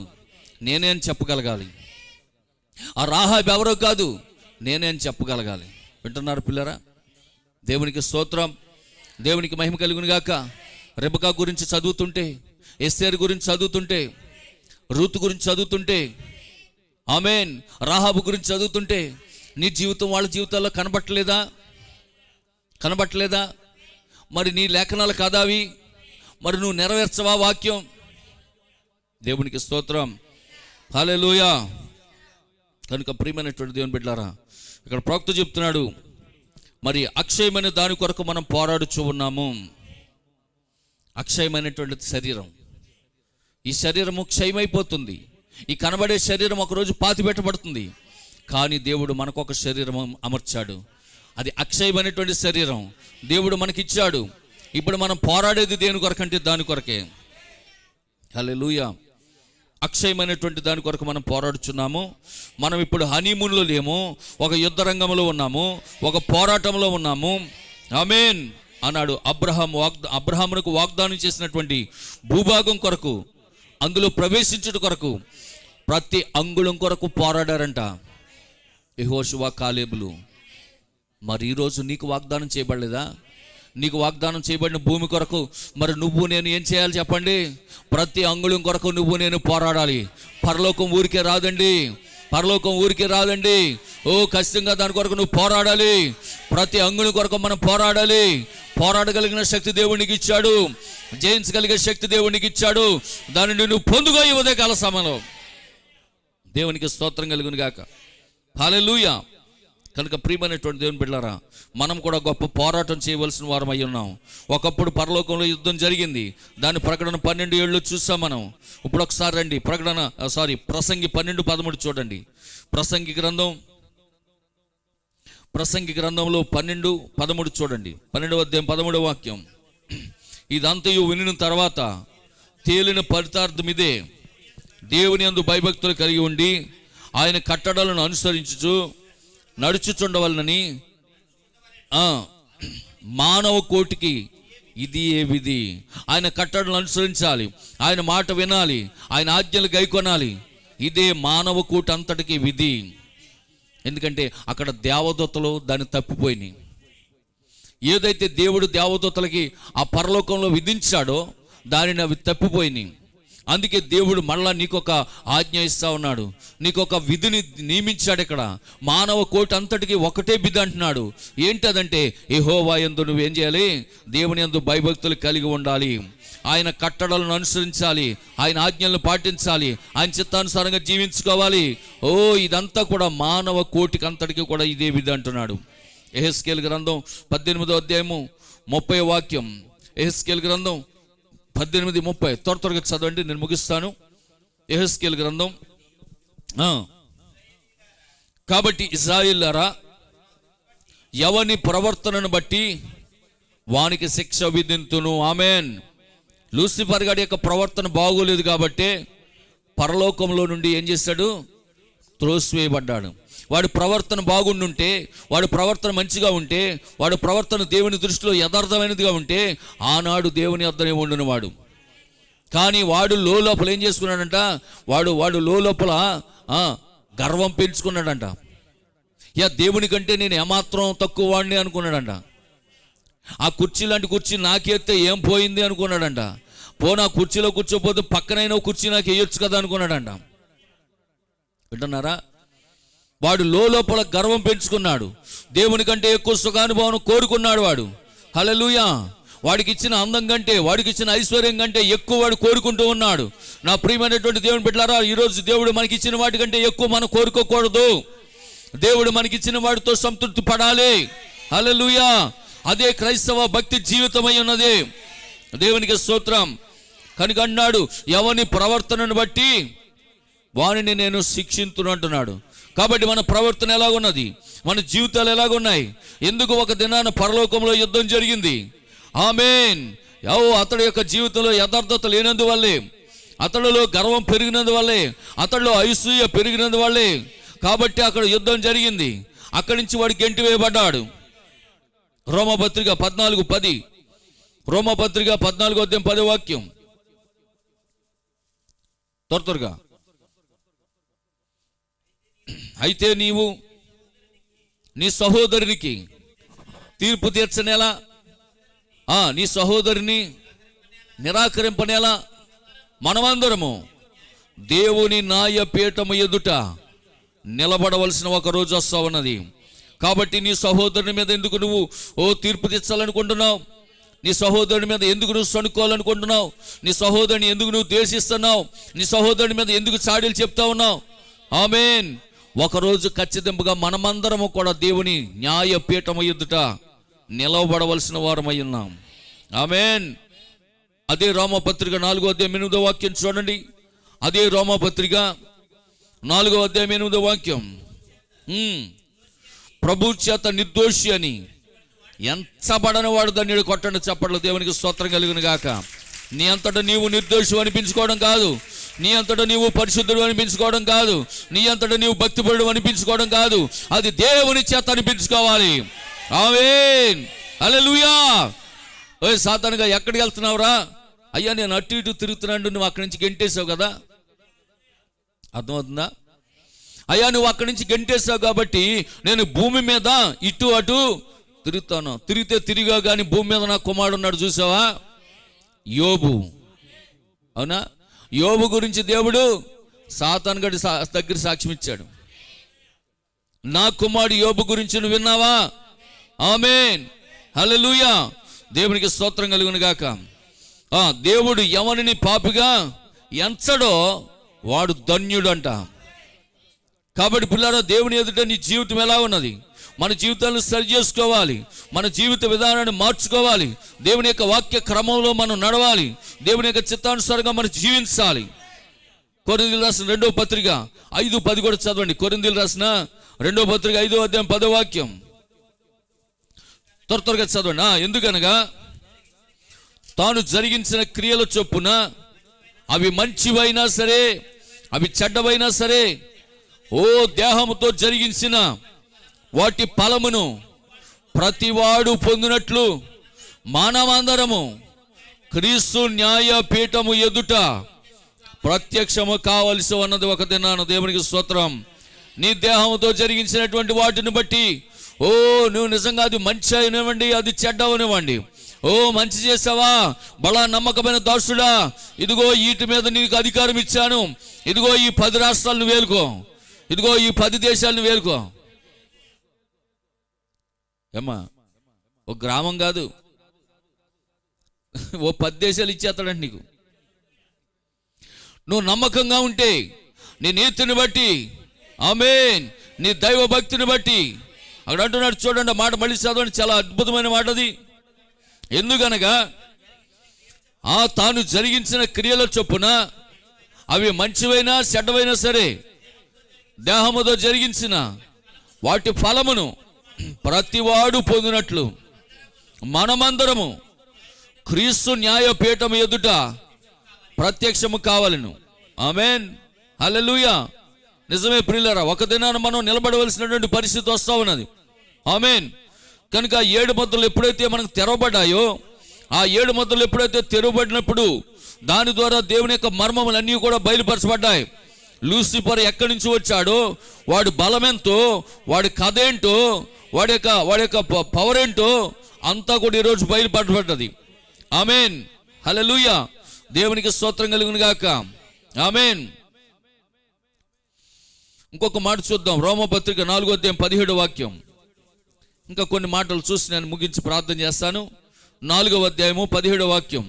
నేనే అని చెప్పగలగాలి. ఆ రాహాబ్ ఎవరో కాదు, నేనే అని చెప్పగలగాలి. వింటున్నారు పిల్లరా? దేవునికి స్తోత్రం, దేవునికి మహిమ కలుగును గాక. రెబెకా గురించి చదువుతుంటే, ఎస్తేరు గురించి చదువుతుంటే, రూత్ గురించి చదువుతుంటే, ఆమేన్, రాహాబు గురించి చదువుతుంటే నీ జీవితం వాళ్ళ జీవితాల్లో కనబట్టలేదా? మరి నీ లేఖనాలు కాదావి? మరి నువ్వు నెరవేర్చవా వాక్యం? దేవునికి స్తోత్రం, హల్లెలూయా. కనుక ప్రియమైనటువంటి దేవుని బిడ్డలారా, ఇక్కడ ప్రవక్త చెప్తున్నాడు, మరి అక్షయమైన దాని కొరకు మనం పోరాడుచూ ఉన్నాము. అక్షయమైనటువంటి శరీరం, ఈ శరీరము క్షయమైపోతుంది. ఈ కనబడే శరీరం ఒకరోజు పాతి పెట్టబడుతుంది. కానీ దేవుడు మనకొక శరీరం అమర్చాడు. అది అక్షయమైనటువంటి శరీరం దేవుడు మనకిచ్చాడు. ఇప్పుడు మనం పోరాడేది దేని కొరకంటే దాని కొరకే. హల్లెలూయా. అక్షయమైనటువంటి దాని కొరకు మనం పోరాడుచున్నాము. మనం ఇప్పుడు హనీమూన్లో లేము, ఒక యుద్ధ రంగంలో ఉన్నాము, ఒక పోరాటంలో ఉన్నాము. ఆమేన్ అన్నాడు. అబ్రహామునకు వాగ్దానం చేసినటువంటి భూభాగం కొరకు, అందులో ప్రవేశించుట కొరకు ప్రతి అంగుళం కొరకు పోరాడారంట యెహోషువ, కాలేబులు. మరి ఈరోజు నీకు వాగ్దానం చేయబడలేదా? నీకు వాగ్దానం చేయబడిన భూమి కొరకు మరి నువ్వు నేను ఏం చేయాలి చెప్పండి? ప్రతి అంగుళం కొరకు నువ్వు నేను పోరాడాలి. పరలోకం ఊరికే రాదండి, పరలోకం ఊరికే రాదండి. ఓ ఖచ్చితంగా దాని కొరకు నువ్వు పోరాడాలి. ప్రతి అంగుళం కొరకు మనం పోరాడాలి. పోరాడగలిగిన శక్తి దేవునికి ఇచ్చాడు, జయించగలిగే శక్తి దేవునికి ఇచ్చాడు. దానిని నువ్వు పొందుకో ఈ ఉదయకాల సమయంలో. దేవునికి స్తోత్రం కలుగును గాక. హల్లెలూయా. కనుక ప్రియమైనటువంటి దేవుని బిడ్డలారా, మనం కూడా గొప్ప పోరాటం చేయవలసిన వారం అయి ఉన్నాం. ఒకప్పుడు పరలోకంలో యుద్ధం జరిగింది. దాని ప్రకటన 12:7 చూసాం మనం. ఇప్పుడు ఒకసారి రండి, ప్రసంగి 12:13 చూడండి. ప్రసంగి గ్రంథంలో 12:13 చూడండి. 12వ అధ్యాయం 13వ వాక్యం. ఇదంతయు వినిన తర్వాత తేలిన ఫలితార్థం ఇదే: దేవుని యందు భయభక్తులు కలిగి ఉండి ఆయన కట్టడలను అనుసరించుచు నడుచుచుండవలనని మానవ కోటికి ఇది ఏ విధి. ఆయన కట్టడలను అనుసరించాలి, ఆయన మాట వినాలి, ఆయన ఆజ్ఞలు గైకొనాలి. ఇదే మానవ కోటి అంతటికి విధి. ఎందుకంటే అక్కడ దేవదూతలు దాన్ని తప్పిపోయినాయి. ఏదైతే దేవుడు దేవదూతలకి ఆ పరలోకంలో విధించాడో దానిని అవి తప్పిపోయినాయి. అందుకే దేవుడు మళ్ళా నీకొక ఆజ్ఞ ఇస్తా ఉన్నాడు, నీకొక విధిని నియమించాడు. ఇక్కడ మానవ కోటి అంతటికి ఒకటే విధి అంటున్నాడు. ఏంటదంటే యెహోవా యందు నువ్వేం చేయాలి? దేవుని యందు భయభక్తులు కలిగి ఉండాలి, ఆయన కట్టడలను అనుసరించాలి, ఆయన ఆజ్ఞలను పాటించాలి, ఆయన చిత్తానుసారంగా జీవించుకోవాలి. ఇదంతా కూడా మానవ కోటికి అంతటికి కూడా ఇదే విధి అంటున్నాడు. యెహెజ్కేలు గ్రంథం 18వ అధ్యాయము 30వ వాక్యం. యెహెజ్కేలు గ్రంథం 18:30 త్వరగా చదవండి, నేను ముగిస్తాను. యెహెజ్కేలు గ్రంథం. కాబట్టి ఇశ్రాయేలులారా, ఎవని ప్రవర్తనను బట్టి వానికి శిక్ష విధింతును. ఆమేన్. లూసిఫర్ గారి యొక్క ప్రవర్తన బాగోలేదు కాబట్టి పరలోకంలో నుండి ఏం చేశాడు? త్రోసివేయబడ్డాడు. వాడి ప్రవర్తన బాగుండుంటే, వాడి ప్రవర్తన మంచిగా ఉంటే, వాడి ప్రవర్తన దేవుని దృష్టిలో యథార్థమైనదిగా ఉంటే ఆనాడు దేవుని వద్దనే ఉండును వాడు. కానీ వాడు లోపల ఏం చేసుకున్నాడంట? వాడు లోపల గర్వం పెంచుకున్నాడంట. దేవుని కంటే నేను ఏమాత్రం తక్కువ వాడిని అనుకున్నాడంట. ఆ కుర్చీ లాంటి కుర్చీ నాకేస్తే ఏం పోయింది అనుకున్నాడంట. పోనా కుర్చీలో కూర్చోపోతే పక్కనైనా కుర్చీ నాకు వేయొచ్చు కదా అనుకున్నాడంట. వింటున్నారా? వాడు లోపల గర్వం పెంచుకున్నాడు. దేవుని కంటే ఎక్కువ సుఖానుభవం కోరుకున్నాడు వాడు. హల్లెలూయా. వాడికి ఇచ్చిన అందం కంటే, వాడికి ఇచ్చిన ఐశ్వర్యం కంటే ఎక్కువ వాడు కోరుకుంటూ ఉన్నాడు. నా ప్రియమైనటువంటి దేవుని బిడ్డలారా, ఈరోజు దేవుడు మనకి ఇచ్చిన వాటి కంటే ఎక్కువ మనం కోరుకోకూడదు. దేవుడు మనకిచ్చిన వాడితో సంతృప్తి పడాలి. హల్లెలూయా. అదే క్రైస్తవ భక్తి జీవితమై ఉన్నది. దేవునికి స్తోత్రం. కనుక అన్నాడు, ఎవని ప్రవర్తనను బట్టి వానిని నేను శిక్షింతును అంటున్నాడు. కాబట్టి మన ప్రవర్తన ఎలాగున్నది, మన జీవితాలు ఎలాగున్నాయి? ఎందుకు ఒక దినాన పరలోకంలో యుద్ధం జరిగింది? ఆమేన్. అతడి యొక్క జీవితంలో యథార్థత లేనందువల్లే, అతడిలో గర్వం పెరిగినందువల్లే, అతడిలో అసూయ పెరిగినందువల్లే కాబట్టి అక్కడ యుద్ధం జరిగింది. అక్కడి నుంచి వాడు గెంటి వేయబడ్డాడు. రోమపత్రిక 14:10, రోమపత్రిక 14:10 వాక్యం త్వరగా. అయితే నీవు నీ సహోదరునికి తీర్పు తీర్చనేలా, నీ సహోదరిని నిరాకరింపనేలా మనమందరము దేవుని న్యాయపీఠము ఎదుట నిలబడవలసిన ఒక రోజు వస్తా ఉన్నది. కాబట్టి నీ సహోదరుని మీద ఎందుకు నువ్వు తీర్పు తెచ్చాలనుకుంటున్నావు? నీ సహోదరుని మీద ఎందుకు నువ్వు సణుకోవాలనుకుంటున్నావు? నీ సహోదరుని ఎందుకు నువ్వు ద్వేషిస్తున్నావు? నీ సహోదరుని మీద ఎందుకు చాడీలు చెప్తా ఉన్నావు? ఆమేన్. ఒకరోజు ఖచ్చితంగా మనమందరము కూడా దేవుని న్యాయపీఠము ఎదుట నిలవబడవలసిన వారమై ఉన్నాం. ఆమేన్. అదే రోమపత్రిక 4:8 వాక్యం చూడండి. అదే రోమపత్రిక 4:8 వాక్యం. ప్రభు చేత నిర్దోషి అని ఎంచబడని వాడు ధన్యుడు. కొట్టండి చప్పట్లు, దేవునికి స్తోత్రం కలుగును గాక. నీ అంతటా నీవు నిర్దోషి అనిపించుకోవడం కాదు, నీ అంతటా నీవు పరిశుద్ధుడు అనిపించుకోవడం కాదు, నీ అంతటా నీవు భక్తిపరుడు అనిపించుకోవడం కాదు, అది దేవుని చేత అనిపించుకోవాలి. ఆమేన్. హల్లెలూయా. ఓయ్ సాతానుగా ఎక్కడికి వెళ్తున్నావురా? అయ్యా నేను అటు ఇటు తిరుగుతున్నాడు, నువ్వు అక్కడి నుంచి గెంటేసావు కదా. అర్థమవుతుందా? అయ్యా నువ్వు అక్కడి నుంచి గెంటేసావు కాబట్టి నేను భూమి మీద ఇటు అటు తిరుగుతాను. తిరిగితే తిరిగా కానీ భూమి మీద నా కుమారుడు ఉన్నాడు, చూసావా? యోబు. అవునా? యోబు గురించి దేవుడు సాతాను గడి దగ్గర సాక్ష్యం ఇచ్చాడు. నా కుమారుడు యోబు గురించి నువ్వు విన్నావా? ఆమేన్. హల్లెలూయా. దేవునికి స్తోత్రం కలుగును గాక. దేవుడు ఎవరిని పాపిగా ఎంచడో వాడు ధన్యుడంట. కాబట్టి పిల్లారా, దేవుని ఎదుట నీ జీవితం ఎలా ఉన్నది? మన జీవితాలను సరి చేసుకోవాలి, మన జీవిత విధానాన్ని మార్చుకోవాలి, దేవుని యొక్క వాక్య క్రమంలో మనం నడవాలి, దేవుని యొక్క చిత్తానుసారంగా మనం జీవించాలి. కొరింథీయులకు రాసిన 2వ పత్రిక 5:10 కూడా చదవండి. కొరింథీయులకు రాసిన 2వ పత్రిక 5వ అధ్యాయం 10వ వాక్యం త్వరగా చదవండి. ఎందుకనగా తాను జరిగించిన క్రియల చొప్పున అవి మంచివైనా సరే, అవి చెడ్డవైనా సరే, దేహముతో జరిగించిన వాటి ఫలమును ప్రతివాడు పొందినట్లు మానవందరము క్రీస్తు న్యాయపీఠము ఎదుట ప్రత్యక్షము కావలసి ఉన్నది ఒక దినాన. దేవునికి స్తోత్రం. నీ దేహముతో జరిగించినటువంటి వాటిని బట్టి నువ్వు నిజంగా అది మంచి అయినవ్వండి, అది చెడ్డవనివ్వండి. మంచి చేసావా, బలా నమ్మకమైన దాసుడా, ఇదిగో వీటి మీద నీకు అధికారం ఇచ్చాను, ఇదిగో ఈ 10 రాష్ట్రాలను వేలుకో, ఇదిగో ఈ 10 దేశాలను వేలుకో. ఏమ్మా, ఒక గ్రామం కాదు, 10 దేశాలు ఇచ్చేస్తాడండి నీకు. నువ్వు నమ్మకంగా ఉంటే, నీ నీతిని బట్టి, ఆమేన్, నీ దైవ భక్తిని బట్టి. అక్కడ అంటున్నాడు చూడండి, మాట మళ్ళీ చదవండి, చాలా అద్భుతమైన మాట అది. ఎందుకనగా తాను జరిగించిన క్రియల చొప్పున అవి మంచివైనా చెడ్డవైనా సరే, దేహముతో జరిగించిన వాటి ఫలమును ప్రతివాడు పొందినట్లు మనమందరము క్రీస్తు న్యాయపీఠము ఎదుట ప్రత్యక్షము కావాలను. ఆమేన్. హల్లెలూయా. నిజమే ప్రియులారా, ఒక దినాన మనం నిలబడవలసినటువంటి పరిస్థితి వస్తూ ఉన్నది. ఆమేన్. కనుక 7 ముద్రలు ఎప్పుడైతే మనకు తెరవబడ్డాయో, ఆ 7 ముద్రలు ఎప్పుడైతే తెరవబడినప్పుడు దాని ద్వారా దేవుని యొక్క మర్మములన్నీ కూడా బయలుపరచబడ్డాయి. లూసిఫర్ ఎక్కడి నుంచి వచ్చాడో, వాడి బలమెంతో, వాడి కథ ఏంటో, వాడి యొక్క పవర్ ఏంటో అంతా కూడా ఈరోజు బయలుపరచబడ్డది. ఆమేన్. హల్లెలూయా. దేవునికి స్తోత్రం కలుగును గాక. ఆమేన్. ఇంకొక మాట చూద్దాం. రోమపత్రిక 4:17 వాక్యం. ఇంకా కొన్ని మాటలు చూసి నేను ముగించి ప్రార్థన చేస్తాను. 4వ అధ్యాయము 17 వాక్యం.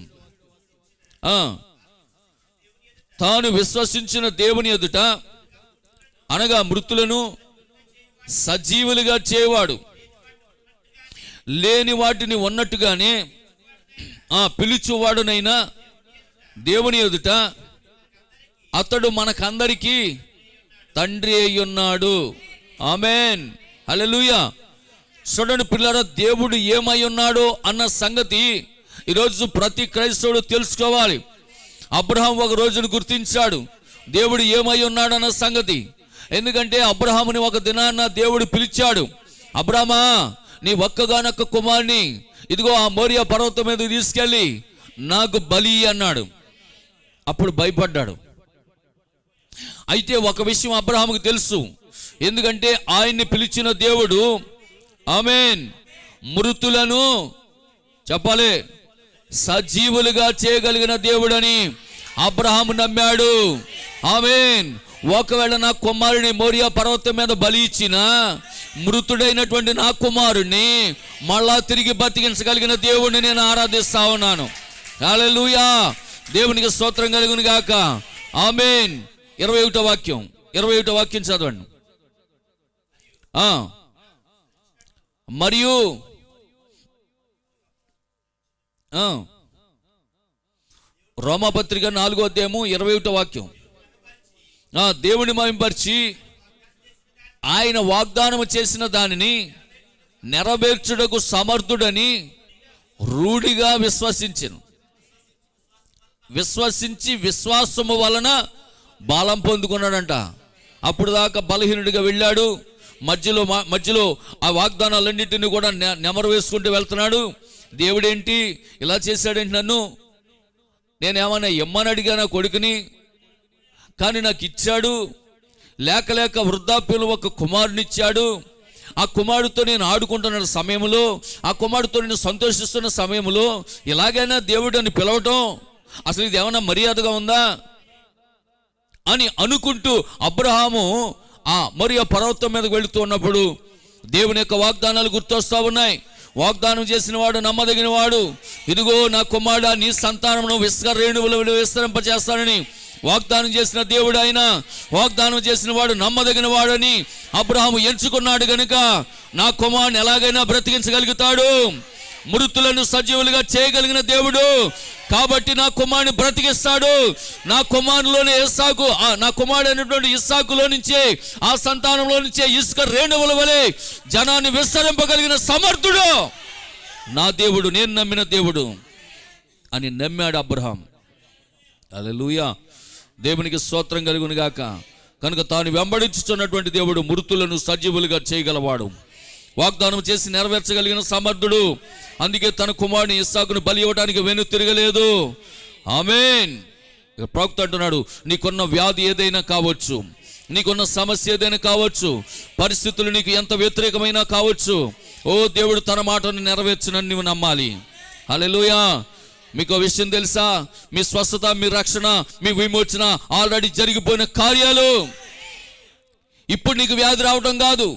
తాను విశ్వసించిన దేవుని ఎదుట, అనగా మృతులను సజీవులుగా చేయవాడు, లేని వాటిని ఉన్నట్టుగానే పిలుచువాడునైనా దేవుని ఎదుట అతడు మనకందరికీ తండ్రి అయి ఉన్నాడు. ఆమేన్, హల్లెలూయా. చూడండి పిల్లరా, దేవుడు ఏమై ఉన్నాడు అన్న సంగతి ఈరోజు ప్రతి క్రైస్తవుడు తెలుసుకోవాలి. అబ్రహాం ఒక రోజును గుర్తించాడు దేవుడు ఏమై ఉన్నాడు అన్న సంగతి. ఎందుకంటే అబ్రహాముని ఒక దినాన్న దేవుడు పిలిచాడు, అబ్రహామా, నీ ఒక్కగానొక్క కుమారుని ఇదిగో ఆ మోరియా పర్వతం మీద తీసుకెళ్ళి నాకు బలి అన్నాడు. అప్పుడు భయపడ్డాడు. అయితే ఒక విషయం అబ్రహాముకు తెలుసు, ఎందుకంటే ఆయన్ని పిలిచిన దేవుడు ఆమేన్ మృతులను చెప్పాలి సజీవులుగా చేయగలిగిన దేవుడని అబ్రహాము నమ్మాడు. ఆమేన్. ఒకవేళ నా కుమారుని మోరియా పర్వతం మీద బలి ఇచ్చిన మృతుడైనటువంటి నా కుమారుణ్ణి మళ్ళా తిరిగి బతికించగలిగిన దేవుడిని నేను ఆరాధిస్తా ఉన్నాను. హల్లెలూయా, దేవునికి స్తోత్రం కలుగును గాక. ఆమేన్. 21వ వాక్యం చదవండి. మరియు రోమాపత్రిక 4వ అధ్యాయము 21వ వాక్యం. దేవుని మహిమపరిచి ఆయన వాగ్దానము చేసిన దానిని నెరవేర్చుటకు సమర్థుడని రూఢిగా విశ్వసించి విశ్వాసము వలన బలం పొందుకున్నాడంట. అప్పుడు దాకా బలహీనుడిగా వెళ్ళాడు. మధ్యలో ఆ వాగ్దానాలన్నింటినీ కూడా నెమరు వేసుకుంటూ వెళ్తున్నాడు. దేవుడేంటి ఇలా చేశాడేంటి, నన్ను నేనేమన్నా ఇమ్మని అడిగానా కొడుకుని, కానీ నాకు ఇచ్చాడు. లేక వృద్ధాప్యంలో ఒక కుమారునిచ్చాడు. ఆ కుమారుడితో నేను ఆడుకుంటున్న సమయంలో, ఆ కుమారుడితో నేను సంతోషిస్తున్న సమయంలో ఇలాగైనా దేవుడు అని పిలవటం అసలు ఇది ఏమన్నా మర్యాదగా ఉందా అని అనుకుంటూ అబ్రహాము ఆ మోరియా పర్వతం మీదకి వెళుతూ ఉన్నప్పుడు దేవుని యొక్క వాగ్దానాలు గుర్తొస్తా ఉన్నాయి. వాగ్దానం చేసిన వాడు నమ్మదగిన వాడు. ఇదిగో నా కుమారుడా, నీ సంతానమును రేణువులు విస్తరింపచేస్తానని వాగ్దానం చేసిన దేవుడు ఆయన. వాగ్దానం చేసిన వాడు నమ్మదగిన వాడని అబ్రహాము ఎంచుకున్నాడు గనుక నా కుమారుని ఎలాగైనా బ్రతికించగలుగుతాడు. మృతులను సజీవులుగా చేయగలిగిన దేవుడు కాబట్టి నా కుమారుని బ్రతికిస్తాడు. నా కుమారులోని ఇస్సాకు, నా కుమారుడు అయినటువంటి ఇస్సాకులో నుంచే, ఆ సంతానంలో నుంచే ఇసుక రేణువుల వలె జనాన్ని విస్తరింపగలిగిన సమర్థుడు నా దేవుడు, నేను నమ్మిన దేవుడు అని నమ్మాడు అబ్రహాం. హల్లెలూయా, దేవునికి స్తోత్రం కలుగును గాక. కనుక తాను వెంబడించుతున్నటువంటి దేవుడు మృతులను సజీవులుగా చేయగలవాడు, వాగ్దానం చేసి నెరవేర్చగలిగిన సమర్థుడు. అందుకే తన కుమారుని ఇస్సాకును బలి ఇవ్వడానికి వెను తిరగలేదు. ఆమేన్. ప్రవక్త అంటున్నాడు, నీకున్న వ్యాధి ఏదైనా కావచ్చు, నీకున్న సమస్య ఏదైనా కావచ్చు, పరిస్థితులు నీకు ఎంత వ్యతిరేకమైనా కావచ్చు, ఓ దేవుడు తన మాటను నెరవేర్చునని నువ్వు నమ్మాలి. హల్లెలూయా. మీకు విషయం తెలుసా, మీ స్వస్థత, మీ రక్షణ, మీ విమోచన ఆల్రెడీ జరిగిపోయిన కార్యాలు. ఇప్పుడు నీకు వ్యాధి రావటం కాదు,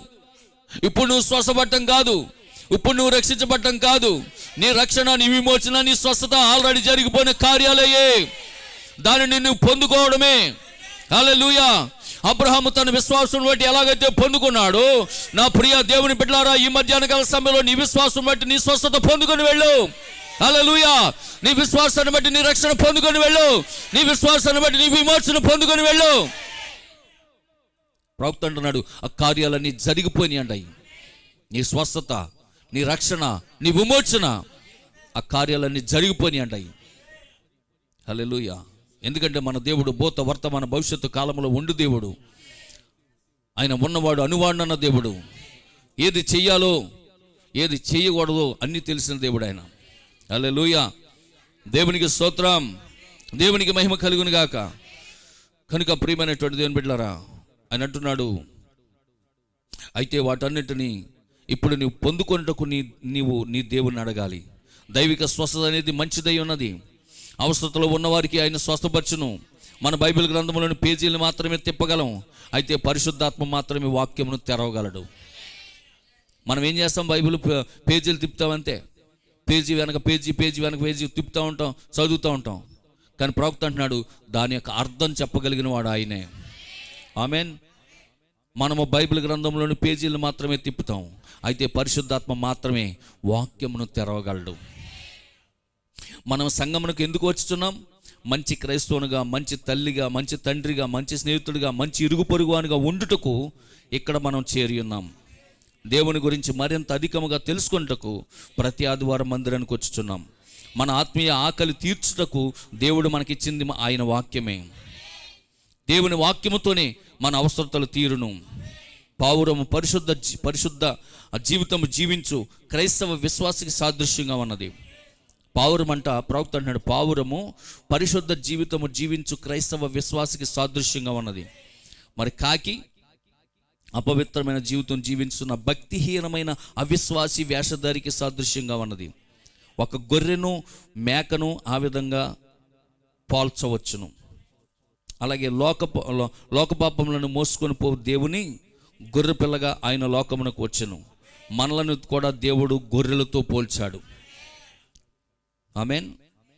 ఇప్పుడు నువ్వు స్వస్థపడటం కాదు, ఇప్పుడు నువ్వు రక్షించబడటం కాదు. నీ రక్షణ, నీ విమోచన, నీ స్వస్థత ఆల్రెడీ జరిగిపోయిన కార్యాలయే. దానిని నువ్వు పొందుకోవడమే. హల్లెలూయా. అబ్రహాము తన విశ్వాసం బట్టి ఎలాగైతే పొందుకున్నాడో, నా ప్రియ దేవుని బిడ్డలారా, ఈ మధ్యాహ్న కాల సమయంలో నీ విశ్వాసం బట్టి నీ స్వస్థత పొందుకొని వెళ్ళు. హల్లెలూయా. నీ విశ్వాసాన్ని బట్టి నీ రక్షణ పొందుకొని వెళ్ళు. నీ విశ్వాసాన్ని బట్టి నీ విమోచన పొందుకొని వెళ్ళు. ప్రవక్త అంటున్నాడు, ఆ కార్యాలన్నీ జరిగిపోయినాయి అంటాయి. నీ స్వస్థత, నీ రక్షణ, నీ విమోచన, ఆ కార్యాలన్నీ జరిగిపోయినాయి అంటాయి. హల్లెలూయా. ఎందుకంటే మన దేవుడు భూత వర్తమాన భవిష్యత్తు కాలంలో ఉండు దేవుడు. ఆయన ఉన్నవాడు, అనువాడన్న దేవుడు. ఏది చెయ్యాలో ఏది చేయకూడదో అన్నీ తెలిసిన దేవుడు ఆయన. హల్లెలూయా. దేవునికి స్తోత్రం, దేవునికి మహిమ కలుగును గాక. కనుక ప్రియమైనటువంటి దేవుని బిడ్డలారా, ఆయన అంటున్నాడు, అయితే వాటన్నిటిని ఇప్పుడు నీవు పొందుకొనుటకు నీవు నీ దేవుని అడగాలి. దైవిక స్వస్థత అనేది మంచిదై ఉన్నది. అవసరతలో ఉన్నవారికి ఆయన స్వస్థపరచును. మన బైబిల్ గ్రంథంలోని పేజీలు మాత్రమే తిప్పగలం, అయితే పరిశుద్ధాత్మ మాత్రమే వాక్యమును తెరవగలడు. మనం ఏం చేస్తాం, బైబిల్ పేజీలు తిప్పుతామంతే. పేజీ వెనక పేజీ తిప్పుతూ ఉంటాం, చదువుతూ ఉంటాం. కానీ ప్రవక్త అంటున్నాడు, దాని యొక్క అర్థం చెప్పగలిగిన వాడు ఆయనే. ఆమేన్. మనము బైబిల్ గ్రంథంలోని పేజీలు మాత్రమే తిప్పుతాం, అయితే పరిశుద్ధాత్మ మాత్రమే వాక్యమును తెరవగలడు. మనం సంగమునకు ఎందుకు వచ్చుతున్నాం? మంచి క్రైస్తవునిగా, మంచి తల్లిగా, మంచి తండ్రిగా, మంచి స్నేహితుడిగా, మంచి ఇరుగు పొరుగువానిగా ఉండుటకు ఇక్కడ మనం చేరి ఉన్నాం. దేవుని గురించి మరింత అధికముగా తెలుసుకొనుటకు ప్రతి ఆదివారం మందిరానికి వచ్చుచున్నాం. మన ఆత్మీయ ఆకలి తీర్చుటకు దేవుడు మనకిచ్చింది ఆయన వాక్యమే. దేవుని వాక్యముతోనే మన అవసరతలు తీరును. పావురము పరిశుద్ధ జీవితము జీవించు క్రైస్తవ విశ్వాసకి సాదృశ్యంగా ఉన్నది. పావురం అంట, ప్రవక్త అంటున్నాడు, పావురము పరిశుద్ధ జీవితము జీవించు క్రైస్తవ విశ్వాసకి సాదృశ్యంగా ఉన్నది. మరి కాకి అపవిత్రమైన జీవితం జీవించున్న భక్తిహీనమైన అవిశ్వాసి వేషధారికి సాదృశ్యంగా ఉన్నది. ఒక గొర్రెను మేకను ఆ విధంగా పోల్చవచ్చును. అలాగే లోకపాపములను మోసుకొని పో దేవుని గొర్రె పిల్లగా ఆయన లోకమునకు వచ్చెను. మనలను కూడా దేవుడు గొర్రెలతో పోల్చాడు. ఆమేన్,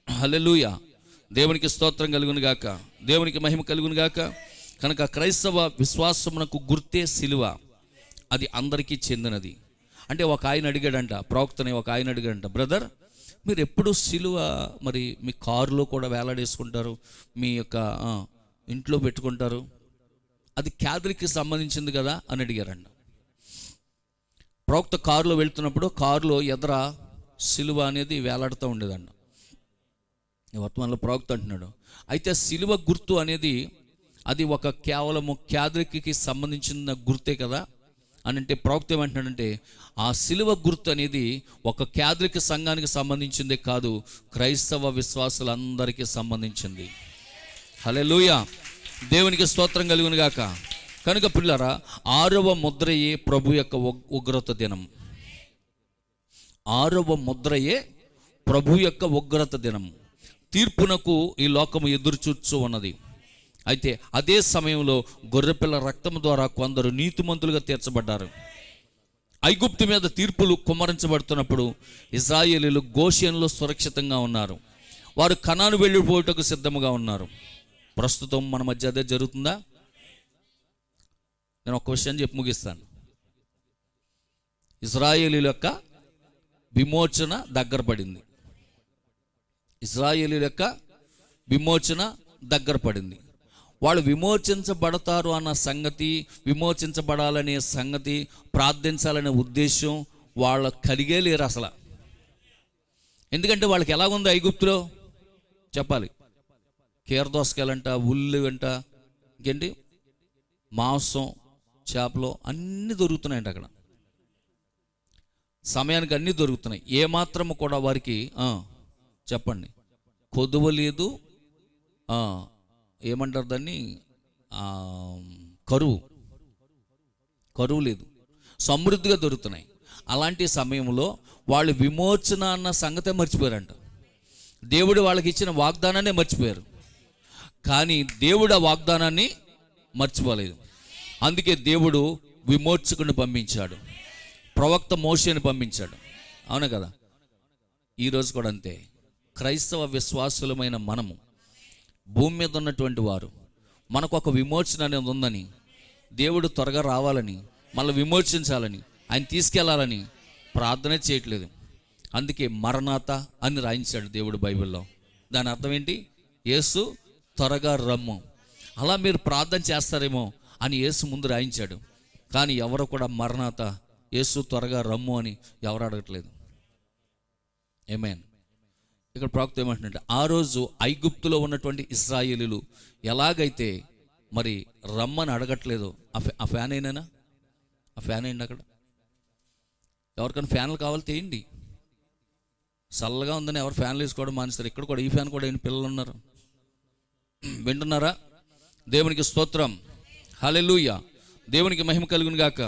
హల్లెలూయా. దేవునికి స్తోత్రం కలుగును గాక, దేవునికి మహిమ కలుగును గాక. కనుక క్రైస్తవ విశ్వాసమునకు గుర్తే సిలువ. అది అందరికీ చెందినది. అంటే ఒక ఆయన అడిగాడంట, ప్రవక్తని ఒక ఆయన అడిగాడంట, బ్రదర్ మీరు ఎప్పుడు సిలువ మరి మీ కారులో కూడా వేలాడేసుకుంటారు, మీ యొక్క ఇంట్లో పెట్టుకుంటారు, అది క్యాథలిక్కి సంబంధించింది కదా అని అడిగారంట. ప్రవక్త కారులో వెళ్తున్నప్పుడు కారులో ఎదర సిలువ అనేది వేలాడుతూ ఉండేదంట. వర్తమానంలో ప్రవక్త అంటున్నాడు, అయితే సిలువ గుర్తు అనేది అది ఒక కేవలము క్యాథలిక్కి సంబంధించిన గుర్తే కదా అని అంటే, ప్రవక్త ఏమంటున్నాడంటే ఆ సిలువ గుర్తు అనేది ఒక క్యాథలిక్ సంఘానికి సంబంధించిందే కాదు, క్రైస్తవ విశ్వాసులందరికీ సంబంధించింది. హల్లెలూయా, దేవునికి స్తోత్రం కలుగును గాక. కనుక పిల్లరా, 6వ ముద్రయే ప్రభు యొక్క ఉగ్రత దినం. 6వ ముద్రయే ప్రభు యొక్క ఉగ్రత దినం. తీర్పునకు ఈ లోకము ఎదురు చూస్తూ ఉన్నది. అయితే అదే సమయంలో గొర్రెపిల్ల రక్తము ద్వారా కొందరు నీతిమంతులుగా తీర్చబడ్డారు. ఐగుప్తు మీద తీర్పులు కుమ్మరించబడుతున్నప్పుడు ఇశ్రాయేలీయులు గోషేనులో సురక్షితంగా ఉన్నారు. వారు కనాను వెళ్ళిపోయేటకు సిద్ధముగా ఉన్నారు. ప్రస్తుతం మన మధ్య అదే జరుగుతుందా? నేను ఒక విషయం చెప్పి ముగిస్తాను. ఇశ్రాయేలీయుల యొక్క విమోచన దగ్గర పడింది. ఇశ్రాయేలీయుల యొక్క విమోచన దగ్గర పడింది. వాళ్ళు విమోచించబడతారు అన్న సంగతి, విమోచించబడాలనే సంగతి, ప్రార్థించాలనే ఉద్దేశం వాళ్ళ కలిగే లేరు అసలు. ఎందుకంటే వాళ్ళకి ఎలాగుంది ఐగుప్తులో చెప్పాలి, కీరదోసకాయలంట, ఉల్లి వెంట, ఇంకేంటి మాంసం, చేపలు అన్నీ దొరుకుతున్నాయంట అక్కడ. సమయానికి అన్నీ దొరుకుతున్నాయి. ఏమాత్రము కూడా వారికి చెప్పండి కొదువ లేదు, ఏమంటారు దాన్ని, కరువు లేదు, సమృద్ధిగా దొరుకుతున్నాయి. అలాంటి సమయంలో వాళ్ళు విమోచన అన్న సంగతే మర్చిపోయారంట. దేవుడు వాళ్ళకి ఇచ్చిన వాగ్దానాన్ని మర్చిపోయారు. కానీ దేవుడు ఆ వాగ్దానాన్ని మర్చిపోలేదు. అందుకే దేవుడు విమోచకుని పంపించాడు, ప్రవక్త మోషేని పంపించాడు. అవును కదా? ఈరోజు కూడా అంతే. క్రైస్తవ విశ్వాసులమైన మనము, భూమి మీద ఉన్నటువంటి వారు, మనకు ఒక విమోచన అనేది ఉందని, దేవుడు త్వరగా రావాలని, మళ్ళీ విమోచించాలని, ఆయన తీసుకెళ్లాలని ప్రార్థనే చేయట్లేదు. అందుకే మరణాత అని రాయించాడు దేవుడు బైబిల్లో. దాని అర్థం ఏంటి? యేసు త్వరగా రమ్ము. అలా మీరు ప్రార్థన చేస్తారేమో అని యేసు ముందు రాయించాడు. కానీ ఎవరు కూడా మరణాత, యేసు త్వరగా రమ్ము అని ఎవరు అడగట్లేదు. ఆమేన్. ఇక్కడ ప్రవక్త ఏమంటున్నాడు, ఆ రోజు ఐగుప్తులో ఉన్నటువంటి ఇశ్రాయేలీయులు ఎలాగైతే మరి రమ్మని అడగట్లేదు. ఆ ఫ్యాన్ అయినా, ఆ ఫ్యాన్ అయింది అక్కడ. ఎవరికైనా ఫ్యాన్లు కావాలి తేయండి. చల్లగా ఉందని ఎవరు ఫ్యాన్లు వేసుకోవడం మానేస్తారు. ఇక్కడ కూడా ఈ ఫ్యాన్ కూడా ఏంటి, పిల్లలు ఉన్నారు, వింటున్నారా? దేవునికి స్తోత్రం, హల్లెలూయా, దేవునికి మహిమ కలుగును గాక.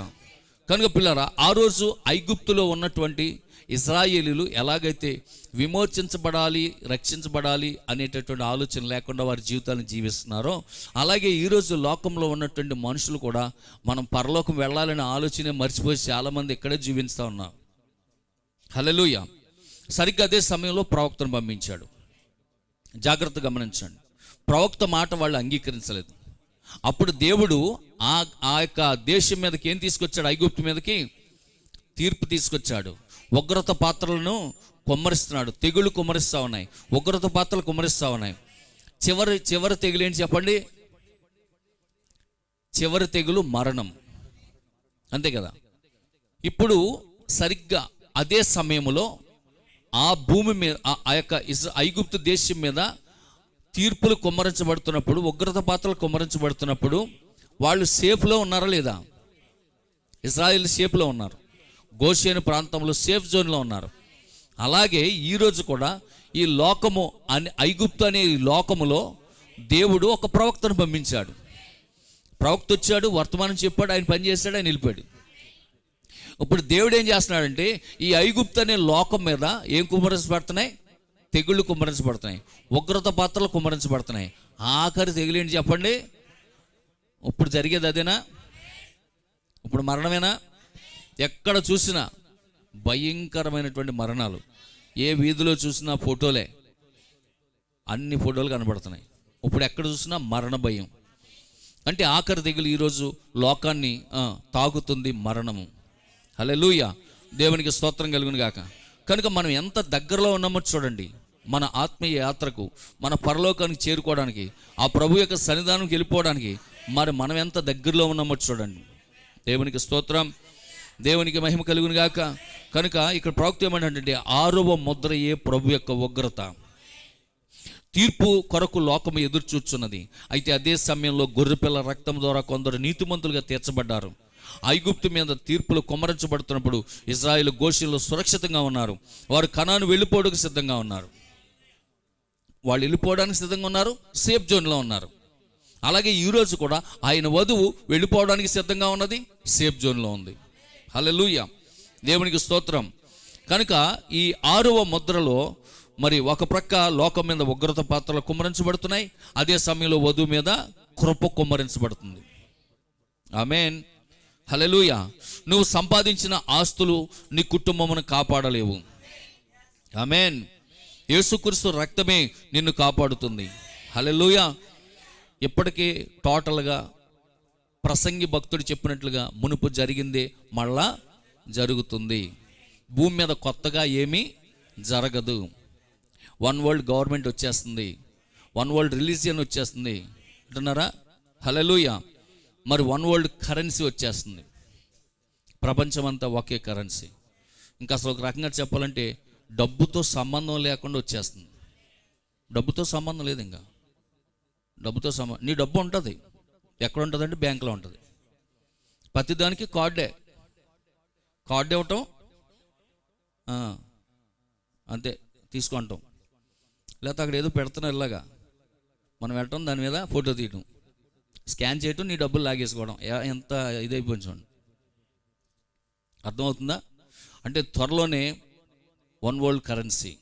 కనుక పిల్లరా, ఆ రోజు ఐగుప్తులో ఉన్నటువంటి ఇశ్రాయేలీయులు ఎలాగైతే విమోచించబడాలి, రక్షించబడాలి అనేటటువంటి ఆలోచన లేకుండా వారి జీవితాలను జీవిస్తున్నారో, అలాగే ఈరోజు లోకంలో ఉన్నటువంటి మనుషులు కూడా మనం పరలోకం వెళ్ళాలనే ఆలోచనే మర్చిపోయి చాలామంది ఇక్కడే జీవిస్తూ ఉన్నారు. హల్లెలూయా. సరిగ్గా అదే సమయంలో ప్రవక్తను పంపించాడు. జాగ్రత్త గమనించండి, ప్రవక్త మాట వాళ్ళు అంగీకరించలేదు. అప్పుడు దేవుడు ఆ యొక్క దేశం మీదకి ఏం తీసుకొచ్చాడు? ఐగుప్తు మీదకి తీర్పు తీసుకొచ్చాడు. ఉగ్రత పాత్రలను కుమ్మరిస్తున్నాడు. తెగుళ్ళు కుమ్మరిస్తూ ఉన్నాయి, ఉగ్రత పాత్రలు కుమ్మరిస్తూ ఉన్నాయి. చివరి తెగులు ఏంటి చెప్పండి? చివరి తెగులు మరణం, అంతే కదా. ఇప్పుడు సరిగ్గా అదే సమయంలో ఆ భూమి మీద, ఆ యొక్క ఐగుప్తు దేశం మీద తీర్పులు కుమ్మరించబడుతున్నప్పుడు, ఉగ్రత పాత్రలు కుమ్మరించబడుతున్నప్పుడు వాళ్ళు సేఫ్లో ఉన్నారా లేదా? ఇశ్రాయేల్ సేఫ్లో ఉన్నారు, గోషేను ప్రాంతంలో సేఫ్ జోన్లో ఉన్నారు. అలాగే ఈరోజు కూడా ఈ లోకము అని, ఐగుప్తు అనే ఈ లోకములో దేవుడు ఒక ప్రవక్తను పంపించాడు. ప్రవక్త వచ్చాడు, వర్తమానం చెప్పాడు, ఆయన పని చేశాడు, ఆయన వెళ్ళిపోయాడు. ఇప్పుడు దేవుడు ఏం చేస్తున్నాడంటే ఈ ఐగుప్తు అనే లోకం మీద ఏం కుమ్మరించబడుతున్నాయి? తెగుళ్ళు కుమ్మరించబడుతున్నాయి, ఉగ్రత పాత్రలు కుమ్మరించబడుతున్నాయి. ఆఖరి తెగులు ఏంటి చెప్పండి? ఇప్పుడు జరిగేది అదేనా? ఇప్పుడు మరణమేనా? ఎక్కడ చూసినా భయంకరమైనటువంటి మరణాలు, ఏ వీధిలో చూసినా ఫోటోలే, అన్ని ఫోటోలు కనబడుతున్నాయి. ఇప్పుడు ఎక్కడ చూసినా మరణ భయం. అంటే ఆఖరి తెగులు ఈరోజు లోకాన్ని తాగుతుంది, మరణము. హల్లెలూయా, దేవునికి స్తోత్రం కలుగును గాక. కనుక మనం ఎంత దగ్గరలో ఉన్నామో చూడండి, మన ఆత్మీయ యాత్రకు, మన పరలోకానికి చేరుకోవడానికి, ఆ ప్రభు యొక్క సన్నిధానంకి వెళ్ళిపోవడానికి మరి మనం ఎంత దగ్గరలో ఉన్నామో చూడండి. దేవునికి స్తోత్రం, దేవునికి మహిమ కలుగును గాక. కనుక ఇక్కడ ప్రవక్త ఏమంటే 6వ ముద్రయే ప్రభు యొక్క ఉగ్రత. తీర్పు కొరకు లోకము ఎదురు చూచున్నది. అయితే అదే సమయంలో గొర్రెపిల్ల రక్తం ద్వారా కొందరు నీతిమంతులుగా తీర్చబడ్డారు. ఐగుప్తు మీద తీర్పులు కుమ్మరించబడుతున్నప్పుడు ఇశ్రాయేలు గోషెన్లో సురక్షితంగా ఉన్నారు. వారు కనాను వెళ్ళిపోవడానికి సిద్ధంగా ఉన్నారు. వాళ్ళు వెళ్ళిపోవడానికి సిద్ధంగా ఉన్నారు, సేఫ్ జోన్లో ఉన్నారు. అలాగే ఈరోజు కూడా ఆయన వధువు వెళ్ళిపోవడానికి సిద్ధంగా ఉన్నది, సేఫ్ జోన్లో ఉంది. హల్లెలూయా, దేవునికి స్తోత్రం. కనుక ఈ 6వ ముద్రలో మరి ఒక ప్రక్క లోకం మీద ఉగ్రత పాత్రలు కుమ్మరించబడుతున్నాయి, అదే సమయంలో వధువు మీద కృప కుమ్మరించబడుతుంది. ఆమేన్, హల్లెలూయా. నువ్వు సంపాదించిన ఆస్తులు నీ కుటుంబమును కాపాడలేవు. ఆమేన్. యేసుక్రీస్తు రక్తమే నిన్ను కాపాడుతుంది. హల్లెలూయా. ఇప్పటికీ టోటల్గా ప్రసంగి భక్తుడు చెప్పినట్లుగా మునుపు జరిగిందే మళ్ళా జరుగుతుంది. భూమి మీద కొత్తగా ఏమీ జరగదు. వన్ వరల్డ్ గవర్నమెంట్ వచ్చేస్తుంది, వన్ వరల్డ్ రిలీజియన్ వచ్చేస్తుంది అంటున్నారా? హల్లెలూయా. మరి వన్ వరల్డ్ కరెన్సీ వచ్చేస్తుంది, ప్రపంచమంతా ఒకే కరెన్సీ. ఇంకా అసలు ఒక రకంగా చెప్పాలంటే డబ్బుతో సంబంధం లేకుండా వచ్చేస్తుంది. డబ్బుతో సంబంధం లేదు, ఇంకా డబ్బుతో సంబంధం. నీ డబ్బు ఉంటుంది, ఎక్కడ ఉంటుంది అంటే బ్యాంకులో ఉంటుంది. ప్రతిదానికి కార్డు ఇవ్వటం, అంతే, తీసుకుంటాం. లేకపోతే అక్కడ ఏదో పెడుతున్నారు ఇలాగా, మనం వెళ్ళటం, దాని మీద ఫోటో తీయటం, స్కాన్ చేయటం, నీ డబ్బులు లాగేసుకోవడం. ఎంత ఇదైపోయింది చూడండి. అర్థమవుతుందా? అంటే త్వరలోనే వన్ వరల్డ్ కరెన్సీ.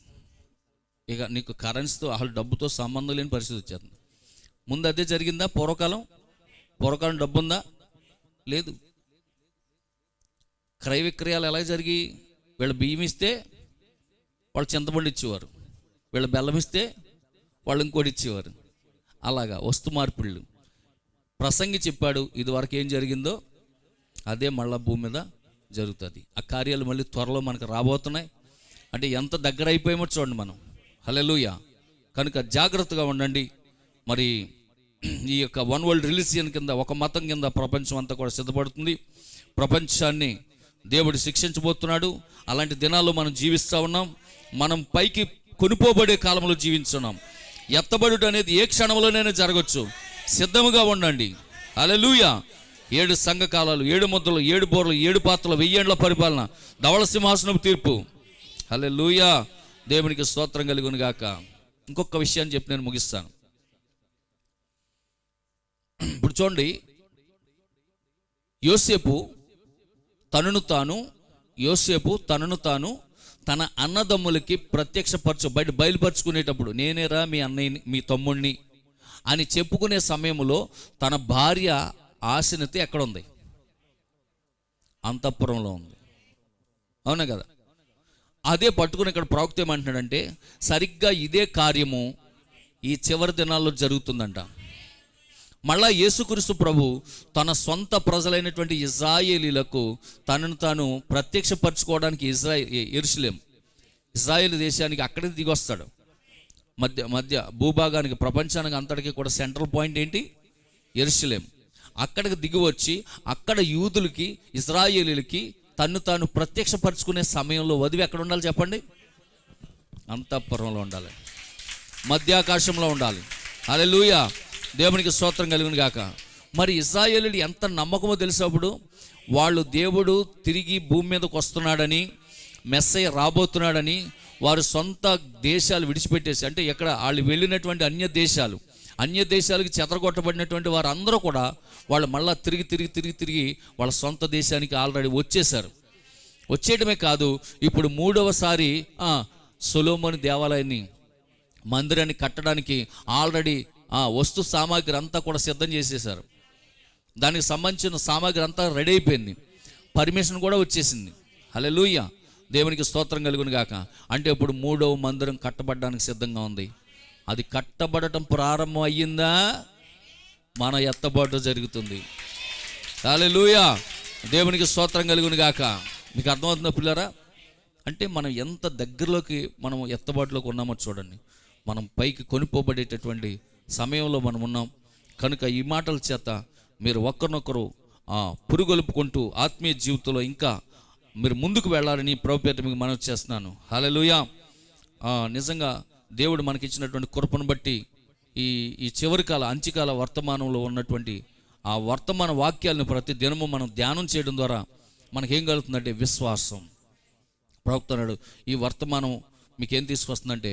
ఇక నీకు కరెన్సీతో అసలు డబ్బుతో సంబంధం లేని పరిస్థితి వచ్చేస్తుంది. ముందు అదే జరిగిందా? పూర్వకాలం డబ్బు ఉందా? లేదు. క్రయ విక్రయాలు ఎలా జరిగి, వీళ్ళు బియ్యం ఇస్తే వాళ్ళు చింతపండు ఇచ్చేవారు, వీళ్ళు బెల్లం ఇస్తే వాళ్ళు ఇంకోటి ఇచ్చేవారు. అలాగా వస్తు మార్పిళ్ళు. ప్రసంగి చెప్పాడు, ఇది వరకు ఏం జరిగిందో అదే మళ్ళా భూమి మీద జరుగుతుంది. ఆ కార్యాలు మళ్ళీ త్వరలో మనకు రాబోతున్నాయి. అంటే ఎంత దగ్గర అయిపోయామో చూడండి మనం. హల్లెలూయా. కనుక జాగ్రత్తగా ఉండండి. మరి ఈ యొక్క వన్ వరల్డ్ రిలీజియన్ కింద, ఒక మతం కింద ప్రపంచం అంతా కూడా సిద్ధపడుతుంది. ప్రపంచాన్ని దేవుడు శిక్షించబోతున్నాడు. అలాంటి దినాల్లో మనం జీవిస్తూ ఉన్నాం. మనం పైకి కొనుపోబడే కాలంలో జీవించున్నాం. ఎత్తబడుట అనేది ఏ క్షణంలోనైనా జరగచ్చు. సిద్ధముగా ఉండండి. హల్లెలూయా. 7 సంఘకాలాలు, 7 ముద్రలు, 7 బోర్లు, 7 పాత్రలు, 1000 ఏండ్ల పరిపాలన, ధవళ సింహాసనపు తీర్పు. హల్లెలూయా, దేవునికి స్తోత్రం కలుగును గాక. ఇంకొక విషయాన్ని చెప్పి నేను ముగిస్తాను. ఇప్పుడు చూడండి, యోసేపు తనను తాను తన అన్నదమ్ములకి బయలుపరుచుకునేటప్పుడు, నేనేరా మీ అన్నయ్యని, మీ తమ్ముడిని అని చెప్పుకునే సమయంలో తన భార్య ఆశనతి ఎక్కడుంది? అంతఃపురంలో ఉంది. అవునా కదా? అదే పట్టుకుని ఇక్కడ ప్రవక్త ఏమంటున్నాడంటే, సరిగ్గా ఇదే కార్యము ఈ చివరి దినాల్లో జరుగుతుందంట. మళ్ళా యేసుక్రీస్తు ప్రభు తన సొంత ప్రజలైనటువంటి ఇశ్రాయేలీలకు తనను తాను ప్రత్యక్షపరచుకోవడానికి యెరూషలేం, ఇశ్రాయేల్ దేశానికి అక్కడికి దిగొస్తాడు. మధ్య భూభాగానికి, ప్రపంచానికి అంతటికి కూడా సెంట్రల్ పాయింట్ ఏంటి? యెరూషలేం. అక్కడికి దిగి వచ్చి అక్కడ యూదులకి, ఇశ్రాయేలీలకి తన్ను తాను ప్రత్యక్షపరచుకునే సమయంలో వధువు ఎక్కడ ఉండాలి చెప్పండి? అంతఃపురంలో ఉండాలి, మధ్యాకాశంలో ఉండాలి. హల్లెలూయా, దేవునికి స్తోత్రం కలుగును గాక. మరి ఇశ్రాయేలీయులు ఎంత నమ్మకమో తెలిసినప్పుడు వాళ్ళు దేవుడు తిరిగి భూమి మీదకి వస్తున్నాడని, మెస్సయ్య రాబోతున్నాడని వారు సొంత దేశాలు విడిచిపెట్టేసి, అంటే ఎక్కడ వాళ్ళు వెళ్ళినటువంటి అన్య దేశాలకి చెదరగొట్టబడినటువంటి వారు అందరూ కూడా వాళ్ళు మళ్ళీ తిరిగి వాళ్ళ సొంత దేశానికి ఆల్రెడీ వచ్చేసారు. వచ్చేయడమే కాదు, ఇప్పుడు మూడవసారి సొలొమోను దేవాలయాన్ని, మందిరాన్ని కట్టడానికి ఆల్రెడీ వస్తు సామాగ్రి అంతా కూడా సిద్ధం చేసేసారు. దానికి సంబంధించిన సామాగ్రి అంతా రెడీ అయిపోయింది, పర్మిషన్ కూడా వచ్చేసింది. హల్లెలూయా, దేవునికి స్తోత్రం కలుగును గాక. అంటే ఇప్పుడు మూడవ మందిరం కట్టబడడానికి సిద్ధంగా ఉంది. అది కట్టబడటం ప్రారంభం అయ్యిందా, మన ఎత్తబాటు జరుగుతుంది. హల్లెలూయా, దేవునికి స్తోత్రం కలుగును గాక. మీకు అర్థమవుతుందా పిల్లరా? అంటే మనం ఎంత దగ్గరలోకి మనం ఎత్తబాటులోకి ఉన్నామో చూడండి. మనం పైకి కొనిపోబడేటటువంటి సమయంలో మనం ఉన్నాం కనుక ఈ మాటల చేత మీరు ఒకరినొకరు పురుగొలుపుకుంటూ ఆత్మీయ జీవితంలో ఇంకా మీరు ముందుకు వెళ్ళాలని ప్రభుపేట మీకు మనవి చేస్తున్నాను. హల్లెలూయా. నిజంగా దేవుడు మనకిచ్చినటువంటి కృపను బట్టి ఈ చివరి కాల అంత్యకాల వర్తమానంలో ఉన్నటువంటి ఆ వర్తమాన వాక్యాలను ప్రతి దినము మనం ధ్యానం చేయడం ద్వారా మనకేం కలుగుతుందంటే విశ్వాసం. ప్రవక్త అన్నాడు, ఈ వర్తమానం మీకేం తీసుకొస్తుందంటే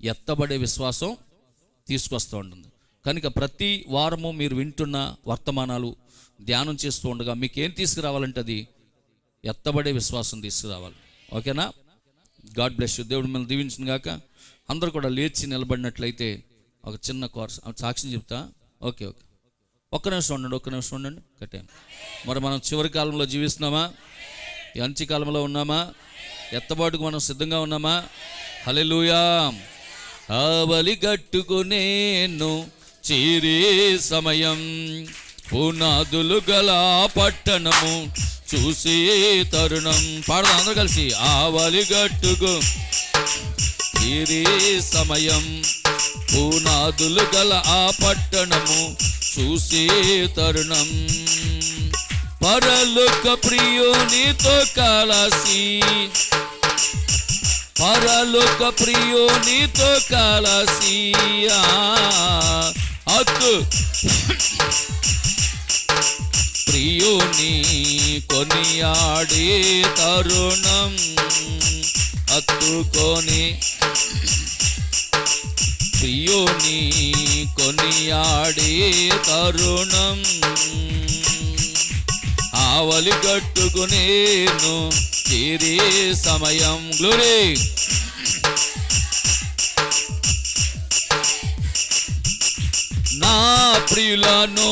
ఎత్తబడే విశ్వాసం తీసుకొస్తూ ఉంటుంది. కనుక ప్రతి వారము మీరు వింటున్న వర్తమానాలు ధ్యానం చేస్తూ ఉండగా మీకేం తీసుకురావాలంటే అది ఎత్తబడే విశ్వాసం తీసుకురావాలి. ఓకేనా? God bless you. దేవుడు మిమ్మల్ని దీవించును గాక. అందరూ కూడా లేచి నిలబడినట్లయితే ఒక చిన్న కోర్స్ సాక్ష్యం చెప్తా. ఓకే, ఒక్క నిమిషం ఉండండి. కట్టే. మరి మనం చివరి కాలంలో జీవిస్తున్నామా? ఈ అంత్యకాలంలో ఉన్నామా? ఎత్తబాటుకు మనం సిద్ధంగా ఉన్నామా? హల్లెలూయా. ఆవలి గట్టుకునేను చేరే సమయం, పునాదులు గల పట్టణము చూసే తరుణం. పాడదాం అందరూ కలిసి. ఆవలి గట్టుకు చేరే సమయం, పునాదులు గల ఆ పట్టణము చూసే తరుణం. పరలోక ప్రియునితో కలసి, పరలోక ప్రియునితో కలసి ప్రియుని కొనియాడే తరుణం, హత్తుకొని ప్రియుని కొనియాడే తరుణం. ఆవలి గట్టుకునేను చేరే సమయం. గ్లోరీ. నా ప్రియులను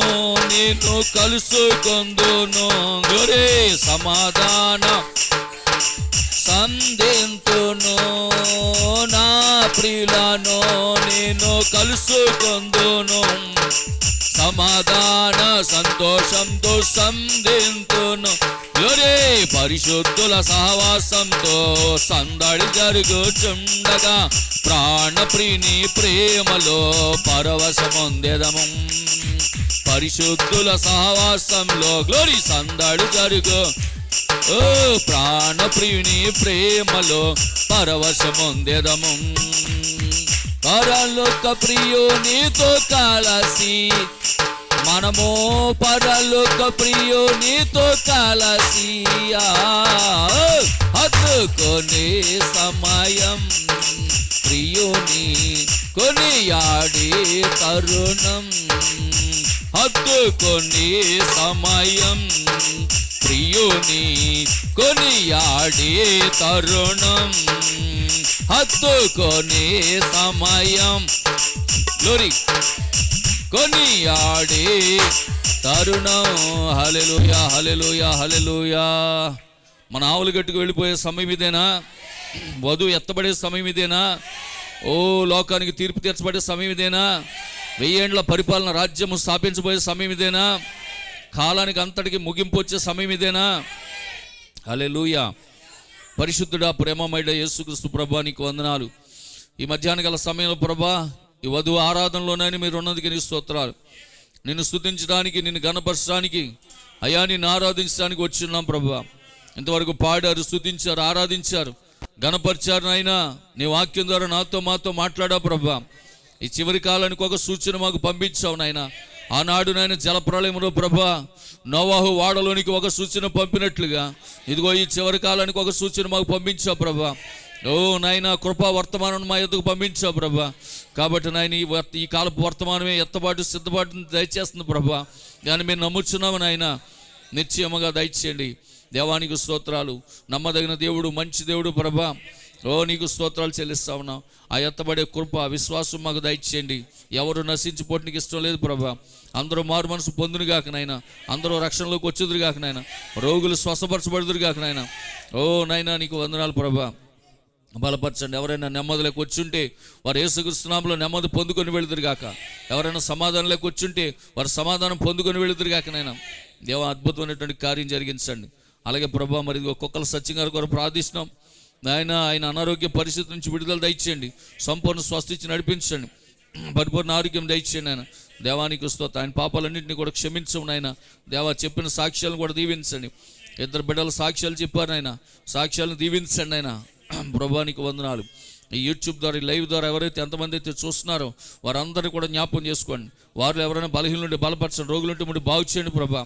నేను కలుసుకొందును. గ్లోరీ. సమాధాన సంధింతును. నా ప్రియులను నేను కలుసుకొందును. సమాధాన సంతోషంతో సంధింతును. గ్లోరీ. పరిశుద్ధుల సహవాసంతో సందడి జరుగుచుండగా ప్రాణప్రియుని ప్రేమలో పరవశమొందెదము. పరిశుద్ధుల సహవాసంలో గ్లోరీ సందడి జరుగు. ఓ ప్రాణప్రియుని ప్రేమలో పరవశమొందెదము. పరలోక ప్రియునితో కలసి, మనము పరలోక ప్రియునితో కలసి హత్తుకొనే సమయం, ప్రియుని కొనియాడే తరుణం. హత్తుకొనే సమయం, ప్రియుని కొనియాడే తరుణం. హత్తుకొనే సమయం. గ్లోరీ. కొనియాడే తరుణం. హల్లెలూయా, హల్లెలూయా, హల్లెలూయా. మన ఆవులు గట్టుకు వెళ్ళిపోయే సమయం ఇదేనా? వధువు ఎత్తబడే సమయం ఇదేనా? ఓ లోకానికి తీర్పు తీర్చబడే సమయం ఇదేనా? 1000 ఏండ్ల పరిపాలన రాజ్యము స్థాపించబోయే సమయం ఇదేనా? కాలానికి అంతటికి ముగింపు వచ్చే సమయం ఇదేనా? హల్లెలూయా. పరిశుద్ధుడా, ప్రేమమయుడా యేసుక్రీస్తు ప్రభువా నీకు వందనాలు. ఈ మధ్యాహ్న గల సమయంలో ప్రభా ఈ వధువు ఆరాధనలోనైనా మీరు ఉన్నందుకు నీ స్తోత్రాలు. నిన్ను స్తుతించడానికి, నిన్ను గణపరచడానికి, అయ్యా నిన్ను ఆరాధించడానికి వచ్చున్నాం ప్రభా. ఇంతవరకు పాడారు, స్తుతించారు, ఆరాధించారు, గణపరిచారు. అయినా నీ వాక్యం ద్వారా మాతో మాట్లాడా ప్రభా. ఈ చివరి కాలానికి ఒక సూచన మాకు పంపించావు నాయన. ఆనాడు నాయన జలప్రళయంలో ప్రభా నోవాహు వాడలోనికి ఒక సూచన పంపినట్లుగా ఇదిగో ఈ చివరి కాలానికి ఒక సూచన మాకు పంపించావు ప్రభా. ఓ నాయన కృపా వర్తమానం మా ఎద్దుకు పంపించావు ప్రభా. కాబట్టి నాయన ఈ కాలపు వర్తమానమే ఎత్తబాటు సిద్ధపాటును దయచేస్తుంది ప్రభా. దాన్ని మేము నమ్ముచున్నాము నాయన. నిశ్చయముగా దయచేయండి. దేవానికి స్తోత్రాలు. నమ్మదగిన దేవుడు, మంచి దేవుడు ప్రభా. ఓ నీకు స్తోత్రాలు చెల్లిస్తా ఉన్నాం. ఆ ఎత్తబడే కృప, విశ్వాసం మాకు దయచేయండి. ఎవరు నశించిపోవడానికి ఇష్టం లేదు ప్రభా. అందరూ మారు మనసు పొందును గాక నాయన. అందరూ రక్షణలోకి వచ్చుదురు గాక నాయన. రోగులు స్వస్థపరచబడుదురు గాక నాయన. ఓ నాయన నీకు వందనాలు ప్రభా. బలపరచండి. ఎవరైనా నెమ్మదిలోకి వచ్చుంటే వారు యేసుక్రీస్తు నామములో నెమ్మది పొందుకొని వెళుదురు గాక. ఎవరైనా సమాధానంలోకి వచ్చుంటే వారు సమాధానం పొందుకొని వెళుదురు గాక నాయన. దేవ అద్భుతమైనటువంటి కార్యం జరిగించండి. అలాగే ప్రభా మరి కుక్కల సత్యం గారి కొరకు ప్రార్థిస్తున్నాం ఆయన అనారోగ్య పరిస్థితి నుంచి విడుదల దయచేయండి. సంపూర్ణ స్వస్థ ఇచ్చి నడిపించండి. పరిపూర్ణ ఆరోగ్యం దయచేయండి ఆయన. దేవానికి స్తోత్రం. ఆయన పాపాలన్నింటినీ కూడా క్షమించండి ఆయన. దేవా చెప్పిన సాక్ష్యాలను కూడా దీవించండి. 2 బిడ్డల సాక్ష్యాలు చెప్పారు ఆయన. సాక్ష్యాలను దీవించండి ఆయన. ప్రభువానికి వందనాలు. ఈ యూట్యూబ్ ద్వారా, ఈ లైవ్ ద్వారా ఎవరైతే ఎంతమంది అయితే చూస్తున్నారో వారందరినీ కూడా జ్ఞాపకం చేసుకోండి. వారిలో ఎవరైనా బలహీనుండి బలపరచండి, రోగులుంటే ముందు బాగు చేయండి ప్రభా.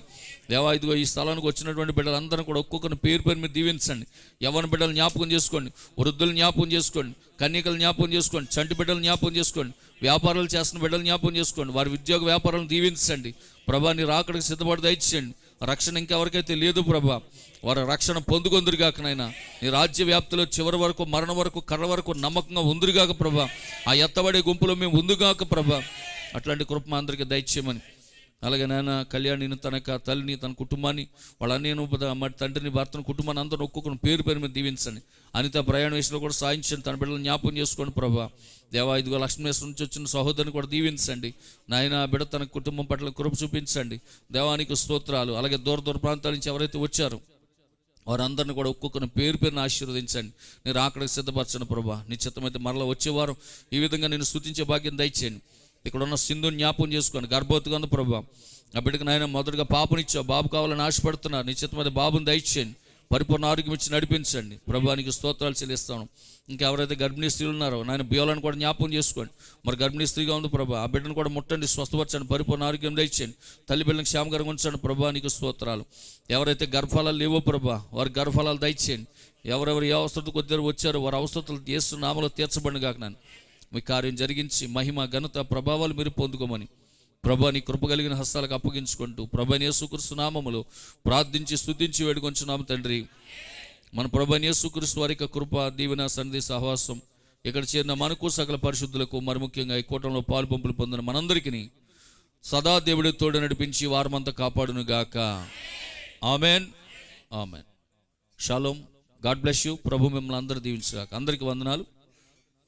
దేవా ఇదిగో ఈ స్థలానికి వచ్చినటువంటి బిడ్డలందరూ కూడా ఒక్కొక్కరిని పేరు మీద దీవించండి. యవ్వన బిడ్డలు జ్ఞాపకం చేసుకోండి, వృద్ధులు జ్ఞాపకం చేసుకోండి, కన్యకలు జ్ఞాపకం చేసుకోండి, చంటి బిడ్డలు జ్ఞాపకం చేసుకోండి, వ్యాపారాలు చేస్తున్న బిడ్డలు జ్ఞాపకం చేసుకోండి. వారి ఉద్యోగ వ్యాపారాలను దీవించండి ప్రభా. నీ రాకడికి సిద్ధపడి దయచేయండి. రక్షణ ఇంకెవరికైతే లేదు ప్రభా, వారు రక్షణ పొందుకొందురుగాక నాయన. నీ రాజ్య వ్యాప్తిలో చివరి వరకు, మరణం వరకు, కర్ర వరకు నమ్మకంగా ఉందిరుగాక ప్రభా. ఆ ఎత్తబడే గుంపులో మేము ఉందుగాక ప్రభా. అట్లాంటి కృప మా అందరికీ దయచేయమని. అలాగే నాయన కళ్యాణిని, తన తల్లిని, తన కుటుంబాన్ని, వాళ్ళ అన్నయ్యను, మరి తండ్రిని, భర్తను, కుటుంబాన్ని అందరూ ఒక్కొక్కరు పేరు మీద దీవించండి. అనిత ప్రయాణ విషయంలో కూడా సాయించండి. తన బిడ్డలను జ్ఞాపకం చేసుకోండి ప్రభా. దేవా ఇదిగో లక్ష్మీశ్వరం నుంచి వచ్చిన సహోదరిని కూడా దీవించండి నాయన. బిడ్డ తన కుటుంబం పట్ల కృప చూపించండి. దేవానికి స్తోత్రాలు. అలాగే దూర ప్రాంతాల నుంచి ఎవరైతే వచ్చారో వారందరిని కూడా ఒక్కొక్కరిని పేరుని ఆశీర్వదించండి. నేను అక్కడికి సిద్ధపరచండి ప్రభా. నిశ్చితమైతే మరలా వచ్చేవారు ఈ విధంగా నేను స్తుతించే భాగ్యం దయచేయండి. ఇక్కడ ఉన్న సింధుని జ్ఞాపకం చేసుకోండి. గర్భవతిగా ఉంది ప్రభా. ఆ బిడ్డకు నాయన మొదటిగా పాపనిచ్చావు, బాబు కావాలని ఆశపడుతున్నారు. నిశ్చితమైతే బాబుని దయచేయండి. పరిపూర్ణ ఆరోగ్యం ఇచ్చి నడిపించండి. ప్రభానికి స్తోత్రాలు చెల్లిస్తాను. ఇంకెవరైతే గర్భిణీ స్త్రీలు ఉన్నారో నాయన బియ్యాలను కూడా జ్ఞాపకం చేసుకోండి. మరి గర్భిణీ స్త్రీగా ఉంది ప్రభా, ఆ బిడ్డను కూడా ముట్టండి, స్వస్థపరచండి, పరిపూర్ణ ఆరోగ్యం దయచేయండి. తల్లి బిడ్డలకు క్షేమకరంగా ఉంచండి. ప్రభానికి స్తోత్రాలు. ఎవరైతే గర్భఫలాలు లేవో ప్రభా, వారి గర్భఫలాలు దయచేయండి. ఎవరెవరు ఏ అవసరత కొద్దిగా వచ్చారో వారి అవసరతలు యేసు నామములో తీర్చబడిన గాక నాన్న. మీ కార్యం జరిగించి మహిమ, ఘనత, ప్రభావాలు మీరు పొందుకోమని ప్రభా నీ కృప కలిగిన హస్తాలకు అప్పగించుకుంటూ ప్రభువైన యేసుక్రీస్తు నామములో ప్రార్థించి స్తుతించి వేడుకొంచున్నాము తండ్రి. మన ప్రభువైన యేసుక్రీస్తు వారి కృప, దీవెన, సన్నిధి, సహవాసం ఇక్కడ చేరిన మనకు, సకల పరిశుద్ధులకు, మరి ముఖ్యంగా ఈ కూటంలో పాలు పంపులు పొందిన మనందరికీ సదా దేవుడి తోడు నడిపించి వారమంతా కాపాడును గాక. Amen, amen. Shalom. God bless you. ప్రభు మిమ్మల్ని అందరూ దీవించుగాక. అందరికీ వందనాలు.